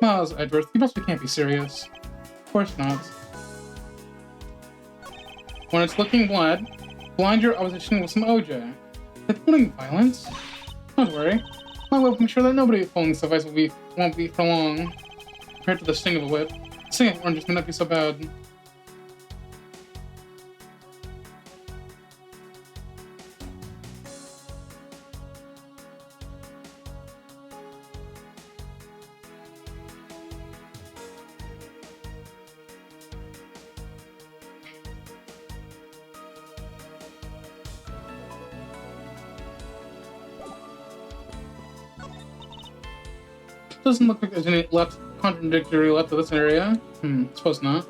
Miles Edgeworth, you possibly can't be serious. Of course not. When it's looking blind your opposition with some OJ. They're promoting violence? Don't worry. I will make sure that nobody following this advice won't be for long. Compared to the sting of a whip, the sting of oranges may not be so bad. Doesn't look like there's any contradictory left of this area. Suppose not.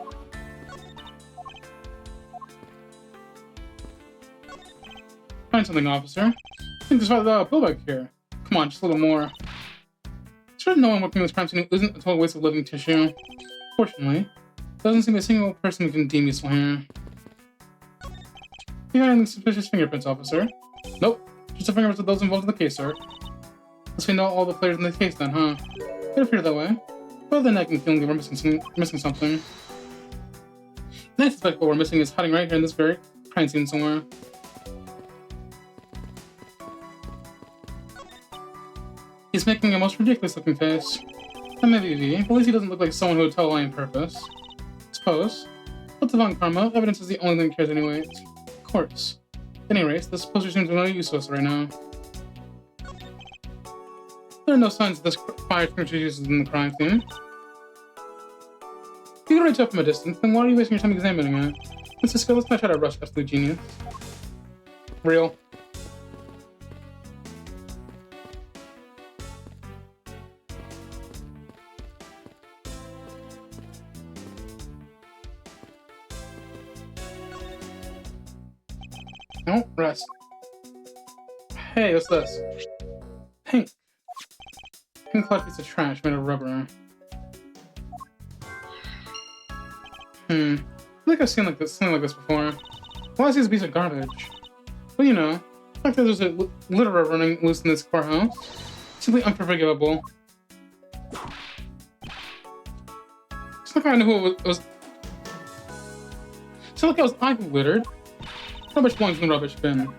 Find something, officer. I think there's a pullback here. Come on, just a little more. Sure, no one working this crime scene isn't a total waste of living tissue. Fortunately, there doesn't seem to be a single person who can deem useful here. You got any suspicious fingerprints, officer? Nope. Just the fingerprints of those involved in the case, sir. Guess we know all the players in the case then, huh? It appeared that way. But then I can feel like we're missing something. And I suspect what we're missing is hiding right here in this very crime scene somewhere. He's making a most ridiculous looking face. That may be, but at least he doesn't look like someone who would tell a lie on purpose. Suppose. But Devon Karma, evidence is the only thing that cares anyway. Of course. At any rate, this poster seems no use to us right now. There are no signs of this fire extinguisher used in the crime scene. If you can already tell from a distance, then why are you wasting your time examining it? Mr. Skill, let's not try to rush absolute genius. Real. No, rest. Hey, what's this? Pink. Pink cloud piece of trash made of rubber. I feel like I've seen something like this before. Why is this a piece of garbage? Well, you know, the fact that there's a litter running loose in this courthouse. Simply unforgivable. It's like I knew who it was. It's not like I who littered. Rubbish belongs in the rubbish bin.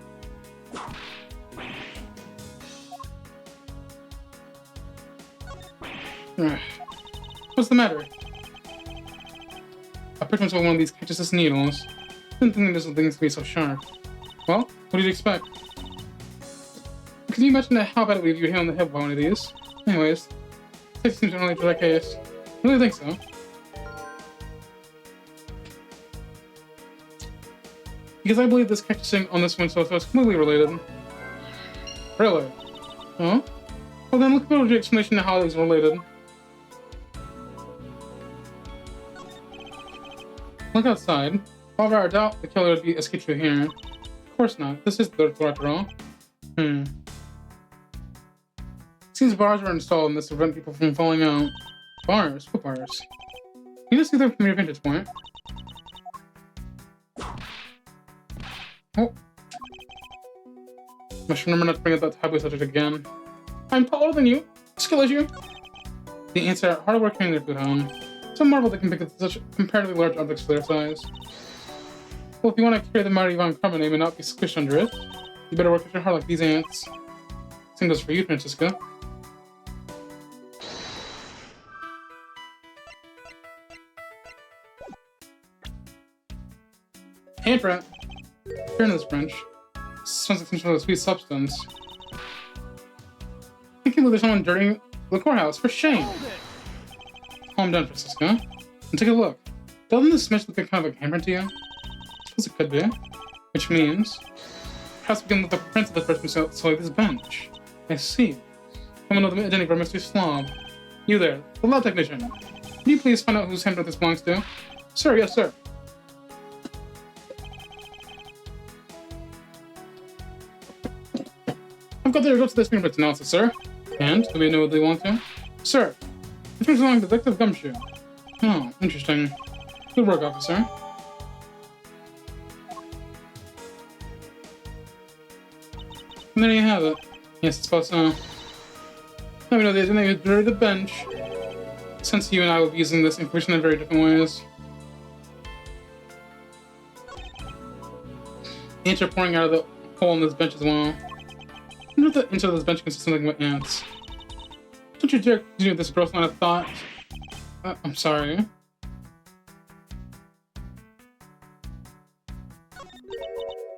What's the matter? I picked myself one of these cactus needles. Didn't think this thing to be so sharp. Well, what did you expect? Can you imagine how bad it would be if you hit on the head with one of these? Anyways, this seems unrelated to that case. I really think so. Because I believe this cactusing on this one so is completely related. Really? Huh? Well then, look at the explanation of how these are related. Look outside. However, I doubt the killer would be escaped through here. Of course not. This is the third floor after all. Seems bars are installed in this to prevent people from falling out. Bars? What bars? You just see them from your vantage point. Oh. Must remember not to bring up that taboo subject again. I'm taller than you. Skill issue. The ants are hard work carrying their food home. It's a marvel they can pick up such comparatively large objects for their size. Well, if you want to carry the mighty Von Karma name and not be squished under it, you better work extra hard like these ants. Same goes for you, Francisca. Hey, Brent. Hearing this French. Sounds like some sort of sweet substance. I can't believe there's someone dirtying the courthouse. For shame! Calm down, Francisca. And take a look. Doesn't this smudge look like kind of a handprint to you? I suppose it could be. Which means, perhaps we can look at the prints of the person so like this bench. I see. Someone know the identity of our mystery slob. You there, the lab technician. Can you please find out whose handprint this belongs to? Sir, yes, sir. I've got the results of this fingerprint analysis, sir. And, do we know what they want to? Sir, it belongs to Detective Gumshoe. Oh, interesting. Good work, officer. And there you have it. Yes, it's supposed to. Now we know they did the bench. Since you and I will be using this information in very different ways. Ants are pouring out of the hole in this bench as well. I wonder if the inside of this bench consists of nothing but ants. Don't you dare continue this gross line of thought. I'm sorry.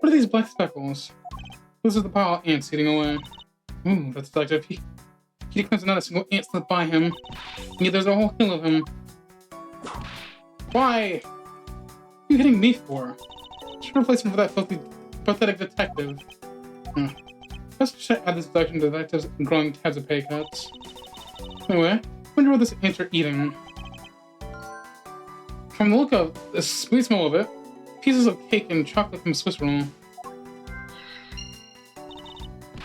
What are these black speckles? Those are the pile of ants eating away. Ooh, that's delective. He declares not a single ant slipped by him. And yet there's a whole hill of him. Why? What are you hitting me for? Should replace him for that filthy, pathetic detective. Let's check out this deduction to detectives and growing tabs of pay cuts. Anyway, I wonder what this ants are eating. From the look of the sweet smell of it, pieces of cake and chocolate from Swiss roll.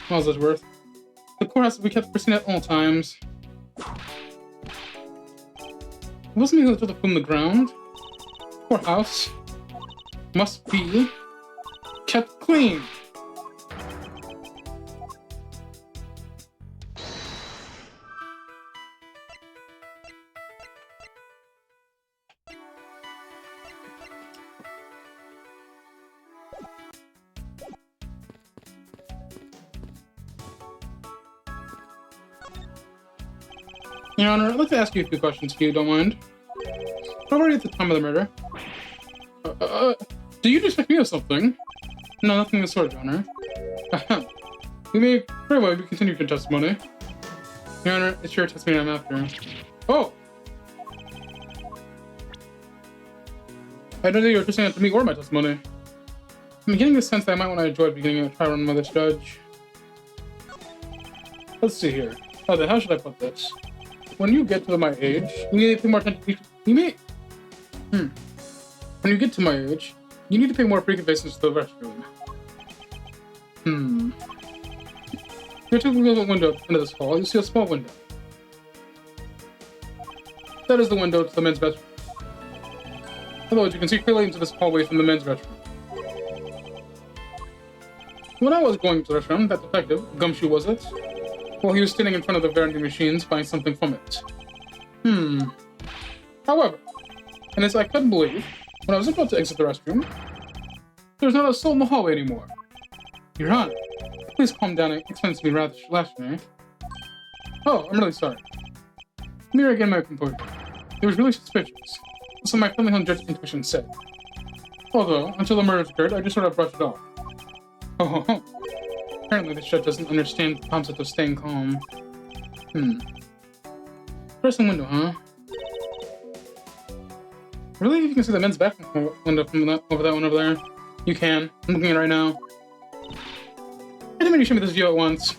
Miles Edgeworth. The courthouse we kept pristine at all times. It wasn't me who threw the food on the ground. Courthouse must be kept clean. Your Honor, I'd like to ask you a few questions if you don't mind. Where were you at the time of the murder? Do you suspect me of something? No, nothing of the sort, Your Honor. You may very well continue your testimony. Your Honor, it's your testimony I'm after. Oh! I don't know you're interested to me or my testimony. I'm getting the sense that I might want to enjoy beginning a trial run by this judge. Let's see here. Oh, then how should I put this? When you get to my age, you need to pay more attention. When you get to my age, you need to pay more frequent visits to the restroom. You're taking a window at the end of this hall. You see a small window. That is the window to the men's restroom. Otherwise, you can see clearly into this hallway from the men's restroom. When I was going to the restroom, that detective, Gumshoe was it? Well, he was standing in front of the vending machines buying something from it. However, and as I couldn't believe, when I was about to exit the restroom, there's not a soul in the hallway anymore. Your Honor, please calm down and explain to me rather rationally. Oh, I'm really sorry. Let me regain my composure. It was really suspicious. So my family home judge's intuition said. Although, until the murders occurred, I just sort of brushed it off. Oh. Apparently, the judge doesn't understand the concept of staying calm. Pressing window, huh? Really? You can see the men's bathroom window from over that one over there? You can. I'm looking at it right now. I didn't mean you show me this view at once.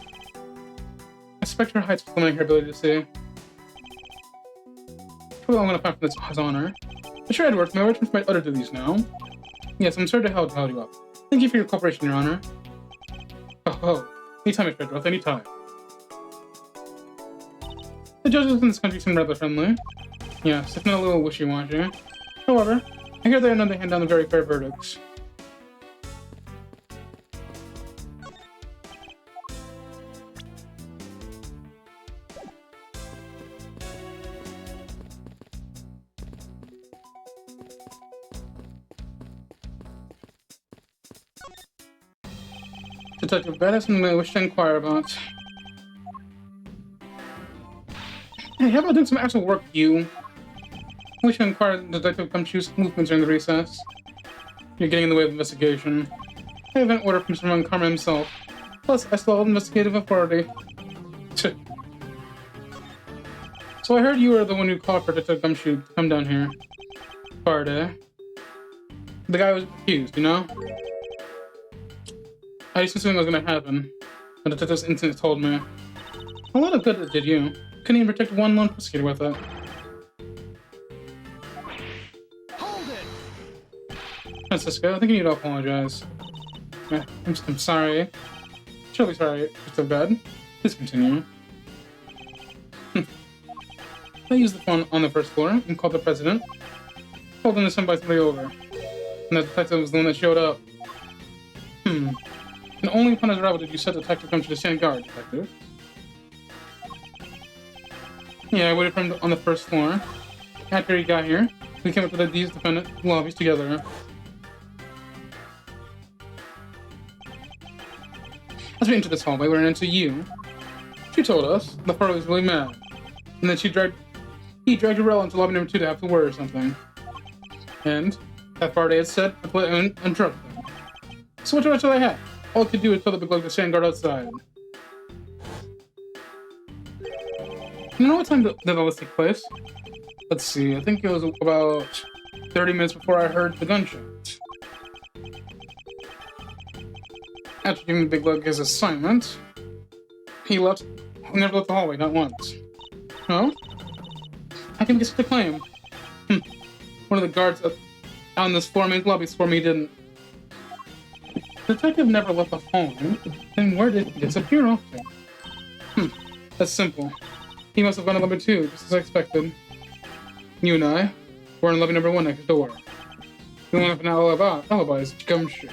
I suspect her hides limiting her ability to see. Probably I'm gonna find from his honor. Mr. Edgeworth, may I return to my other duties now? Yes, I'm sorry to hold you up. Thank you for your cooperation, Your Honor. Oh, anytime, Mr. Edgeworth, anytime. The judges in this country seem rather friendly. Yes, if not a little wishy-washy. However, I hear they are known to hand down the very fair verdicts. Detective Bennett, something I wish to inquire about. Hey, how about doing some actual work, you? I wish to inquire into Detective Gumshoe's movements during the recess. You're getting in the way of the investigation. I have an order from Mr. Karma himself. Plus, I still have investigative authority. So I heard you were the one who called for Detective Gumshoe to come down here. Faraday. The guy was accused, you know? I used to assume something was gonna happen. The detective's instinct told me. A lot of good it did you. Couldn't even protect one lone prosecutor with it.
Hold it!
Francisco, I think you need to apologize. I'm sorry. Surely sorry, Mr. Bed. Please continue. I used the phone on the first floor and called the president. told them to send by somebody over. And the detective was the one that showed up. And only upon his arrival did you set the detective come to the stand guard, detective. Yeah, I waited for him on the first floor. After he got here, we came up to these defendant lobbies together. As we entered this hallway, we ran into you. She told us the Farley was really mad. And then he dragged Jarrell into lobby number 2 to have to worry or something. And that Faraday had said, I put in and drugged them. So what should I have? All I could do was tell the big lug to stand guard outside. You know what time did all this take place? Let's see, I think it was about 30 minutes before I heard the gunshot. After giving the big lug his assignment, he never left the hallway, not once. No? I can get the claim. One of the guards on this floor main lobby swore me didn't. The detective never left the home. Then where did he disappear off to? That's simple. He must have gone to lobby 2, just as I expected. You and I were in lobby number 1 next door. You don't have an alibi, it's gumshoe.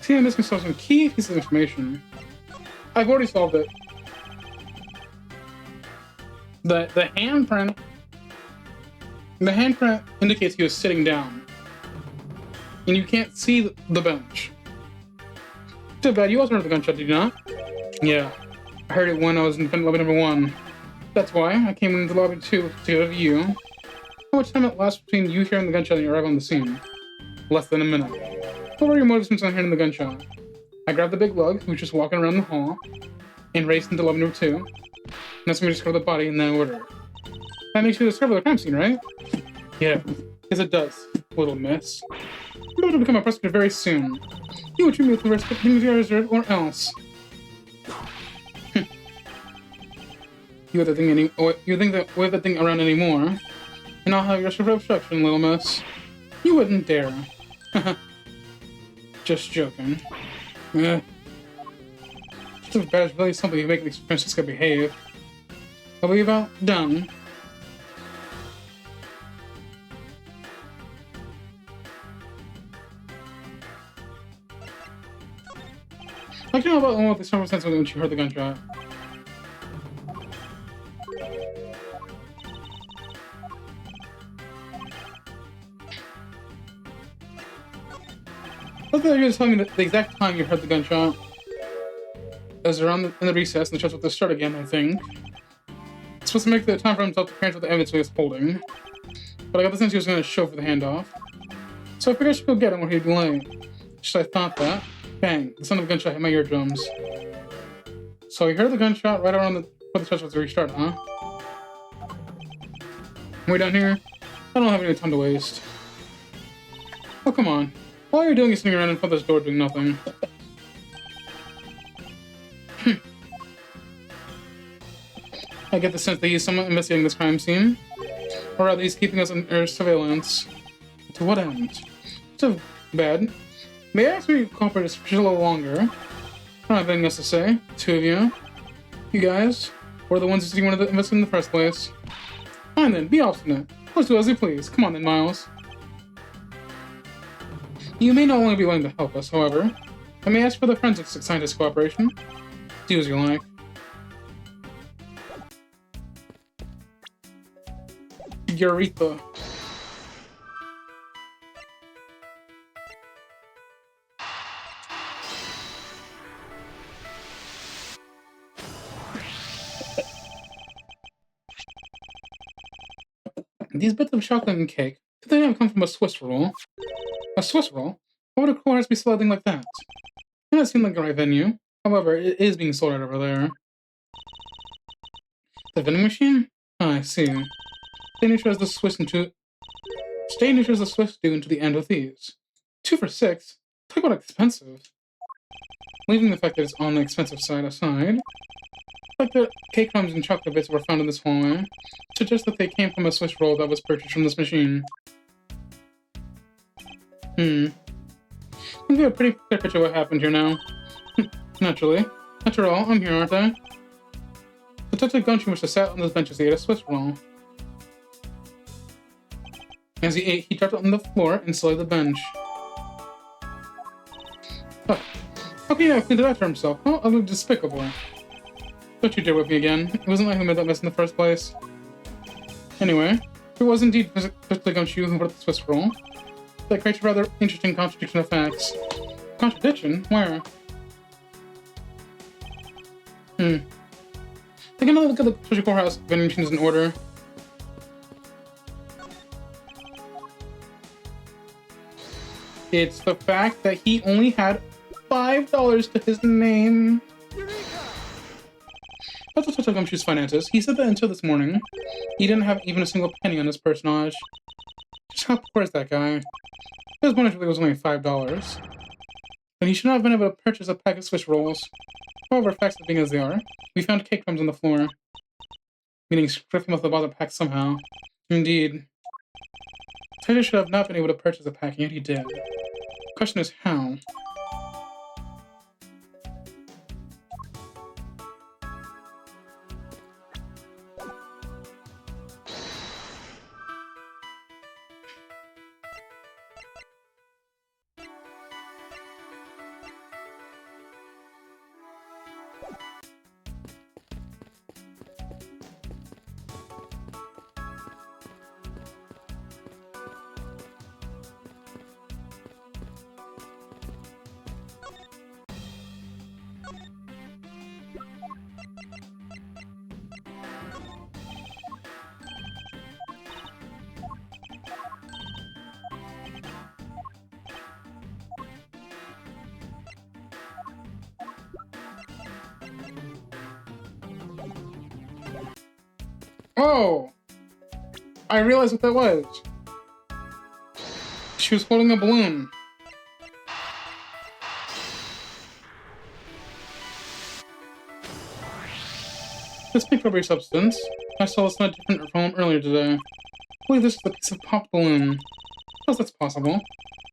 See, I'm missing some key pieces of information. I've already solved it. The handprint indicates he was sitting down. And you can't see the bench. Too bad, you also heard the gunshot, did you not? Yeah. I heard it when I was in lobby number 1. That's why I came into lobby 2 to get a view. How much time it lasts between you hearing the gunshot and you arrive on the scene? Less than a minute. What were your motives since I'm hearing the gunshot? I grabbed the big lug, who was just walking around the hall, and raced into lobby number 2. And that's when we discovered the body in that order. That makes you discover the crime scene, right? Yeah, yes it does, little miss. You're about to become a prosecutor very soon. You will treat me with the respect you deserve or else. You think that wave that thing around anymore, and I'll have your for obstruction, little miss. You wouldn't dare. Just joking. Just as bad as really something you make Francisca behave. I'll be about done. I don't know about what the circumstance was when she heard the gunshot. I thought you were telling me the exact time you heard the gunshot. It was around in the recess, and the show was to start again, I think. It's supposed to make the time for himself to transfer the evidence he was holding. But I got the sense he was going to show for the handoff. So I figured I should go get him when he'd be late. Just I thought that. Bang! The sound of the gunshot hit my eardrums. So he heard the gunshot right around where the church was to restart, huh? Way down here? I don't have any time to waste. Oh, come on. All you're doing is sitting around in front of this door doing nothing. I get the sense that he's somewhat investigating this crime scene. Or at least keeping us under surveillance. To what end? So bad. May I ask you to cooperate just a little longer? I don't have anything else to say. Two of you. You guys were the ones who wanted to invest in the first place. Fine then, be obstinate. Let's do as you please. Come on then, Miles. You may not only be willing to help us, however. I may ask for the forensic scientist cooperation. Do as you like. Eureka. These bits of chocolate and cake, did they not come from a Swiss roll? A Swiss roll? Why would a cool artist be selling like that? It doesn't seem like the right venue. However, it is being sold out over there. The vending machine? Ah, I see. Stay neutral as the Swiss do into the end with these. 2 for $6? Talk about expensive. Leaving the fact that it's on the expensive side aside, the fact that cake crumbs and chocolate bits were found in this hallway suggests that they came from a Swiss roll that was purchased from this machine. We have a pretty clear picture of what happened here now. Naturally. After all, I'm here, aren't I? Detective Gunshu must have sat on those benches to get a Swiss roll. As he ate, he dropped it on the floor and slid the bench. Oh, how can you clean that for himself? How utterly despicable. Don't you dare whip me again. It wasn't like who made that mess in the first place. Anyway, it was indeed physically Gumshoe who brought the Swiss roll. That creates a rather interesting contradiction of facts. Contradiction? Where? Take another look at the treasure courthouse vending machines in order. It's the fact that he only had $5 to his name. That's what touched on Gumshoe's finances. He said that until this morning, he didn't have even a single penny on his personage. Just how poor is that guy? His bonus really was only $5. And he should not have been able to purchase a pack of Swiss rolls. However, facts being as they are, we found cake crumbs on the floor. Meaning stripping off the bottom pack somehow. Indeed. Taylor should have not been able to purchase a pack, and yet he did. The question is how? Oh! I realized what that was. She was holding a balloon. This pink rubbery substance. I saw this in a different film earlier today. I believe this is a piece of popped balloon. How is that possible?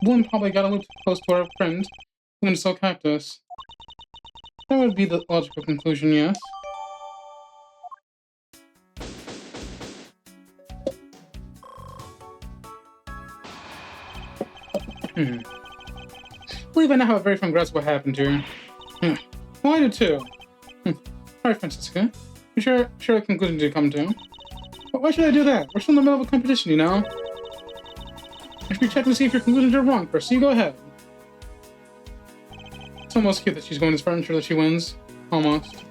The balloon probably got a little too close to our friend, who went to sell cactus. That would be the logical conclusion, yes. I believe I now have a very firm grasp of what happened here. Well, I do too. Alright, Francisca. You sure a conclusion to come to? But why should I do that? We're still in the middle of a competition, you know? I should be checking to see if your conclusions are wrong first, so you go ahead. It's almost cute that she's going as far to ensure that she wins. Almost.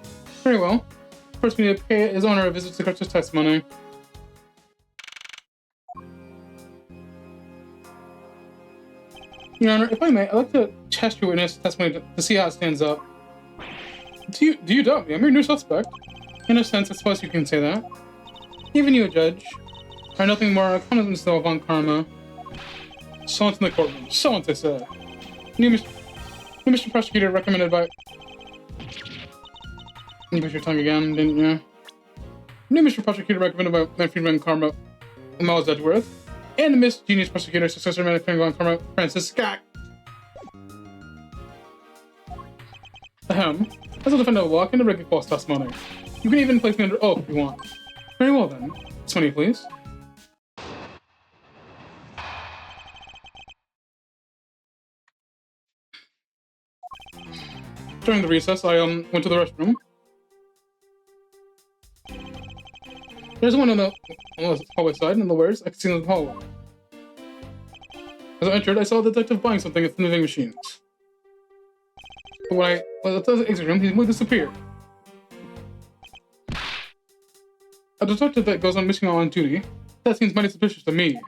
Very well. First, we need to pay his owner a visit to correct his testimony. Your Honor, if I may, I'd like to test your witness testimony to see how it stands up. Do you doubt me? I'm your new suspect. In a sense, I suppose you can say that. Even you, Judge, are nothing more cognizant still of avant karma. Silence in the courtroom. Silence, I said. New Mr. Prosecutor recommended by... You bit your tongue again, didn't you? New Mr. Prosecutor recommended by my freedman karma, Miles Edgeworth. And the Miss Genius Prosecutor, successor man of Penguin Karma, Francis Scott. Ahem. As a defendant of law, can break false testimony. You can even place me under oath if you want. Very well then. 20, please. During the recess, I went to the restroom. There's one on the hallway side, in the words I could see in the hallway. As I entered, I saw a detective buying something at the vending machines. But when I was at the exit room, he would disappear. A detective that goes on missing while on duty? That seems mighty suspicious to me.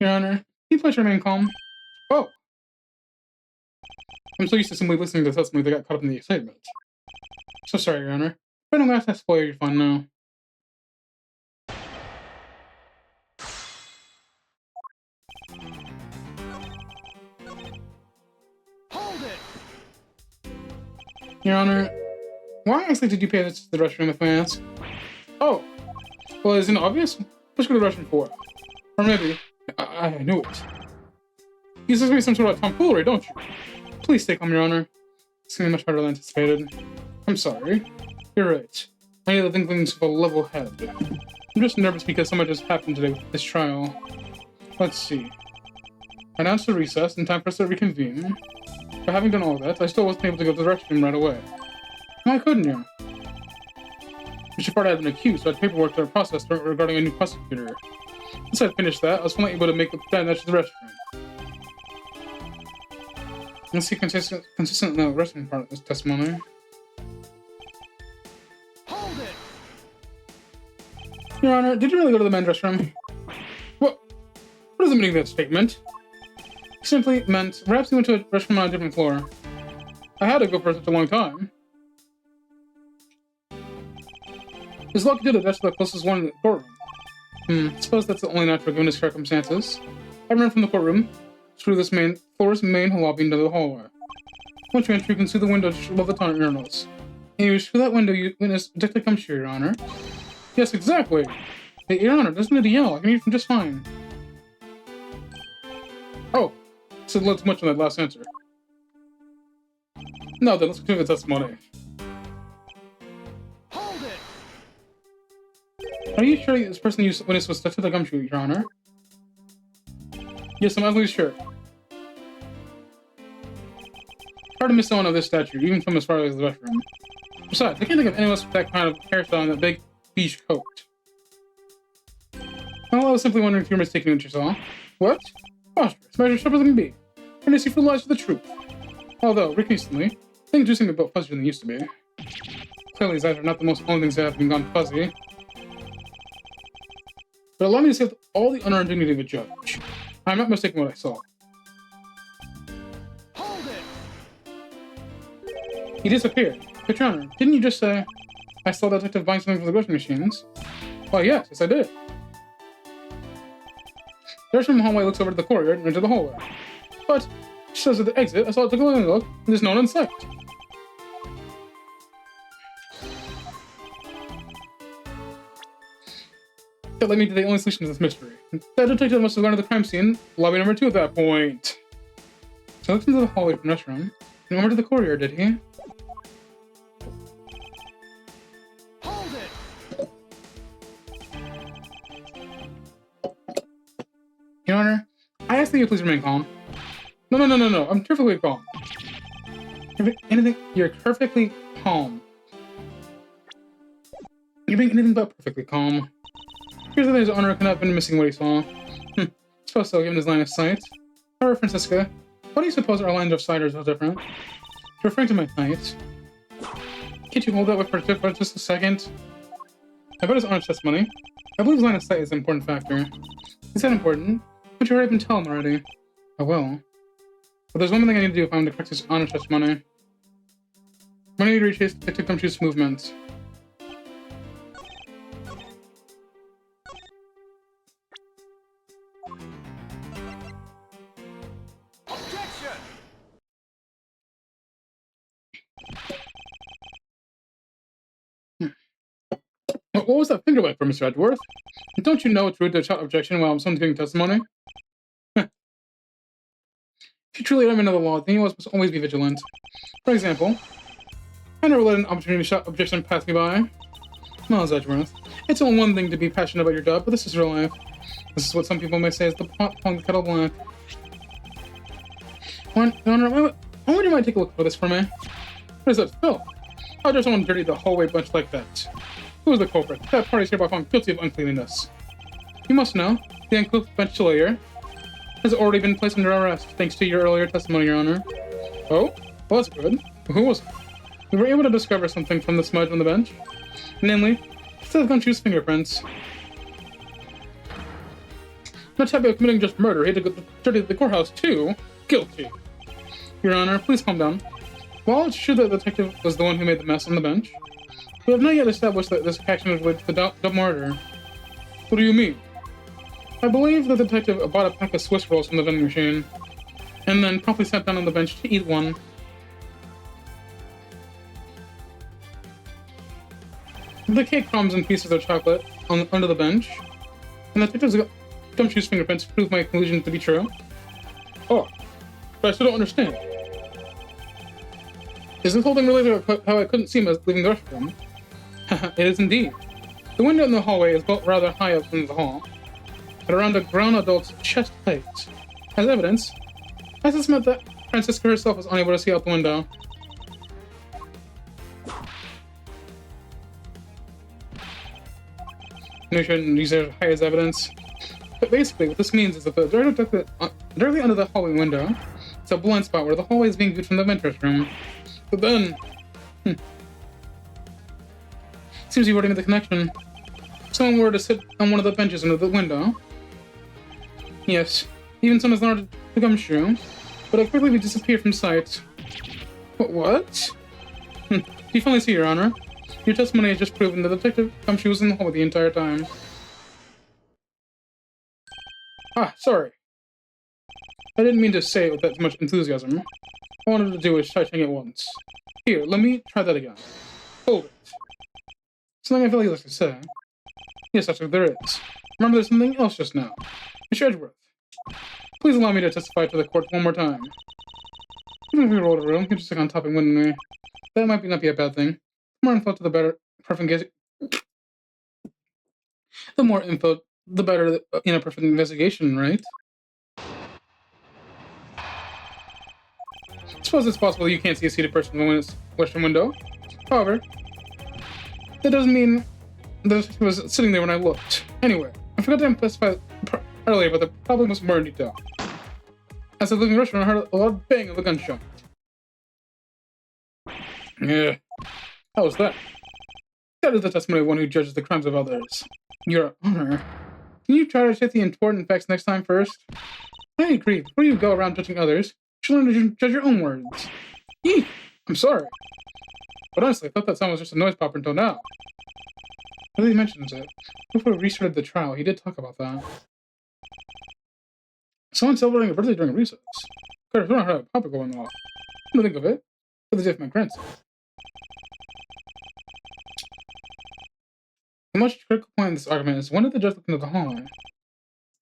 Your Honor, can you please remain calm? Oh! I'm so used to simply listening to the testimony that got caught up in the excitement. So sorry, Your Honor. But I'm glad to spoil your fun now.
Hold it!
Your Honor, why exactly did you pay this to the restroom if I ask? Oh, well, isn't it obvious? Let's go to the restroom for. Or maybe, I knew it. You suspect me some sort of tomfoolery, don't you? Please stay calm, Your Honor. It's going to be much harder than anticipated. I'm sorry. You're right. I need to think things with a level head. I'm just nervous because so much has happened today with this trial. Let's see. I announced a recess in time for us to reconvene. But having done all that, I still wasn't able to go to the restroom right away. Why couldn't you? Mr. Farda had been accused, so I had paperwork to process regarding a new prosecutor. Once I finished that, I was finally able to make the plan to the restroom. Let's see consistent no, restroom part of this testimony.
Hold it!
Your Honor, did you really go to the men's restroom? What is the meaning of that statement? It simply meant perhaps you went to a restroom on a different floor. I had to go for such a long time. His luck did it, that's the closest one in the courtroom. I suppose that's the only natural given his circumstances. I ran from the courtroom through this floor's main lobby into the hallway. Once you enter, you can see the window above the toilet urinals. And you through that window, you witness Detective comes to Your Honor. Yes, exactly. Hey, Your Honor, doesn't need to yell. I can hear you just fine. Oh, so let's much on that last answer. No, then let's continue the testimony.
Hold it!
Are you sure this person you witnessed was Detective Gumshoe, Your Honor? Yes, I'm absolutely sure. Hard to miss someone of this stature, even from as far as the restroom. Besides, I can't think of anyone else with that kind of hairstyle and that big beige coat. Well, I was simply wondering if you were mistaken what you saw. What? Preposterous. Measure sharper than can be. Unless you feel lies to the truth. Although, recently, things do seem a bit fuzzier than they used to be. Clearly, his eyes are not the most only things that have been gone fuzzy. But allow me to say with all the honor and dignity of a judge, I'm not mistaken what I saw.
Hold it!
He disappeared. But Your Honor, didn't you just say, I saw the detective buying something from the grocery machines? Why, yes, I did. The restroom hallway looks over to the courtyard and into the hallway. But, just as at the exit, I saw it took a look, and there's no one in sight. That led me to the only solution to this mystery. That detective must have gone to the crime scene, lobby number 2 at that point. So I looked into the hallway from the restroom, and over to the courtyard, did he?
Hold it!
Your Honor, I ask that you please remain calm. No, I'm perfectly calm. You're perfectly calm. You're being anything but perfectly calm. Here's the thing, His Honor could not have been missing what he saw. Suppose so, given his line of sight. However, Francisca, why do you suppose our lines of sight are so different? You're referring to my sight. Can't you hold that for just a second? About His Honor's testimony, I believe his line of sight is an important factor. Is that important? But you already been telling him already. I will. But there's one more thing I need to do if I'm to correct His Honor's testimony. I need to retrace Detective Gumshoe's movements.
Objection!
What was that finger like for, Mr. Edgeworth? Don't you know it's rude to shout objection while someone's giving testimony? If you truly are men of the law, then you must always be vigilant. For example, I never let an opportunity to shout objection pass me by. Miles Edgeworth, it's only one thing to be passionate about your job, but this is real life. This is what some people may say is the pot calling the kettle black. Your Honor, I wonder if you might take a look for this for me. What is that spill? How dare someone dirty the hallway bunch like that? Who is the culprit? That party is hereby found guilty of uncleanliness. You must know, the uncouth bench layer has already been placed under arrest, thanks to your earlier testimony, Your Honor. Oh? Well, that's good. Who was it? We were able to discover something from the smudge on the bench. Namely, Detective Gumshoe's fingerprints. Not happy of committing just murder, he had to go dirty the courthouse too. Guilty. Your Honor, please calm down. While it's true that the detective was the one who made the mess on the bench, we have not yet established that this action was related to the double murder. What do you mean? I believe the detective bought a pack of Swiss rolls from the vending machine, and then promptly sat down on the bench to eat one. The cake crumbs and pieces of chocolate under the bench, and the detective's Gumshoe's fingerprints prove my conclusion to be true. Oh, but I still don't understand. Is this whole thing related to how I couldn't see him as leaving the restroom? It is indeed. The window in the hallway is built rather high up in the hall, at around a grown adult's chest height. As evidence, I suspect that Francisca herself was unable to see out the window. We shouldn't use it as high as evidence. But basically, what this means is that directly under the hallway window, it's a blind spot where the hallway is being viewed from the mentor's room. But then, seems you've already made the connection. Someone were to sit on one of the benches under the window. Yes, even someone as large as the gumshoe, but I quickly disappeared from sight. What? You finally see, Your Honor. Your testimony has just proven that Detective Gumshoe was in the hallway the entire time. Ah, sorry. I didn't mean to say it with that much enthusiasm. All I wanted to do was try checking it once. Here, let me try that again. Hold it. Something I feel like I say. Yes, actually, there is. Remember, there's something else just now. Mr. Edgeworth, please allow me to testify to the court one more time. Even if we roll a room, you just stick on topic, wouldn't we? That might not be a bad thing. The more info to the better. The more info, the better in a perfect investigation, right? I suppose it's possible you can't see a seated person when it's western window. However, that doesn't mean that he was sitting there when I looked. Anyway, I forgot to specify earlier, but the problem was more in detail. As I was leaving the restaurant, I heard a loud bang of a gunshot. Yeah. How was that? That is the testimony of one who judges the crimes of others. Your Honor, can you try to state the important facts next time first? I agree. Before you go around judging others, you should learn to judge your own words. Eek! I'm sorry. But honestly, I thought that sound was just a noise popper until now. Now that he mentions it, before we restarted the trial, he did talk about that. Someone celebrating a birthday during recess. Curtis, we don't have a popper going off. Come to think of it, for the day of my grandson. The most critical point in this argument is when did the judge look into the hallway?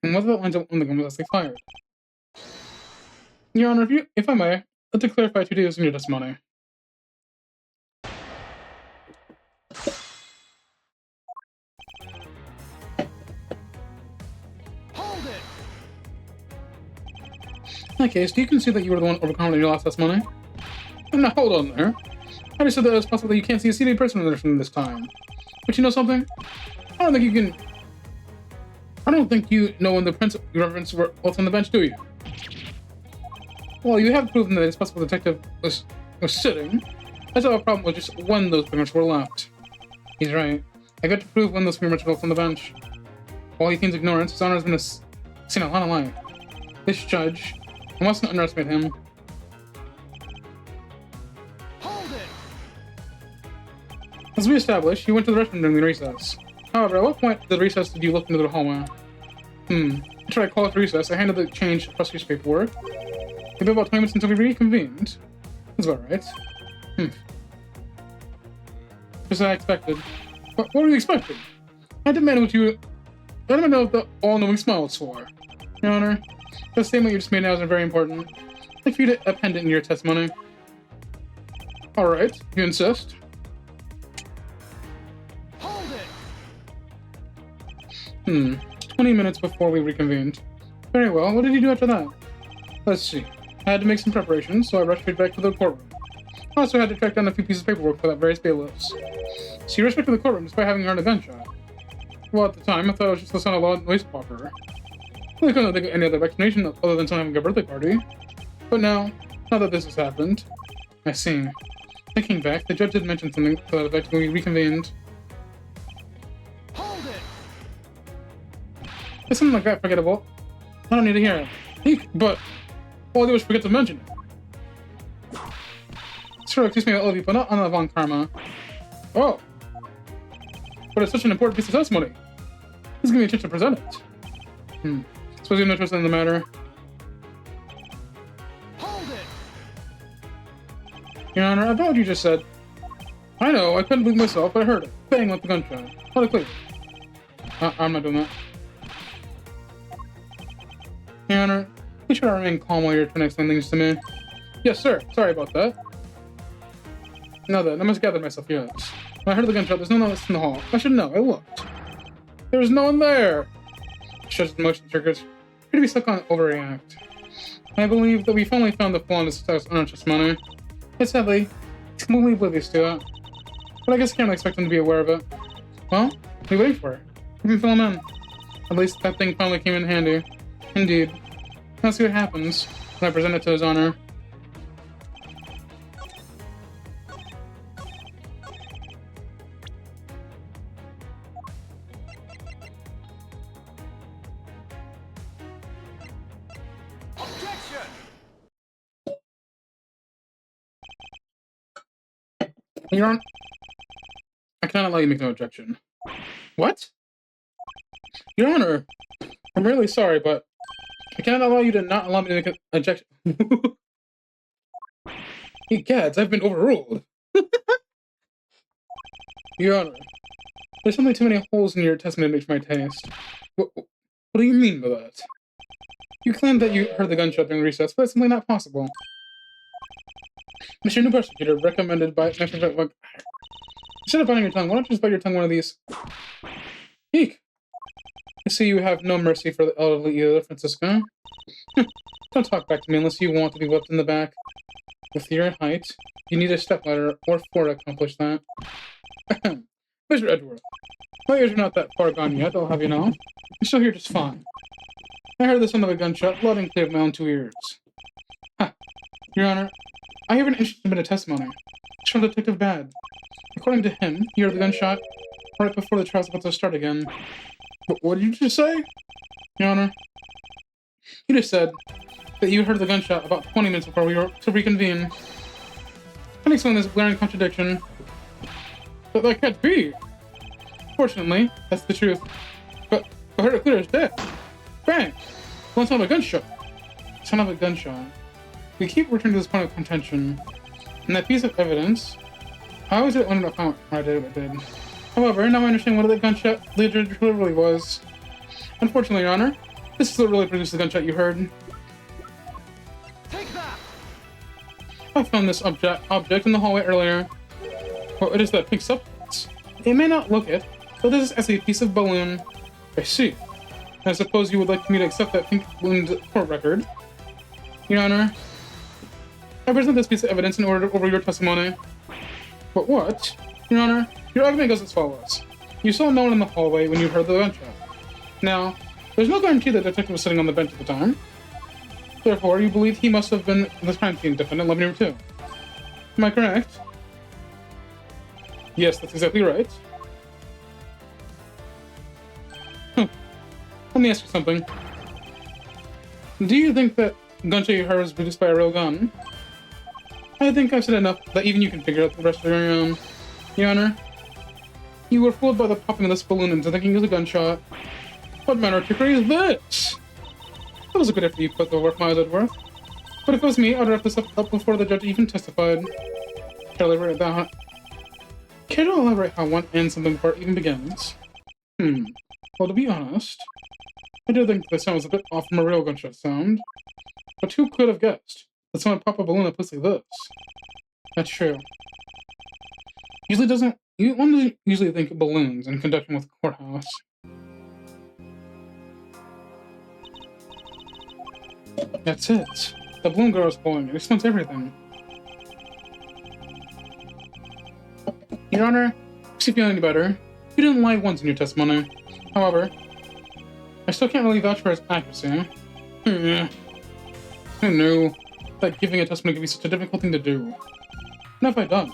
And whether that lines up when the gun was actually fired. Your Honor, if I may, let to clarify 2 details in your testimony.
Hold it!
In that case, do you concede that you were the one overcoming your last testimony? Now, hold on there. I just said that it's possible that you can't see a seated person in there from this time. But you know something? I don't think you know when the reference were both on the bench, do you? Well, you have proven that it's possible the detective was sitting. I just have a problem with just when those fingerprints were left. He's right. I got to prove when those fingerprints were left on the bench. While he feigns ignorance, his honor has been seen a lot of lying. This judge, I mustn't underestimate him. As we established, you went to the restroom during the recess. However, at what point did the recess did you look into the hallway? After I called it recess, I handed the change to prosecutor's paperwork. It took about 20 minutes until we reconvened. That's about right. Just as I expected. What were you expecting? I demand what the all-knowing smile was for. Your Honor, the statement you just made now is very important. I'd like for you to append it in your testimony. Alright, you insist. 20 minutes before we reconvened. Very well, what did you do after that? Let's see. I had to make some preparations, so I rushed straight back to the courtroom. I also had to track down a few pieces of paperwork for that various bailiffs. So you rushed back to the courtroom despite having heard a gunshot. Well, at the time, I thought it was just the sound of a loud noise popper. I really couldn't think of any other explanation other than someone having a birthday party. But now that this has happened, I see. Thinking back, the judge did mention something to that effect when we reconvened. It's something like that forgettable. I don't need to hear it. But all I did was forget to mention it. Sure, excuse me, I love you, but not on the Von Karma. Oh. But it's such an important piece of testimony. Please give me a chance to present it. Suppose you have no interest in the matter.
Hold it!
Your Honor, about what you just said. I know, I couldn't believe myself, but I heard it. Bang with the gunshot. What a click. I'm not doing that. Your Honor, please try to remain calm while you're trying to explain things to me. Yes, sir. Sorry about that. Now then, I must gather myself, yes. I heard the gunshot. There's no one else in the hall. I should know. I looked. There was no one there. Stretches the motion circuits. Appear to be stuck on overreact. I believe that we finally found the flaw in this unconscious manner. But sadly, he's completely oblivious to it. But I guess I can't expect him to be aware of it. Well, what are you waiting for? You can fill him in. At least that thing finally came in handy. Indeed. Let's see what happens when I present it to his honor.
Objection!
Your Honor, I cannot allow you to make no objection. What? Your Honor, I'm really sorry, but I cannot allow you to not allow me to make an objection. Egads, I've been overruled. Your Honor, there's simply too many holes in your testimony to make for my taste. What do you mean by that? You claim that you heard the gunshot during recess, but that's simply not possible. Mr. New Prosecutor, recommended by... Instead of biting your tongue, why don't you just bite your tongue one of these? Eek! I see you have no mercy for the elderly either, Francisco. Don't talk back to me unless you want to be whipped in the back. With your height, you need a stepladder or four to accomplish that. Mr. Edgeworth, my ears are not that far gone yet, I'll have you know. I'm still here just fine. I heard the sound of a gunshot loud and clear with my own 2 ears. Ha! Your Honor, I have an interesting bit of testimony. It's from Detective Bad. According to him, he heard the gunshot right before the trial's about to start again. What did you just say? Your Honor, you just said that you heard the gunshot about 20 minutes before we were to reconvene. Can explain this glaring contradiction? But that can't be. Fortunately, that's the truth. But I heard it clear as day. Bang! One sound of a gunshot. Sound of a gunshot. We keep returning to this point of contention. And that piece of evidence, I always did wonder how I did what I did. However, now I understand what the gunshot literally was. Unfortunately, Your Honor, this is what really produced the gunshot you heard.
Take that!
I found this object in the hallway earlier. Well, it is that pink substance. It may not look it, but this is as a piece of balloon. I see. I suppose you would like me to accept that pink balloon's court record. Your Honor, I present this piece of evidence in order over your testimony. But what? Your Honor, your argument goes as follows. You saw no one in the hallway when you heard the gunshot. Now, there's no guarantee that the detective was sitting on the bench at the time. Therefore, you believe he must have been the crime scene defendant, Love number 2. Am I correct? Yes, that's exactly right. Let me ask you something. Do you think that gunshot you heard was produced by a real gun? I think I've said enough that even you can figure out the rest of your own. Your Honor, you were fooled by the popping of this balloon into thinking it was a gunshot. What manner of trickery is this? That was a good effort you put to work, Miles Edgeworth. But if it was me, I'd wrap this up before the judge even testified. Care to elaborate how one ends something before it even begins? Well, to be honest, I do think the sound was a bit off from a real gunshot sound. But who could have guessed that someone pop a balloon in a place like this? That's true. One doesn't usually think of balloons in conjunction with a courthouse. That's it. The balloon girl is blowing. It explains everything. Your Honor, if you feel any better, you didn't lie once in your testimony. However, I still can't really vouch for its accuracy. Who knew that giving a testimony could be such a difficult thing to do? What have I done?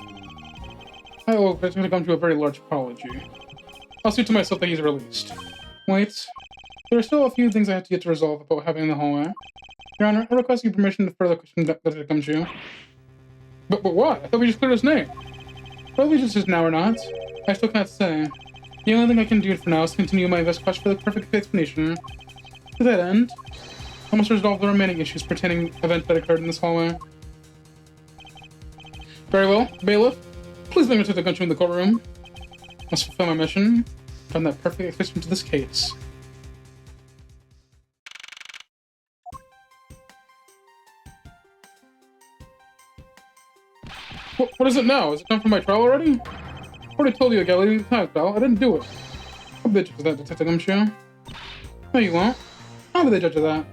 I owe Victor to come to a very large apology. I'll see to myself that he's released. Wait, there are still a few things I have to get to resolve about what happened in the hallway. Your Honor, I request your permission to further question that it comes to you. But why? I thought we just cleared his name. Whether we just now or not, I still can't say. The only thing I can do for now is continue my best quest for the perfect explanation. To that end, I must resolve the remaining issues pertaining to events that occurred in this hallway. Very well, bailiff. Please bring me to the gunshot in the courtroom. Must fulfill my mission. Find that perfect explanation to this case. What is it now? Is it time for my trial already? Already told you I got leaving the time, pal. I didn't do it. I'll be the judge of that, Detective Gumshoe. No, you won't. I'll be the judge of that.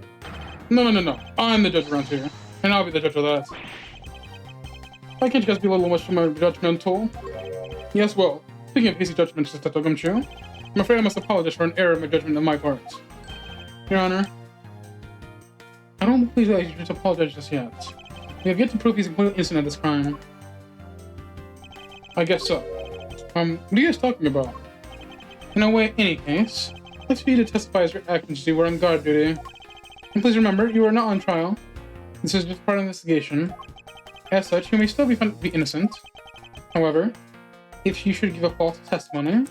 No. I'm the judge around here, and I'll be the judge of that. Why can't you guys be a little much more judgmental? Yes, well, speaking of hasty judgment, Detective Gumshoe, I'm afraid I must apologize for an error in my judgment on my part. Your Honor, I don't believe that you should apologize just yet. We have yet to prove he's completely innocent of this crime. I guess so. What are you guys talking about? In any case, let's for you to testify as your actions you were on guard duty. And please remember, you are not on trial. This is just part of the investigation. As such, you may still be found to be innocent. However, if you should give a false testimony...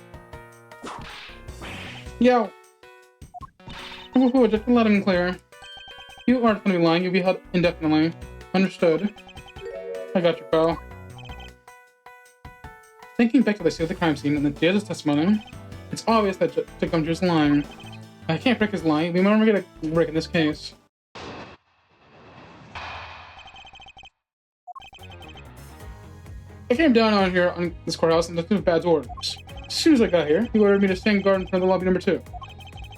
Yo! Just loud and clear. You aren't going to be lying, you'll be held indefinitely. Understood. I got you, pal. Thinking back to the scene of the crime scene and the judge's testimony, it's obvious that Gumshoe is lying. I can't break his lie. We might never get a break in this case. I came down on here on this courthouse and took Bad's orders. As soon as I got here, he ordered me to stand guard in front of the lobby number 2.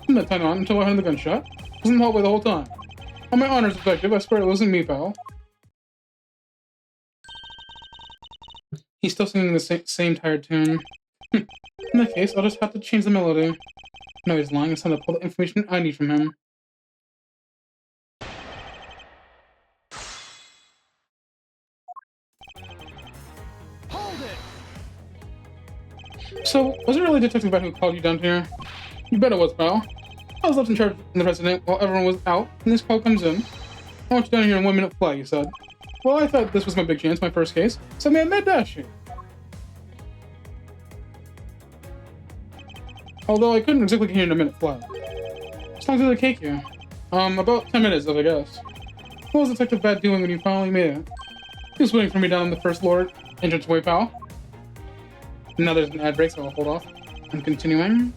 From that time on until I heard the gunshot, I was in the hallway the whole time. On my honors, detective, I swear it wasn't me, pal. He's still singing the same tired tune. In that case, I'll just have to change the melody. No, he's lying. It's time to pull the information I need from him.
Hold it!
So, was it really Detective Bat who called you down here? You bet it was, pal. I was left in charge of the president while everyone was out, and this call comes in. I want you down here in 1 minute flat, you said. Well, I thought this was my big chance, my first case, so I made a mad dash here. Although I couldn't exactly get here in a minute flat. How long did it take you? About 10 minutes, I guess. What was Detective Bat doing when you finally made it? He was waiting for me down on the first floor entranceway, pal. Now there's an ad break, so I'll hold off. I'm continuing.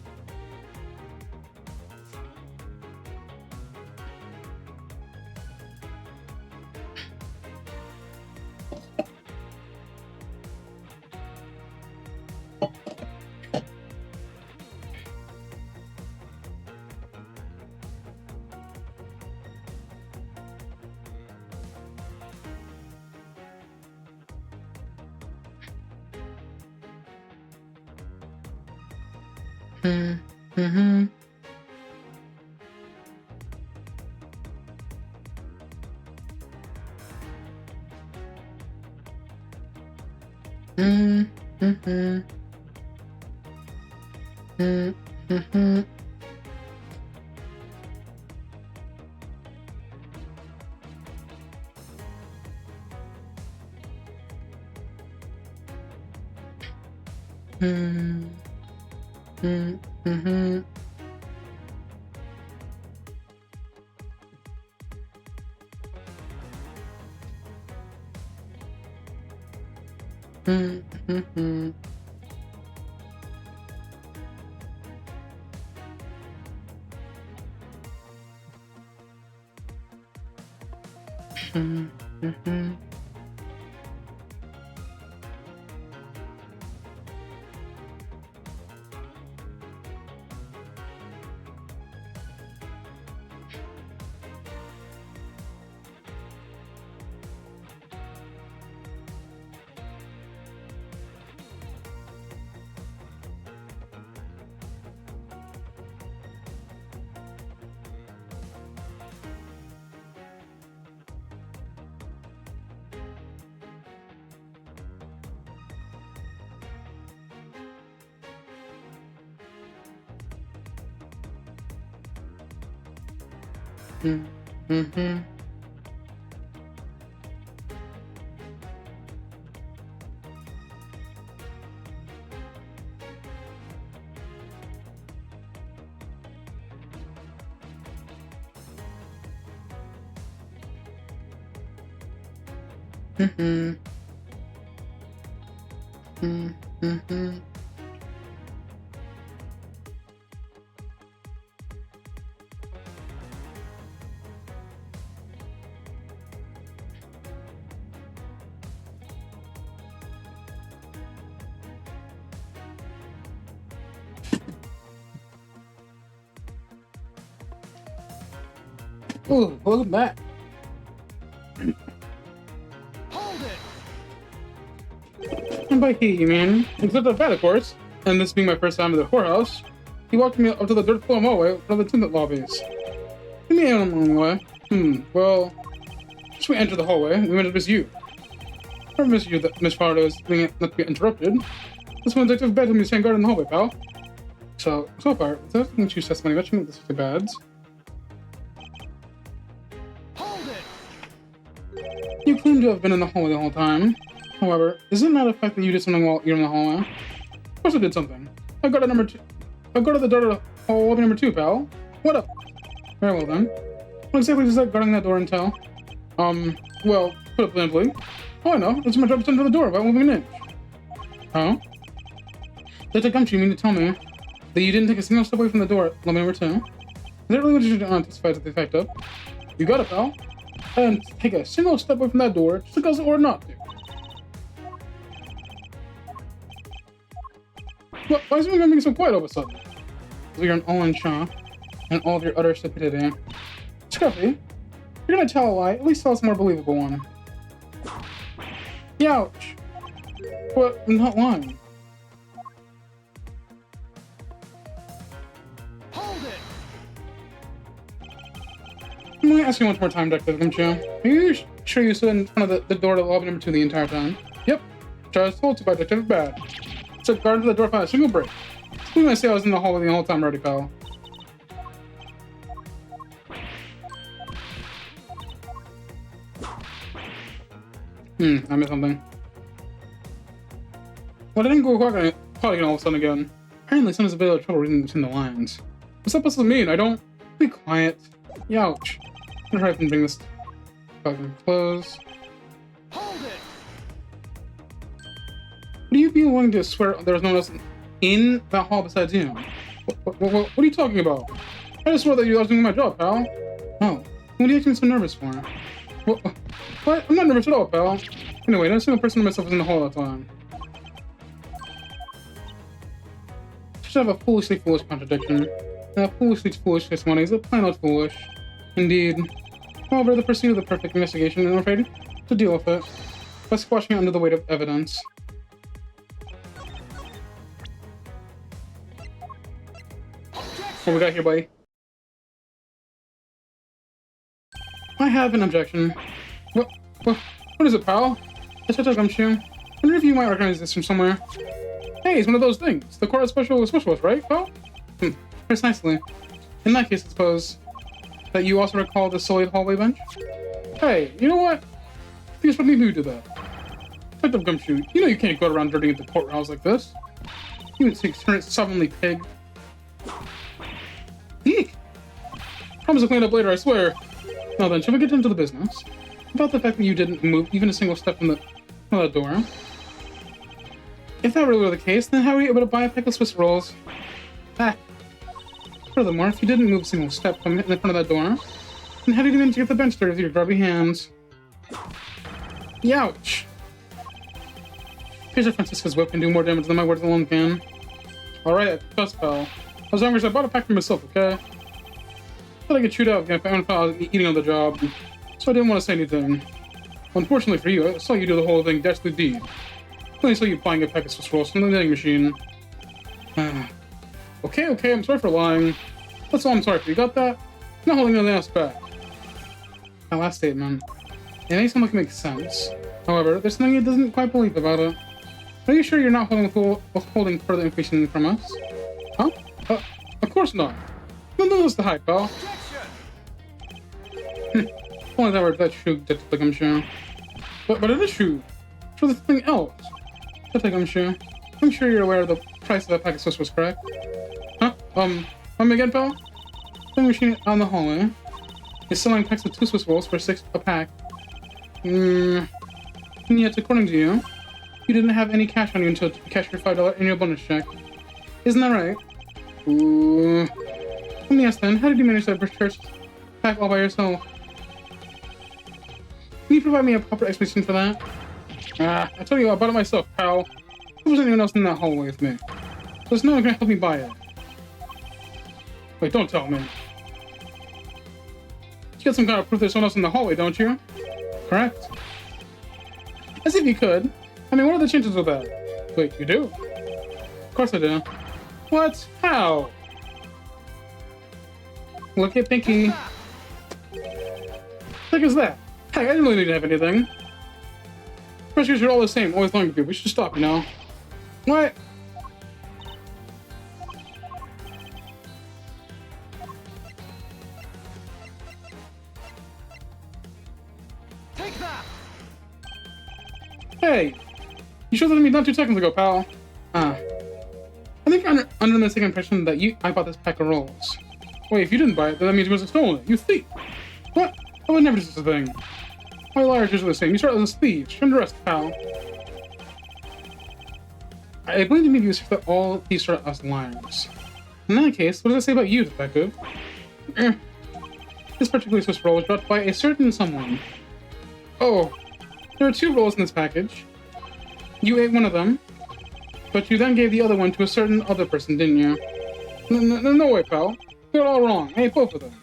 Ooh, look at that.
Hold it!
And by he, you mean? Except of that, of course. And this being my first time at the whorehouse, he walked me up to the dirt floor hallway of the attendant lobbies. Give me a long way. Well, just we enter the hallway, we might miss you. I miss you that Miss Faraday is being not to be interrupted. This one detective bed me stand guard in the hallway, pal. So far, without taking choose testimony, I bet you make this 50 bads.
Hold it!
You claim to have been in the hallway the whole time. However, is it not a fact that you did something while you're in the hallway? Of course I did something. I got a number 2. I got to the door to hallway number 2, pal. What up? Very well then. What exactly does that guarding that door entail? Well, put it bluntly. Oh, I know. It's my job to stand for the door without moving an inch. Huh? Did I come to you mean to tell me that you didn't take a single step away from the door at lobby number 2? Is that really what you testify to the effect of? You got it, pal. I didn't take a single step away from that door just because or not to. What? Why is everyone being so quiet all of a sudden? Because you're an all-in shock and all of your utter stupidity. Scruffy, you're gonna tell a lie, at least tell us a more believable one. Youch! But I'm not lying.
Hold it!
I'm gonna ask you one more time, Detective Gumshoe. Are you sure you stood in front of the door to lobby number 2 the entire time? Yep. Which I was told to by Detective Bad. So guard to the door without a single break. Who am I say I was in the hallway the whole time already, pal? I missed something. Well, I didn't go quiet all of a sudden again. Apparently, someone's a bit of trouble reading between the lines. What's that supposed to mean? I don't... Be quiet. Youch. I'm gonna try to bring this fucking close.
Hold it!
Would you be willing to swear there was no one else in that hall besides you? What are you talking about? I just swore that I was doing my job, pal. Oh. What are you acting so nervous for? What? I'm not nervous at all, pal. Anyway, not a single person myself was in the hall at that time. Just have a foolishly foolish contradiction. Foolishly foolish testimony is plain old foolish. Indeed. However, the pursuit of the perfect investigation, and I'm afraid to deal with it by squashing it under the weight of evidence. What we got here, buddy? I have an objection. What is it, pal? It's a gumshoe. I wonder if you might recognize this from somewhere. Hey, it's one of those things. The court specialist, right, pal? Precisely. In that case, I suppose that you also recall the sullied hallway bench? Hey, you know what? I think it's probably me who did that. Detective Gumshoe, you know you can't go around dirtying the courthouse like this. You ignorant, slovenly pig. Eek! Promise to clean up later, I swear. Now then, shall we get into the business? About the fact that you didn't move even a single step from the door. If that really were the case, then how were you able to buy a pack of Swiss rolls? Furthermore, if you didn't move a single step from in front of that door, then how did you manage to get the bench dirty with your grubby hands? Youch! Here's your Francisca's whip can do more damage than my words alone can. Alright, trust, pal. I was hungry, so I bought a pack for myself, okay? Thought I get chewed out if I was eating on the job, so I didn't want to say anything. Unfortunately for you, I saw you do the whole thing dastardly deed. I saw you buying a pack of Swiss rolls from the vending machine. Okay, I'm sorry for lying. That's all I'm sorry for. You got that? Not holding anything else back. That last statement. It may sound like it makes sense. However, there's something it doesn't quite believe about it. Are you sure you're not withholding further information from us? Huh? Of course not. Nothing else to hide, pal. Only that's true, Detective Gumshoe. But it is true. For the thing else. Detective Gumshoe, I'm sure you're aware of the price of that pack of Swiss was correct. Huh? Again, pal? The machine on the hallway is selling packs of 2 Swiss rolls for 6 a pack. And yet, according to you, you didn't have any cash on you until you cashed your $5 annual bonus check. Isn't that right? Ooh. Let me ask then, how did you manage that first pack all by yourself? Can you provide me a proper explanation for that? I tell you, I bought it myself, pal. There wasn't anyone else in that hallway with me. There's no one gonna help me buy it. Wait, don't tell me. You got some kind of proof there's someone else in the hallway, don't you? Correct. As if you could. I mean, what are the chances of that? Wait, you do? Of course I do. What? How? Look at Pinky. What is that? Hey, I didn't really need to have anything. Prosecutors are all the same, always lying to people. We should stop, you know? What?
Take that!
Hey! You showed that to me not 2 seconds ago, pal. I think you're under the mistaken impression that I bought this pack of rolls. Wait, if you didn't buy it, then that means you must have stolen it. You thief! What? I would never do such a thing. My liars are the same. You started as a thief. You're under arrest, pal. I believe you maybe that all these start as liars. In that case, what does that say about you, detective? This particular Swiss roll was brought by a certain someone. Oh, there are 2 rolls in this package. You ate one of them, but you then gave the other one to a certain other person, didn't you? No way, pal. You're all wrong. I ate both of them.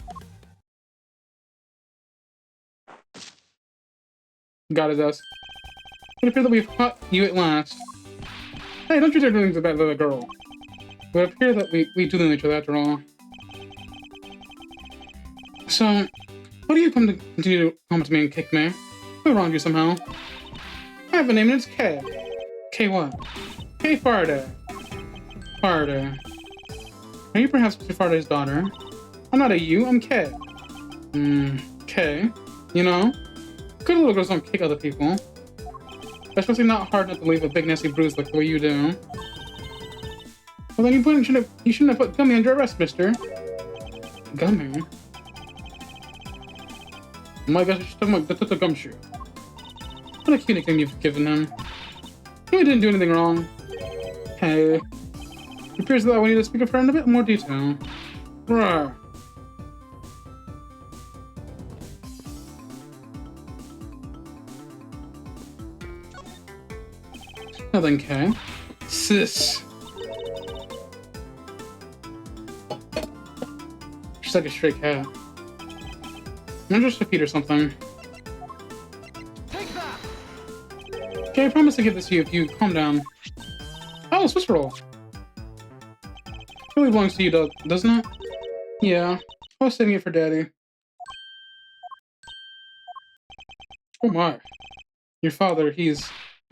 Got his ass. It appears that we've caught you at last. Hey, don't you dare do things about the other girl. It would appear that we do know each other after all. So, what do you come to continue to comment to me and kick me? I wronged you somehow. I have a name and it's K. K what? K Faraday. Faraday. Are you perhaps Mr. Faraday's daughter? I'm not a you, I'm K. K. You know? Good little girls don't kick other people. Especially not hard enough to leave a big nasty bruise like the way you do. Well then you shouldn't have put Gummy under arrest, mister. Gummy? Oh my gosh, she's talking about the gumshoe. What a cute nickname you've given him. He didn't do anything wrong. Hey. It appears that we need to speak of her in a bit more detail. Rawr. Nothing, K. Sis. She's like a stray cat. I'm just a feed or something.
Take that!
Okay, I promise to give this to you if you calm down. Oh, Swiss roll. Really belongs to you, doesn't it? Yeah. I was saving it for Daddy. Oh my. Your father, he's...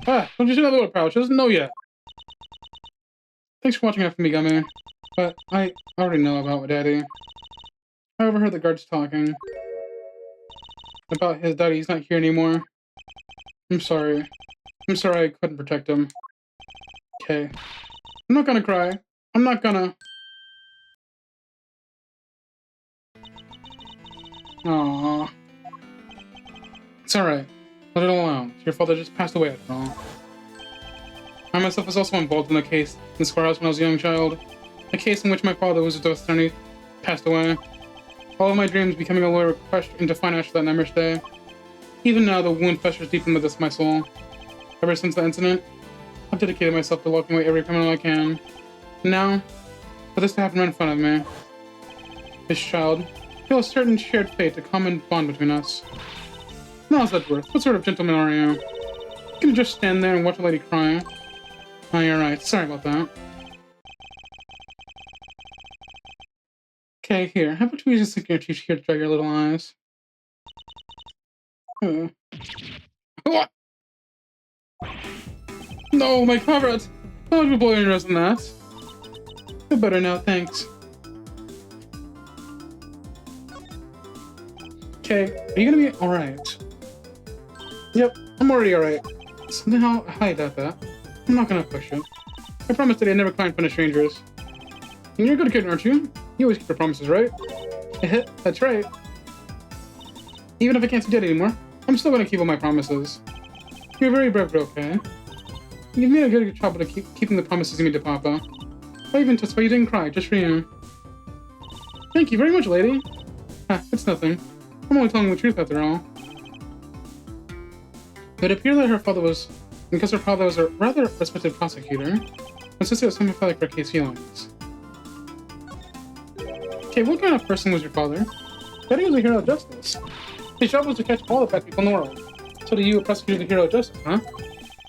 Ah, don't you see that little pouch? He doesn't know yet. Thanks for watching out for me, Gummy. But I already know about Daddy. I overheard the guards talking. About his daddy, he's not here anymore. I'm sorry. I'm sorry I couldn't protect him. Okay. I'm not gonna cry. I'm not gonna... Aww. It's alright. Let it alone. Your father just passed away after all. I myself was also involved in a case in this courthouse when I was a young child. A case in which my father, who was a divorce attorney, passed away. All of my dreams becoming a lawyer crushed into fine ash that nightmarish day. Even now, the wound festers deep into my soul. Ever since the incident, I've dedicated myself to locking away every criminal I can. And now, for this to happen right in front of me, this child, feel a certain shared fate, a common bond between us. Miles Edgeworth, what sort of gentleman are you? Can you just stand there and watch a lady cry? Oh, you're right. Sorry about that. Okay, here. How about you just stick your teeth here to dry your little eyes? What? No, my comrade! Why would you blow your nose on that? Feel better now, thanks. Okay, are you gonna be alright? Yep, I'm already alright. Somehow, I doubt that. I'm not gonna push it. I promised that I'd never cry in front of strangers. And you're a good kid, aren't you? You always keep your promises, right? That's right. Even if I can't see Dad anymore, I'm still gonna keep all my promises. You're very brave, okay? You've made a good job of keeping the promises you made to Papa. I even testify you didn't cry, just for you. Thank you very much, lady. It's nothing. I'm only telling the truth after all. It appeared that because her father was a rather respected prosecutor, insisted on sympathetic for case feelings. Okay, what kind of person was your father? Daddy was a hero of justice. His job was to catch all the bad people in the world. So do you, a prosecutor, the hero of justice, huh?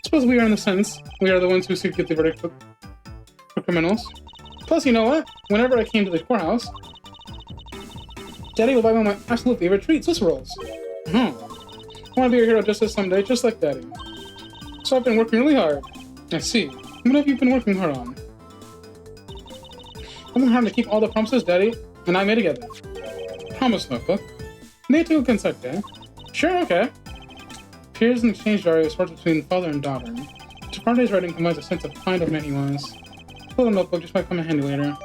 Suppose we are in the sense. We are the ones who seek to get the verdict for criminals. Plus, you know what? Whenever I came to the courthouse, Daddy would buy me my absolute favorite treat, Swiss rolls. I want to be a hero of justice someday, just like Daddy. So I've been working really hard. I see. What have you been working hard on? I've been trying to keep all the promises Daddy and I made together. Promise notebook. May I take a look inside, okay? Sure, okay. Appears in exchange diary is words between father and daughter. Mr. Faraday's writing combines a sense of kind of man he was. A little notebook just might come in handy later.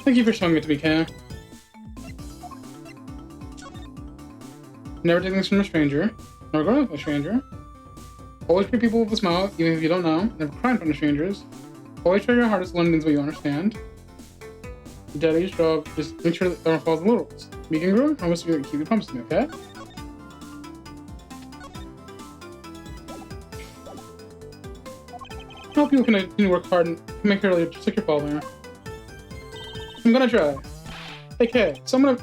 Thank you for showing it to me, Kay. Never take things from a stranger. Never go with a stranger. Always treat people with a smile, even if you don't know. Never cry in front of strangers. Always try your hardest to learn things that you understand. Daddy's job is make sure that everyone follows the rules. Me and Guru, promise you to keep your promise to me, okay? I hope you can continue to work hard and make her really just like your father. I'm gonna try. Hey Kay, so I'm gonna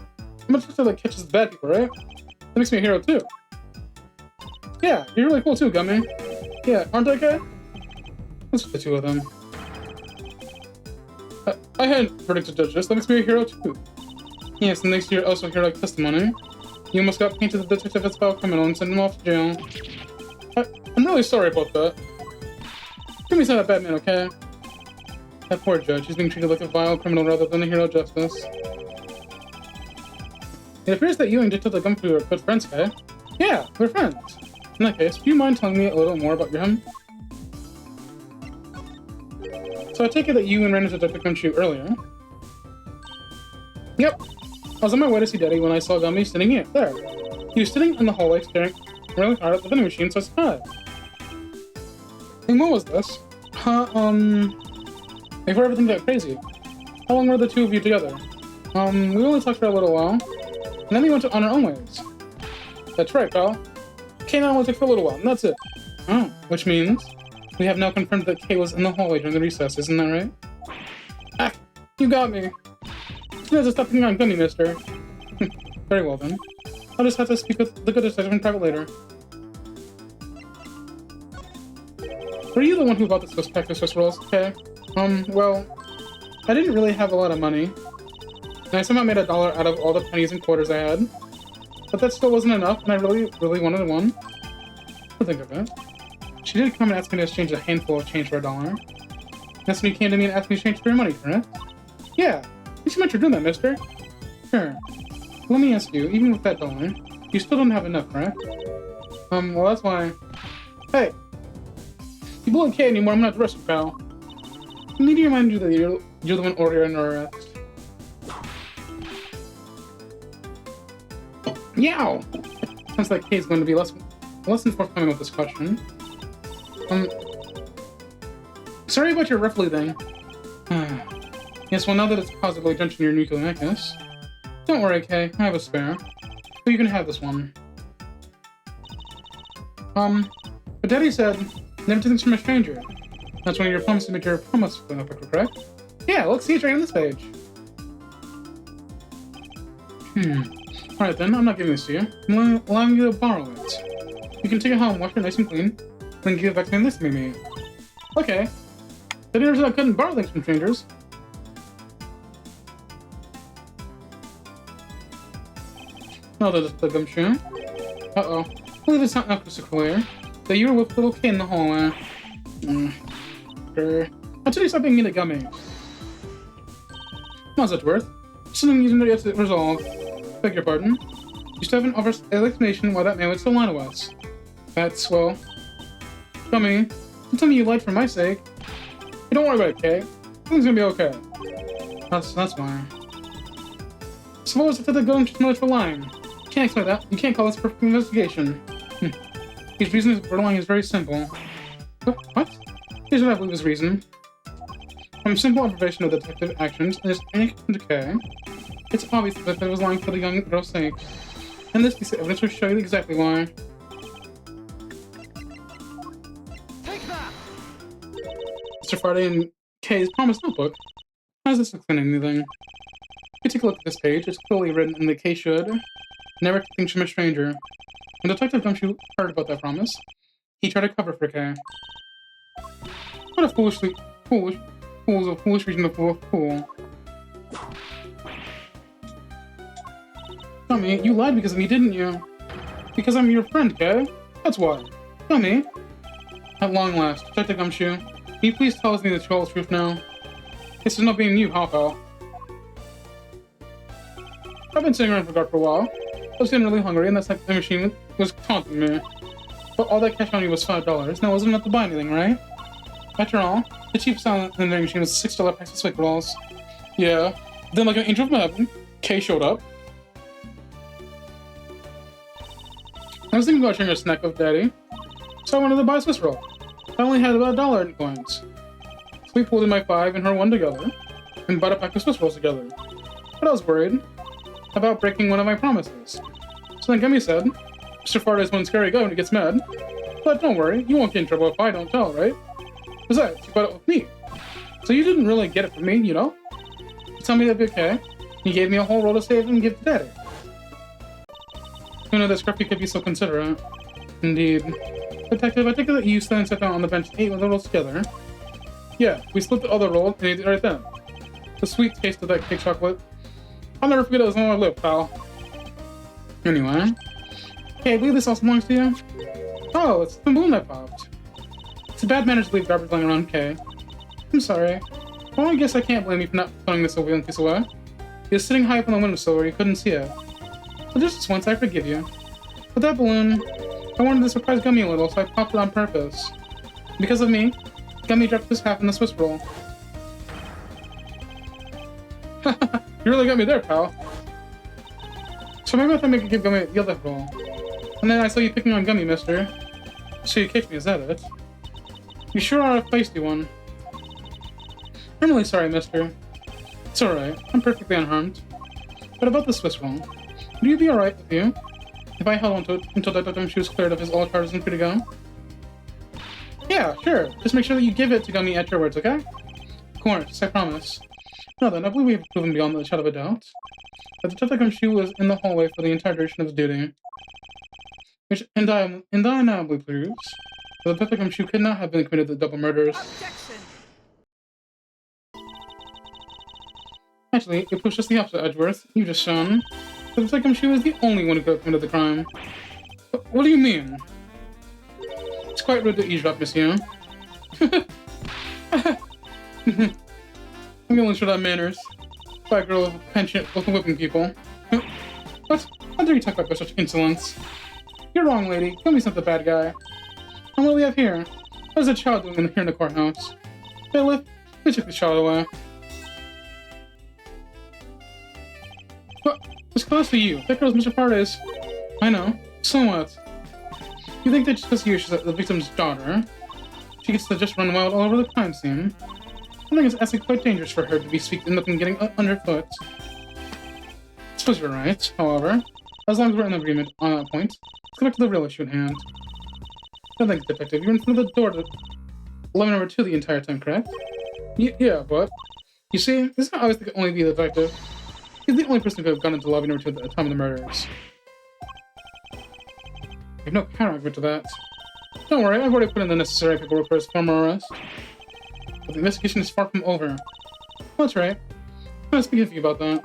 try to like catch the bad people, right? That makes me a hero too. Yeah, you're really cool too, Gummy. Yeah, aren't I, Kay? Let's put the two of them. I had verdict to judge this. That makes me a hero too. Yes, and next year also hear like testimony. You almost got painted the detective as a foul criminal and sent him off to jail. I'm really sorry about that. Give me some of that Batman, okay? That poor judge. He's being treated like a vile criminal rather than a hero of justice. It appears that you and Detective Gumby are good friends, Kay. Yeah, we're friends. In that case, do you mind telling me a little more about him? So I take it that you and ran into Detective Gumby earlier. Yep. I was on my way to see Daddy when I saw Gumby sitting here. There. He was sitting in the hallway staring really hard at the vending machine, so I said hi. And what was this? Before everything got crazy. How long were the two of you together? We only talked for a little while. And then we went on our own ways. That's right, pal. Kay and I only took for a little while, and that's it. Oh, which means we have now confirmed that Kay was in the hallway during the recess, isn't that right? Ah, you got me. You have to stop picking on Gummy, mister. Very well then. I'll just have to speak with the good detective in private later. Were you the one who bought the Swiss pack of Swiss rolls, Kay? Well, I didn't really have a lot of money. And I somehow made $1 out of all the pennies and quarters I had. But that still wasn't enough, and I really, really wanted one. To think of it. She did come and ask me to exchange a handful of change for $1. That's when you came to me and asked me to exchange for your money, correct? Yeah. You should mention doing that, mister. Sure. Let me ask you, even with that $1, you still don't have enough, correct? Well that's why... Hey! You bully Kay anymore, I'm not the rest of you, pal. I need to remind you that you're the one ordering our arrest. Yow! Sounds like Kay's going to be less than forthcoming with this question. Sorry about your roughly thing. Yes, well now that it's positively drenched in your nuclear necklace. Don't worry, Kay, I have a spare. So you can have this one. But Daddy said, never take things from a stranger. That's one of your promises to make your promise, correct? Yeah, let's see it right on this page. Alright then, I'm not giving this to you. I'm allowing you to borrow it. You can take it home, wash it nice and clean, then give it back to me this made. Okay. Daddy never said I couldn't borrow things from strangers. No, the gumshoe. Uh-oh. I believe it's not crystal clear. That you were with little Kay in the hallway. Sure. Until you stop being mean to Gummy. Miles Edgeworth. Something you need to resolve. Beg your pardon. You still haven't offered an explanation why that man would still lie to us. That's, well... Gummy, don't tell me you lied for my sake. Hey, don't worry about it, Kay. Everything's gonna be okay. That's why. Suppose I the going to knowledge for lying. You can't explain that. You can't call this a perfect investigation. His reason for lying is very simple. What? Here's what I believe his reason. From simple observation of the detective actions and his inconsistency to Kay, it's obvious that he was lying for the young girl's sake. And this piece of evidence will show you exactly why.
Take that!
Mr. Faraday and Kay's promised notebook. How does this explain anything? You take a look at this page. It's clearly written in the case should never think from a stranger. When Detective Gumshoe heard about that promise, he tried to cover for Kay. What a foolish reason to fool a fool. Tell me, you lied because of me, didn't you? Because I'm your friend, Kay. That's why. Tell me. At long last, Detective Gumshoe, can you please tell me the truth now? This is not being you, pal. I've been sitting around for guard for a while. I was getting really hungry, and that's like the machine was taunting me. But all that cash on me was $5. Now, wasn't enough to buy anything, right? After all, the cheapest sound in the vending machine was $6 packs of Swick rolls. Yeah. Then, like an angel from heaven, Kay showed up. I was thinking about sharing a snack with Daddy, so I wanted to buy a Swiss roll. I only had about $1 in coins. So we pulled in my 5 and her 1 together, and bought a pack of Swiss rolls together. But I was worried about breaking one of my promises. So then Gummy said, Mr. Faraday's one scary guy when he gets mad. But don't worry, you won't get in trouble if I don't tell, right? Besides, you bought it with me. So you didn't really get it from me, you know? You tell me that'd be okay. You gave me a whole roll to save and give to Daddy. Who knew that Scruffy could be so considerate? Indeed. Detective, I take it that you sat down on the bench and ate the rolls together. Yeah, we split the other roll and ate it right then. The sweet taste of that cake chocolate. I'll never forget it as long as I live, pal. Anyway. Hey, I believe this also belongs to you? Oh, it's the balloon that popped. It's a bad manners to leave garbage lying around, Kay. I'm sorry. Well, I guess I can't blame you for not throwing this over piece away. He was sitting high up on the windowsill where you couldn't see it. So just this once, I forgive you. But that balloon, I wanted to surprise Gummy a little, so I popped it on purpose. Because of me, Gummy dropped his half in the Swiss roll. You really got me there, pal. So maybe I thought I could give Gummy the other roll. And then I saw you picking on Gummy, mister. So you kicked me, is that it? You sure are a feisty one. I'm really sorry, mister. It's alright, I'm perfectly unharmed. But about the Swiss roll, would you be alright with you if I held on to it until that Gumshoe was cleared of his all charges and free to go? Yeah, sure. Just make sure that you give it to Gummy at your words, okay? Of course, I promise. Now then, I believe we have proven beyond the shadow of a doubt that Detective Gumshoe was in the hallway for the entire duration of his duty. Which undeniably proves that Detective Gumshoe could not have been committed the double murders.
Objection.
Actually, it proves just the opposite, Edgeworth. You just shown that Detective Gumshoe is the only one who could have committed the crime. But what do you mean? It's quite rude to eavesdrop, monsieur. I'm gonna show that manners by a girl with a penchant with whipping people. What? How dare you talk about such insolence? You're wrong, lady. Gummy's not the bad guy. And what do we have here? What is a child doing here in the courthouse? Bailiff, we took the child away. What? This class for you. That girl's Mr. Faraday's. I know. So what? You think that just because she's the victim's daughter, she gets to just run wild all over the crime scene? I think it's actually quite dangerous for her to be speaking up and getting underfoot. I suppose you're right, however. As long as we're in agreement on that point, let's go back to the real issue at hand. No thanks, Detective. You're in front of the door to lobby number 2 the entire time, correct? Yeah, but... You see, this is not always the only be the detective. He's the only person who could have gone into lobby number 2 at the time of the murders. I have no counter-argument to that. Don't worry, I've already put in the necessary paperwork for his former arrest. But the investigation is far from over. That's right. I'm not speaking to you about that.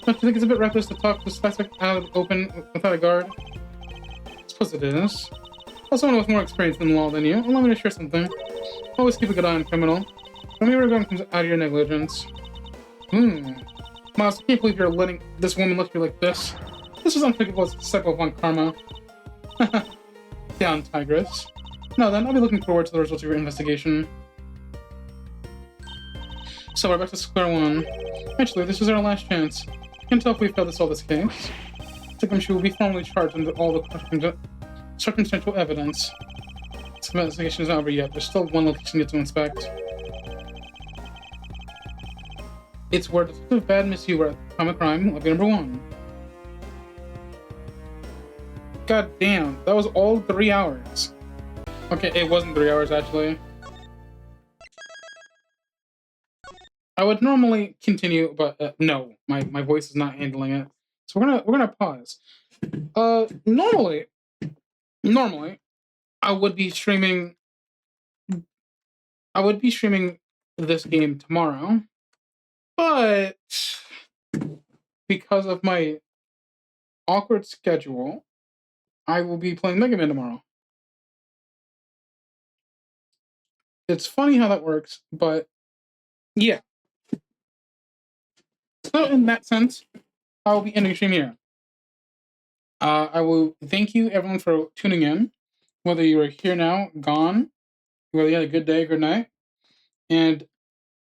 Don't you think it's a bit reckless to talk to suspect out of the open without a guard? I suppose it is. As someone with more experience in the law than you, allow me to share something. Always keep a good eye on a criminal. When your regard comes out of your negligence. Miles, I can't believe you're letting this woman look at you like this. This is unthinkable as a step of one karma. Down, Tigress. Now then, I'll be looking forward to the results of your investigation. So we're back to square one. Actually, this is our last chance. Can't tell if we fail to solve this case. Gumshoe will be formally charged under all the circumstantial evidence. This investigation is not over yet. There's still one location yet to inspect. It's where Detective Bad Miss You were at the time of crime, lobby number 1. God damn, that was all 3 hours. Okay, it wasn't 3 hours actually. I would normally continue, but no, my voice is not handling it. So we're gonna pause. Normally, I would be streaming. I would be streaming this game tomorrow, but because of my awkward schedule, I will be playing Mega Man tomorrow. It's funny how that works, but yeah. So in that sense, I will be ending stream here. I will thank you everyone for tuning in, whether you are here now, gone, whether you had a good day, good night, and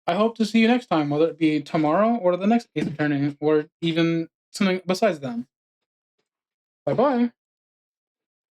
I hope to see you next time, whether it be tomorrow or the next Ace Attorney, or even something besides them. Bye bye.